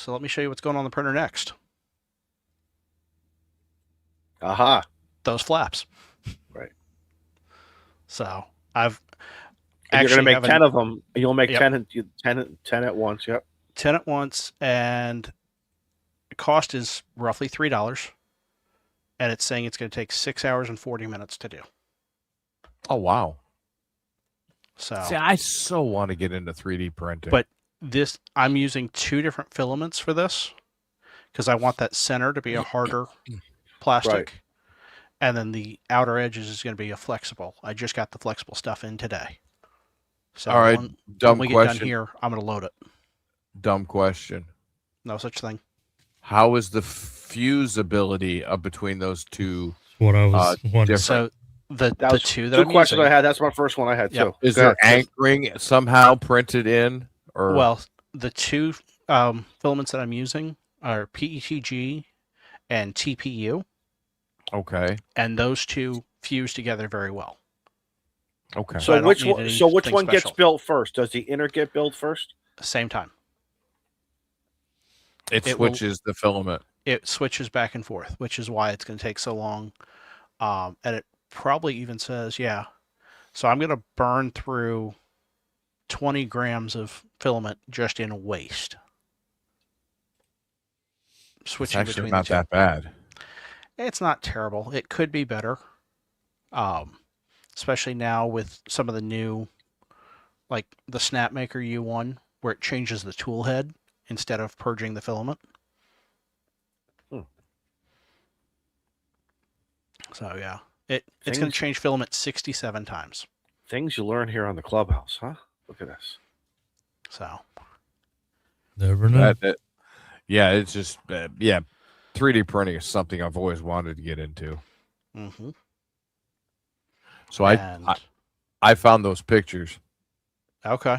let me show you what's going on the printer next. Aha. Those flaps. Right. So I've you're going to make 10 of them. You'll make 10 at once. Yep. 10 at once, and the cost is roughly $3. And it's saying it's going to take 6 hours and 40 minutes to do. Oh, wow. So see, I so want to get into 3D printing. But I'm using 2 different filaments for this, because I want that center to be a harder plastic. Right. And then the outer edges is going to be a flexible. I just got the flexible stuff in today. So all right, when we get done here, I'm going to load it. Dumb question. No such thing. How is the fusibility between those two? What I was wondering. different? So the two that two I'm questions using, I had. That's my first one I had too. Is there anchoring somehow printed in? Or well, the 2 filaments that I'm using are PETG and TPU. okay. And those 2 fuse together very well. Okay. So which one gets special. built first? Does the inner get built first? Same time. It switches the filament. It switches back and forth, which is why it's going to take so long. And it probably even says, So I'm going to burn through 20 grams of filament just in waste. It's Switching actually between not the two. that bad. It's not terrible. It could be better. Especially now with some of the new, like the Snapmaker U1, where it changes the tool head instead of purging the filament. So yeah, it's going to change filament 67 times. Things you learn here on the Clubhouse, huh? Look at this. So Never know. Yeah, it's just 3D printing is something I've always wanted to get into. mm-hmm. So I found those pictures. Okay.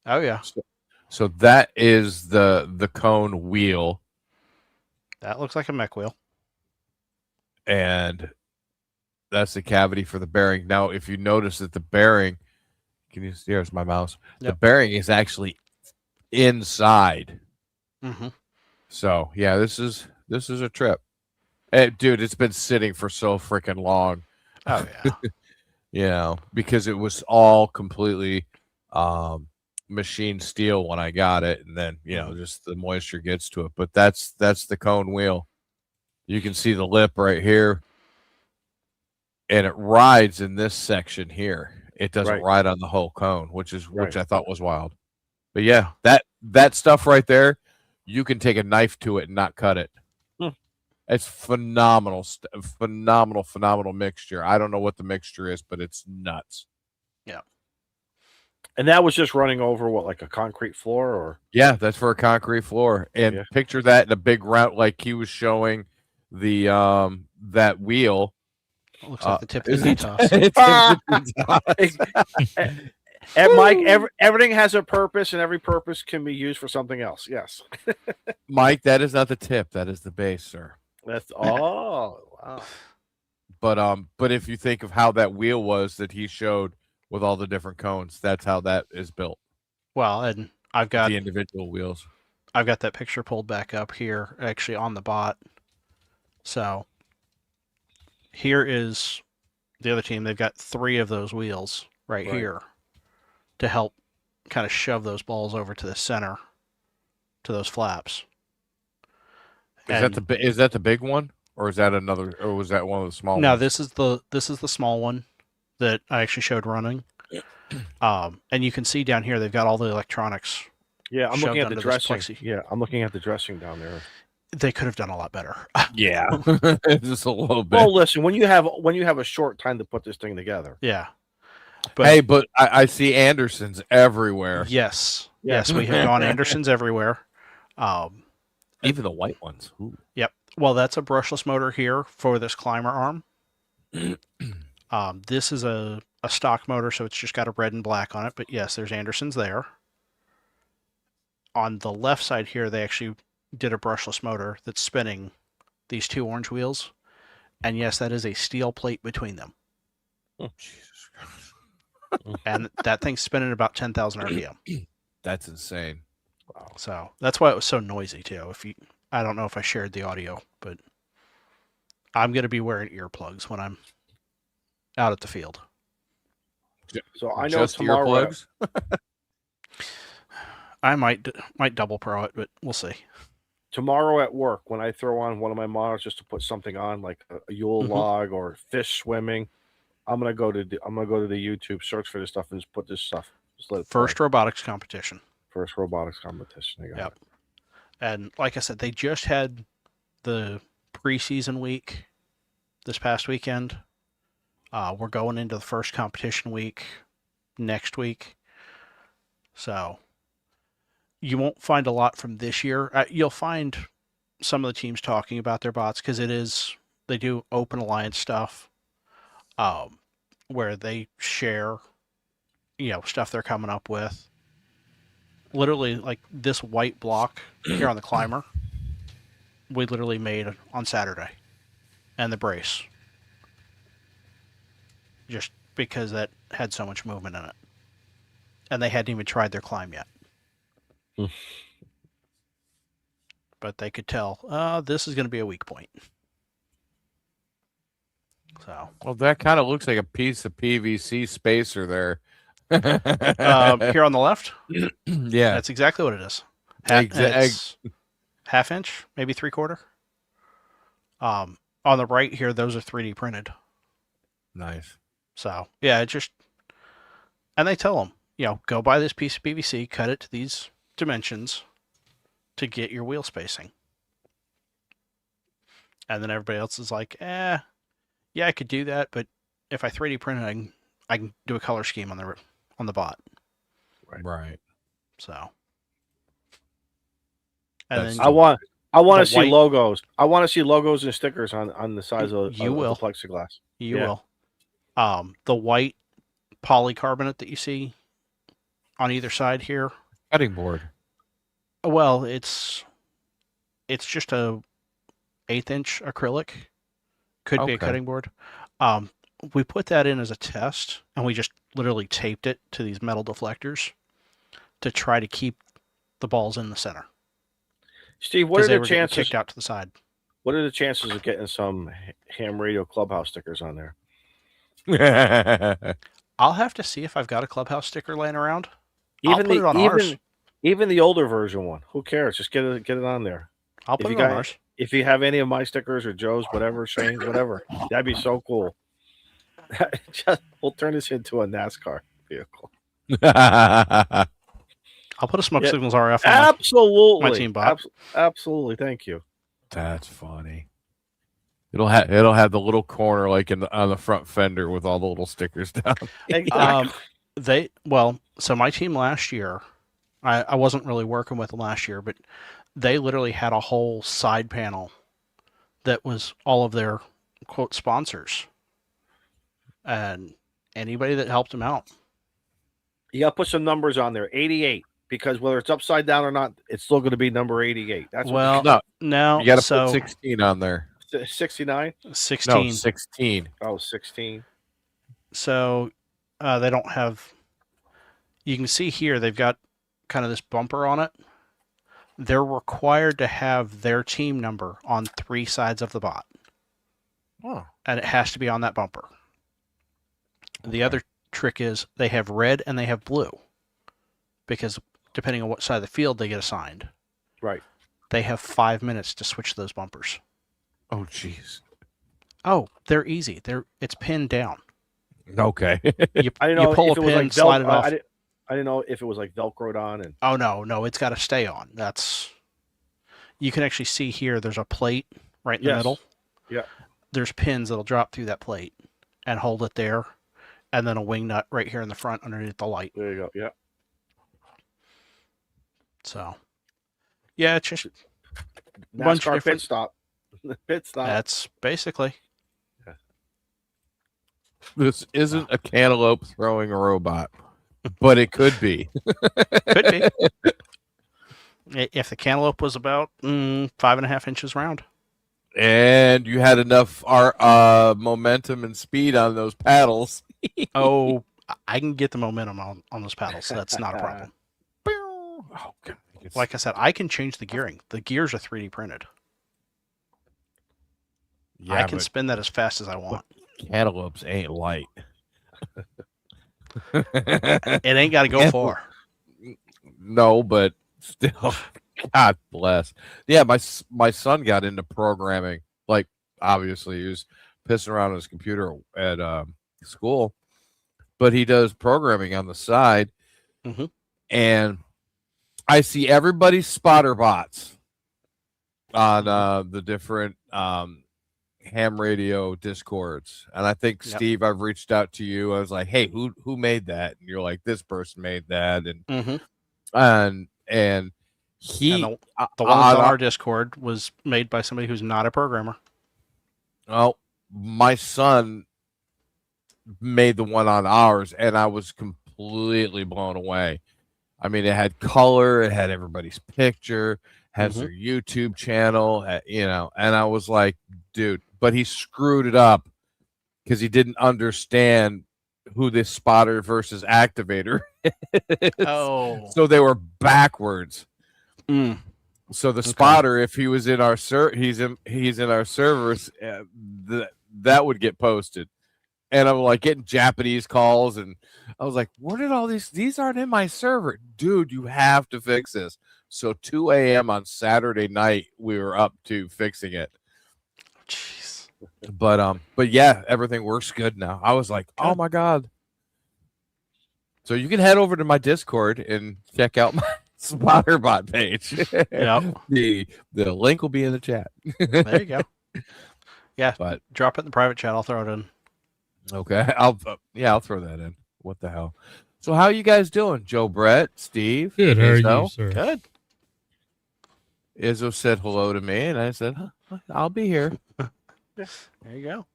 Oh yeah. So that is the cone wheel, That looks like a mech wheel. and that's the cavity for the bearing. Now, if you notice that the bearing, can you see? Here's my mouse. Yep. The bearing is actually inside. Mm-hmm. So yeah, this is a trip. Dude, it's been sitting for so freaking long. Oh yeah. You know, because it was all completely machine steel when I got it, and then just the moisture gets to it. But that's the cone wheel. You can see the lip right here, and it rides in this section here. It doesn't ride on the whole cone, which I thought was wild. But yeah, that stuff right there, you can take a knife to it and not cut it. It's phenomenal, phenomenal mixture. I don't know what the mixture is, but it's nuts. Yeah. And that was just running over what, like a concrete floor, or? Yeah, that's for a concrete floor. And picture that in a big route, like he was showing the that wheel. It looks like the tip of the toss. And Mike, everything has a purpose, and every purpose can be used for something else. Yes. Mike, that is not the tip. That is the base, sir. That's wow. But if you think of how that wheel was that he showed with all the different cones, that's how that is built. Well, and I've got the individual wheels. I've got that picture pulled back up here, actually on the bot. So here is the other team. They've got 3 of those wheels right here to help kind of shove those balls over to the center, to those flaps. Is that the big one, or is that another, or was that one of the small ones? No, this is the small one that I actually showed running. And you can see down here they've got all the electronics. Yeah, I'm looking at the dressing. Yeah, I'm looking at the dressing down there. They could have done a lot better. Yeah, just a little bit. Well, listen, when you have a short time to put this thing together. Yeah. But I see Andersons everywhere. Yes, we have gone Andersons everywhere. Even the white ones. Ooh. Yep. Well, that's a brushless motor here for this climber arm. This is a stock motor, so it's just got a red and black on it. But yes, there's Andersons there. On the left side here, they actually did a brushless motor that's spinning these 2 orange wheels. And yes, that is a steel plate between them. Oh, Jesus Christ. And that thing's spinning about 10,000 RPM. That's insane. Wow. So that's why it was so noisy too. I don't know if I shared the audio, but I'm going to be wearing earplugs when I'm out at the field. So I know tomorrow. I might double pro it, but we'll see. Tomorrow at work, when I throw on one of my monitors just to put something on, like a Yule log or fish swimming, I'm gonna go to the YouTube, search for this stuff, and just put this stuff. Just let it First robotics competition. First robotics competition. I got it. And like I said, they just had the preseason week this past weekend. We're going into the first competition week next week. So you won't find a lot from this year. You'll find some of the teams talking about their bots because they do open alliance stuff where they share, stuff they're coming up with. Literally, like this white block here on the climber, we literally made on Saturday, and the brace, just because that had so much movement in it, and they hadn't even tried their climb yet. But they could tell, this is going to be a weak point. So Well, that kind of looks like a piece of PVC spacer there. here on the left, Yeah, that's exactly what it is. It's half inch, maybe 3/4. On the right here, those are 3D printed. nice. So yeah, it just, and they tell them, go buy this piece of PVC, cut it to these dimensions to get your wheel spacing. And then everybody else is like, yeah, I could do that, but if I 3D print it, I can do a color scheme on the bot. Right. So, and then I want to see white- logos. I want to see logos and stickers on the sides of You will. the plexiglass. you yeah. will. The white polycarbonate that you see on either side here. Cutting board. Well, it's just a 1/8 inch acrylic. Could be a Okay. cutting board. We put that in as a test, and we just literally taped it to these metal deflectors to try to keep the balls in the center. Steve, what are Because they the were getting chances? kicked out to the side. What are the chances of getting some ham radio Clubhouse stickers on there? I'll have to see if I've got a Clubhouse sticker laying around. Even I'll put it on ours. Even the older version one. Who cares? Just get it on there. I'll put you it on got- ours. If you have any of my stickers or Joe's, whatever, Shane's, whatever, that'd be so cool. We'll turn this into a NASCAR vehicle. I'll put a Smoke Yeah. Signals RF on Absolutely, my team bot. Absolutely, thank you. That's funny. It'll have the little corner like on the front fender with all the little stickers down. Exactly. So my team last year, I wasn't really working with them last year, but they literally had a whole side panel that was all of their quote sponsors and anybody that helped them out. You got to put some numbers on there. 88, because whether it's upside down or not, it's still going to be number 88. That's No, no, you got to so put 16 on there. 69. 16. No, 16. Oh, 16. So they don't have. You can see here they've got kind of this bumper on it. They're required to have their team number on 3 sides of the bot, Oh, and it has to be on that bumper. The other trick is they have red and they have blue, because depending on what side of the field they get assigned, Right. they have 5 minutes to switch those bumpers. oh, jeez. Oh, they're easy. It's pinned down. Okay. You, I didn't know you pull a if it was pin, like slide it off. I didn't know if it was like Velcroed on and Oh no, it's got to stay on. You can actually see here. There's a plate right in the Yes. middle. Yeah. There's pins that'll drop through that plate and hold it there, and then a wing nut right here in the front underneath the light. there you go. Yeah. So, yeah, it's just a bunch of NASCAR different. pit stop. Pit stop. That's basically. This isn't a cantaloupe throwing a robot, but it could be. Could be. If the cantaloupe was about 5.5 inches round. And you had enough momentum and speed on those paddles. Oh, I can get the momentum on those paddles. So that's not a problem. Oh, God. Like I said, I can change the gearing. The gears are 3D printed. Yeah, I can but spin that as fast as I want. cantaloupes ain't light. It ain't got to go far. No, but still, God bless. Yeah, my son got into programming. Like, obviously, he was pissing around on his computer at school, but he does programming on the side. Mhm. And I see everybody's spotter bots on the different ham radio discords, and I think Yep. Steve, I've reached out to you. I was like, hey, who made that? And you're like, this person made that, and he And the one that's on our Discord was made by somebody who's not a programmer. well, my son made the one on ours, and I was completely blown away. I mean, it had color, it had everybody's picture, has their YouTube channel, and I was like, dude, but he screwed it up because he didn't understand who this spotter versus activator is. Oh. So they were backwards. Mm. So the spotter, if he was in our he's in our servers, that would get posted. And I'm like getting Japanese calls, and I was like, "Where did all these aren't in my server, dude? You have to fix this." So 2 a.m. on Saturday night, we were up to fixing it. Jeez. But yeah, everything works good now. I was like, "Oh my god!" So you can head over to my Discord and check out my SpotterBot page. Yeah. The link will be in the chat. There you go. Yeah, But drop it in the private chat. I'll throw it in. okay, I'll throw that in. What the hell? So how you guys doing, Joe, Brett, Steve? Good. How are Izzo? you, sir? Good. Izzo said hello to me, and I said, "I'll be here." There you go.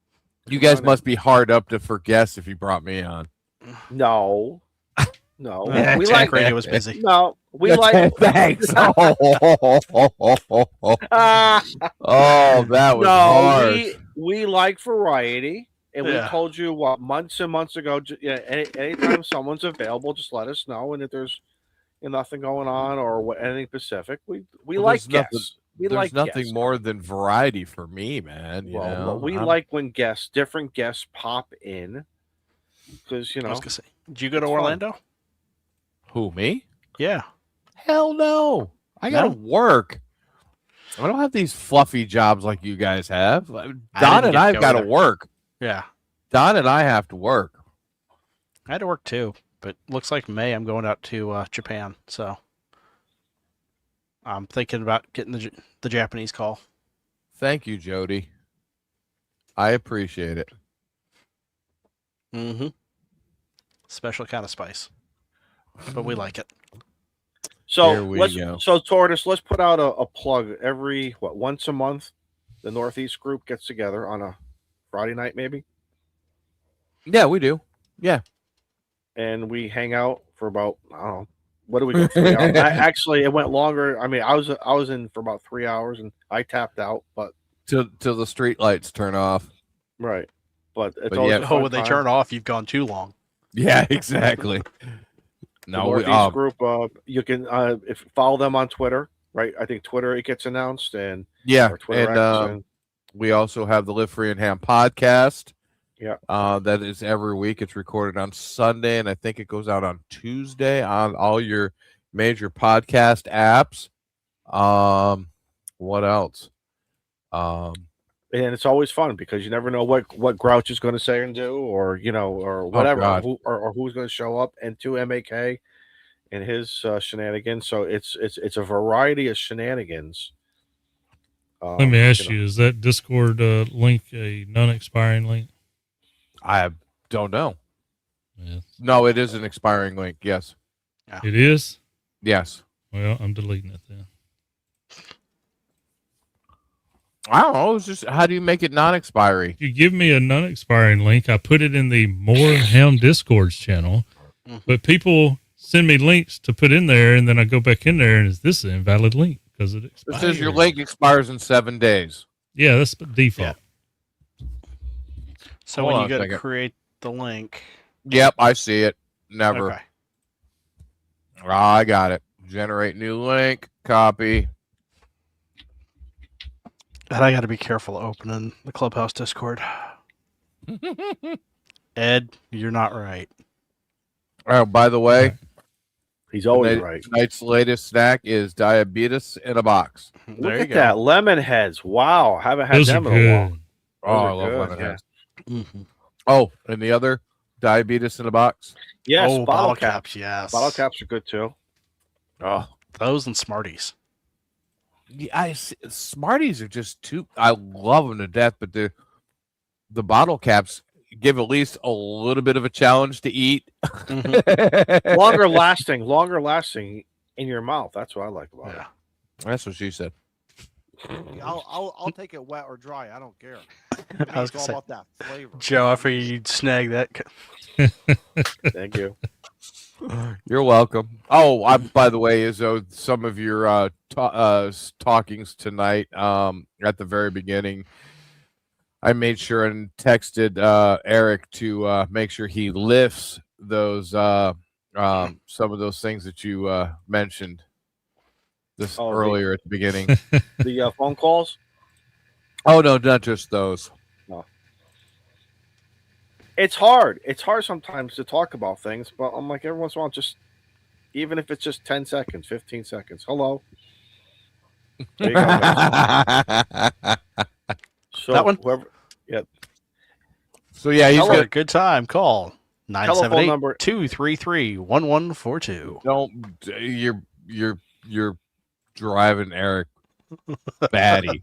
You guys must be hard up to for guests if you brought me on. No. No. Yeah, we Jack like Radio was busy. No. We like Thanks. Oh, that was hard. we like variety. And Yeah. we told you months and months ago. Anytime someone's available, just let us know. And if there's nothing going on or anything specific, we Well, like there's guests. There's nothing more than variety for me, man. You know? We I'm- like when different guests pop in, because I was gonna say, did you go to Orlando? Who, me? Yeah. Hell no. I gotta work. I don't have these fluffy jobs like you guys have. Don and I've got to work. Yeah. Don and I have to work. I had to work too, but looks like May I'm going out to Japan, so I'm thinking about getting the Japanese call. Thank you, Jody. I appreciate it. Mm-hmm. Special kind of spice, but we like it. So Here we go. So Tortoise, let's put out a plug every once a month. The Northeast group gets together on a Friday night, maybe. Yeah, we do. Yeah. And we hang out for about, I don't know, what do we go? 3 hours? Actually, it went longer. I mean, I was in for about 3 hours and I tapped out, but Till the street lights turn off. right. But it's But always yeah. a fun When they time. turn off, you've gone too long. Yeah, exactly. The No, we Northeast group. You can if follow them on Twitter, right? I think Twitter it gets announced and yeah, or Twitter and X, and we also have the Live Free and Ham podcast. Yeah. That is every week. It's recorded on Sunday, and I think it goes out on Tuesday on all your major podcast apps. What else? and it's always fun because you never know what Grouch is going to say and do, or or whatever, God. or who's going to show up into MAK and his shenanigans. So it's a variety of shenanigans. Let me ask you: is that Discord link a non-expiring link? I don't know. Yes. No, it is an expiring link. Yes. It is. Yes. Well, I'm deleting it then. I don't know. It's just how do you make it non-expiry? If you give me a non-expiring link, I put it in the More Ham Discords channel, but people send me links to put in there, and then I go back in there, and is this an invalid link because it It expired? says your link expires in 7 days. Yeah, that's the default. So Hold when on you a go to second. create the link, Yep, I see it. Never. okay. I got it. Generate new link. Copy. And I got to be careful opening the Clubhouse Discord. Ed, you're not right. Oh, by the way, He's always tonight- right. tonight's latest snack is diabetes in a box. There Look you at go. that lemon heads. Wow, haven't had Those are them in a while. good. Oh, I are love good, lemon yeah. heads. Mm-hmm. Oh, and the other diabetes in a box. Yes, Oh, bottle caps. yes. Bottle caps are good too. Oh, Those and Smarties. yeah, Smarties are just too. I love them to death, but the bottle caps give at least a little bit of a challenge to eat. Mhm. Longer lasting in your mouth. That's what I like about Yeah. That's what she said. I'll take it wet or dry. I don't care. I was It's all gonna say, about that flavor. Joe, I figured you'd snag that. it. Thank you. You're welcome. Oh, by the way, Izzo, some of your talkings tonight, at the very beginning, I made sure and texted Eric to make sure he lifts those some of those things that you mentioned. this Oh, earlier at the beginning. The phone calls. Oh no, not just those. It's hard. It's hard sometimes to talk about things, but I'm like every once in a while, just even if it's just 10 seconds, 15 seconds. Hello. There you go, guys. So That one? whoever, So yeah, he's For a got. good time, call Telephone number. 978-233-1142. Don't you're driving Eric batty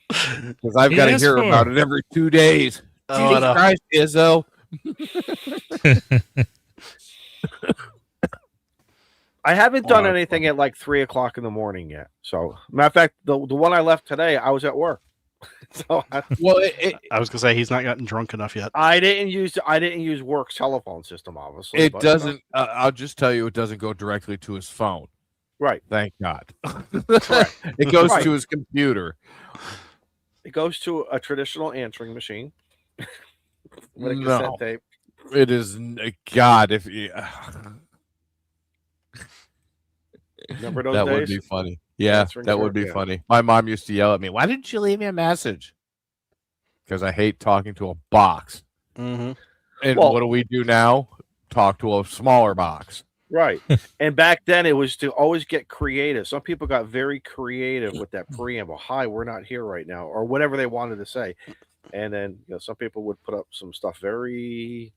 because I've He got to asked hear for about it. it every 2 days. Oh, Jesus Christ, Izzo. I haven't done Oh, that's anything funny. at like 3:00 in the morning yet. So, matter of fact, the one I left today, I was at work. So Well, I was gonna say he's not gotten drunk enough yet. I didn't use work's telephone system, obviously. it but, doesn't. I'll just tell you, it doesn't go directly to his phone. Right. Thank God. Correct. It goes Right. to his computer. It goes to a traditional answering machine with a No. cassette tape. It is God. If you, Remember those that days? would be funny. Yeah, Answering that would phone, be yeah. funny. My mom used to yell at me, "Why didn't you leave me a message?" Because I hate talking to a box. Mm-hmm. And Well- what do we do now? Talk to a smaller box. Right. And back then it was to always get creative. Some people got very creative with that preamble. Hi, we're not here right now, or whatever they wanted to say. And then some people would put up some stuff very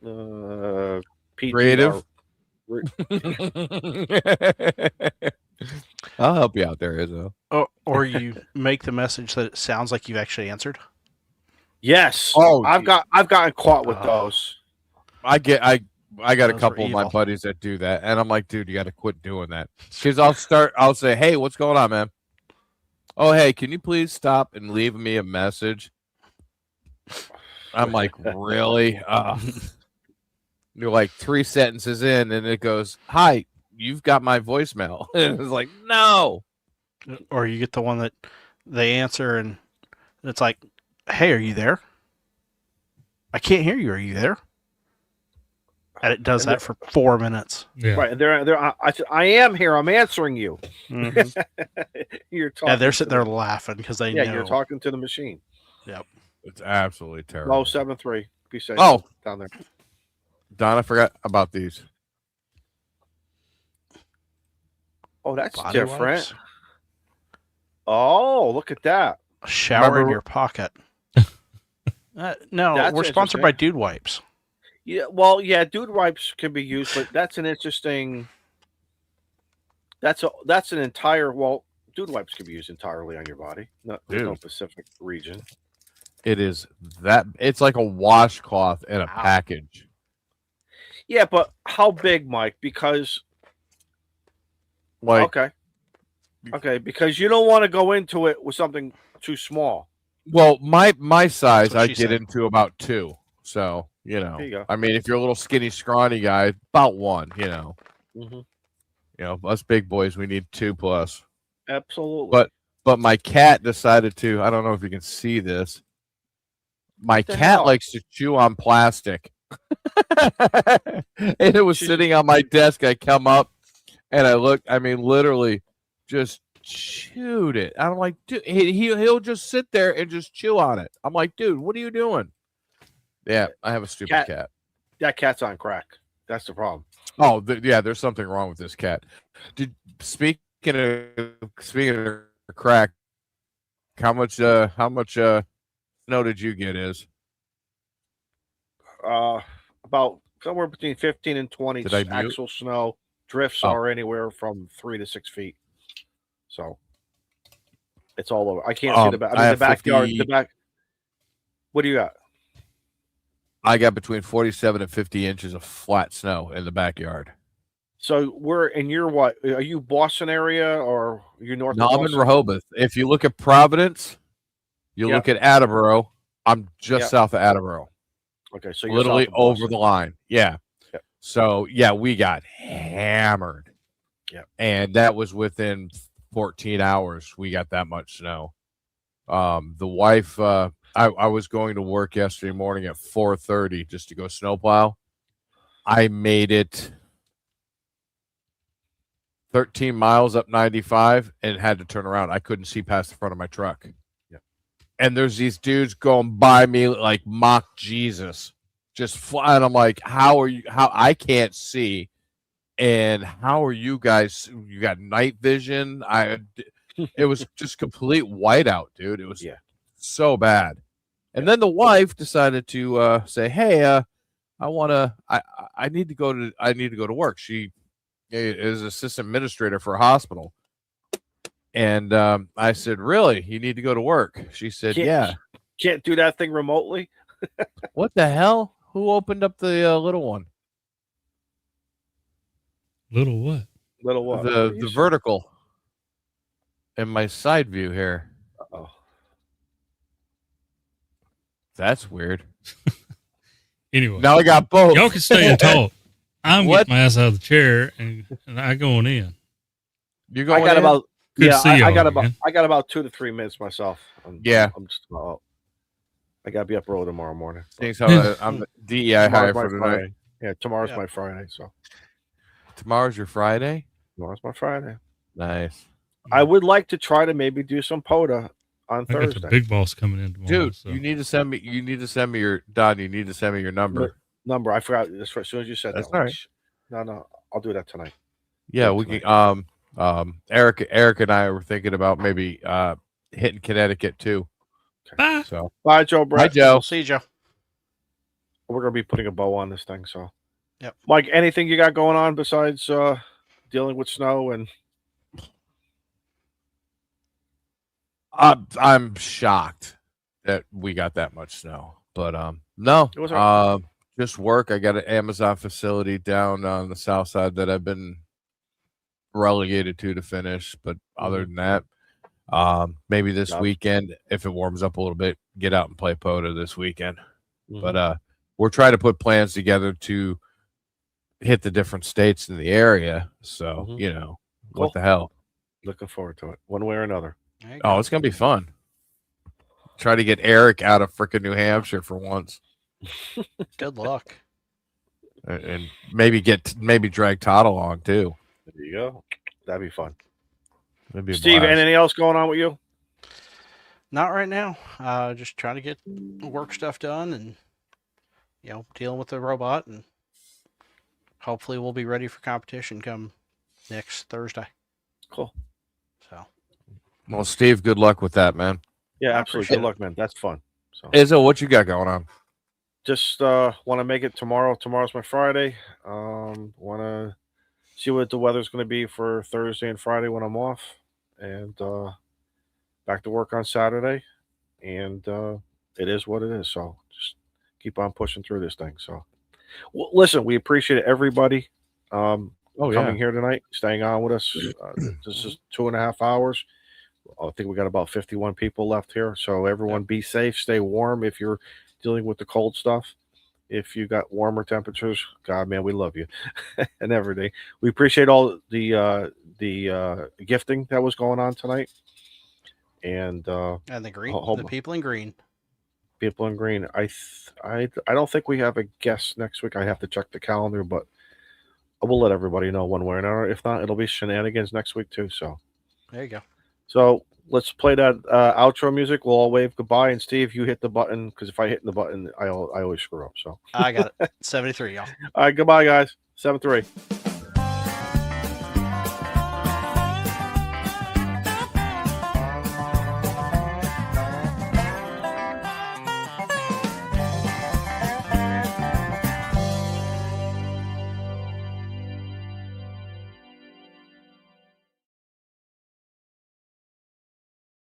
PG Creative? or- I'll help you out there, Izzo. Or you make the message that it sounds like you've actually answered. Yes. Oh, I've gotten caught with Oh. those. I got a Those were couple of my evil. buddies that do that, and I'm like, dude, you got to quit doing that. Because I'll say, hey, what's going on, man? Oh, hey, can you please stop and leave me a message? I'm like, really? You're like 3 sentences in, and it goes, hi, you've got my voicemail. And it's like, no. Or you get the one that they answer and it's like, hey, are you there? I can't hear you. Are you there? And it does And that for 4 minutes. Yeah. Right. And I am here. I'm answering you. Mhm. You're talking. Yeah, they're to sitting the- there laughing because they Yeah, know. you're talking to the machine. It's absolutely terrible. Oh, 7-3. Be safe. Oh. Down there. Don, I forgot about these. Oh, that's Body different. wipes. Oh, look at that. A shower in Remember- your pocket. No, That's we're sponsored by Dude Wipes. Yeah, well, yeah, dude wipes can be used, but that's an interesting. That's an entire. Well, dude wipes can be used entirely on your body. There's no Dude. specific region. It is that it's like a washcloth in a Wow. package. Yeah, but how big, Mike? Because Like, okay, because you don't want to go into it with something too small. well, my size, That's what I she get said. into about 2. So There you go. I mean, if you're a little skinny, scrawny guy, about 1. Mm-hmm. Us big boys, we need 2+. Absolutely. But my cat decided to. I don't know if you can see this. My What the cat hell? likes to chew on plastic. And it was She's- sitting on my desk. I come up and I look. I mean, literally, just chewed it. I'm like, dude, he'll just sit there and just chew on it. I'm like, dude, what are you doing? Yeah, I have a stupid cat. That cat's on crack. That's the problem. Oh, yeah, there's something wrong with this cat. Speaking of crack, how much snow did you get? Is About somewhere between 15 and 20 Did I mute? actual snow. Drifts Oh. are anywhere from 3 to 6 feet. So it's all over. I can't see the back. I I mean, have the backyard. 50 The back. What do you got? I got between 47 and 50 inches of flat snow in the backyard. So we're in your what? Are you Boston area or are you north? No, of I'm in Boston? Rehoboth. If you look at Providence, you Yeah. look at Attleboro. I'm just Yeah. south of Attleboro, Okay, so you're literally south of over Boston. the line. Yeah. Yep. So yeah, we got hammered. Yep. And that was within 14 hours. We got that much snow. The wife, I was going to work yesterday morning at 4:30 just to go snowplow. I made it 13 miles up 95 and had to turn around. I couldn't see past the front of my truck. Yeah. And there's these dudes going by me like mock Jesus, just flying. I'm like, how are you? How I can't see. And how are you guys? You got night vision. It was just complete whiteout, dude. It was so bad. And then the wife decided to say, "Hey, I need to go to work." She is assistant administrator for a hospital. And I said, "Really? You need to go to work?" She said, "Yeah." Can't do that thing remotely. What the hell? Who opened up the little one? Little what? Little what? The vertical in my side view here. Oh, That's weird. Anyway, now I got both. Y'all can stay and talk. I'm What? getting my ass out of the chair and I going in. You going? I got in? about Good to yeah. see I y'all got about again. I got about 2 to 3 minutes myself. I'm just about. I gotta be up early tomorrow morning. Things how I'm the DEI hire Tomorrow's for my tonight. Friday. Yeah, tomorrow's Yeah. my Friday. So Tomorrow's your Friday. tomorrow's my Friday. Nice, I would like to try to maybe do some POTA on I got the Thursday. big boss coming in tomorrow. dude. So. You need to send me. You need to send me your Don. You need to send me your number. Number I forgot. That's right. As soon as you said That's that. all right. No, I'll do that tonight. Yeah, we can. Eric and I were thinking about maybe hitting Connecticut too. Bye. So Bye, Joe. hi, Brett. Joe. We'll see you, Joe. We're gonna be putting a bow on this thing. So, Yep. Mike, anything you got going on besides dealing with snow and? I'm shocked that we got that much snow, but no, It was just work. I got an Amazon facility down on the south side that I've been relegated to finish, but other than that, maybe this Love. weekend, if it warms up a little bit, get out and play POTA this weekend. Mhm. But we're trying to put plans together to hit the different states in the area. So Mhm. you know, Cool. what the hell? Looking forward to it, one way or another. There you Oh, go. it's gonna be fun. Try to get Eric out of freaking New Hampshire for once, Good luck. and maybe drag Todd along too. There you go. That'd be fun. That'd be a Steve, blast. anything else going on with you? Not right now. Just trying to get work stuff done and, dealing with the robot, and hopefully we'll be ready for competition come next Thursday. Cool. So Well, Steve, good luck with that, man. Yeah, I absolutely. appreciate Good luck, man. That's fun. So Izzo, what you got going on? just want to make it tomorrow. Tomorrow's my Friday. Want to see what the weather's going to be for Thursday and Friday when I'm off, and back to work on Saturday. And it is what it is. So just keep on pushing through this thing. So, listen, we appreciate everybody coming here tonight, staying on with us. This is 2.5 hours. I think we got about 51 people left here. So everyone be safe, stay warm if you're dealing with the cold stuff. If you got warmer temperatures, God, man, we love you and everything. We appreciate all the gifting that was going on tonight. And the green, the people in green. People in green. I don't think we have a guest next week. I have to check the calendar, but I will let everybody know one way or another. If not, it'll be shenanigans next week too. So There you go. So let's play that outro music. We'll all wave goodbye. And Steve, you hit the button, because if I hit the button, I always screw up. So I got it. 73, y'all. all right, goodbye, guys. 7-3.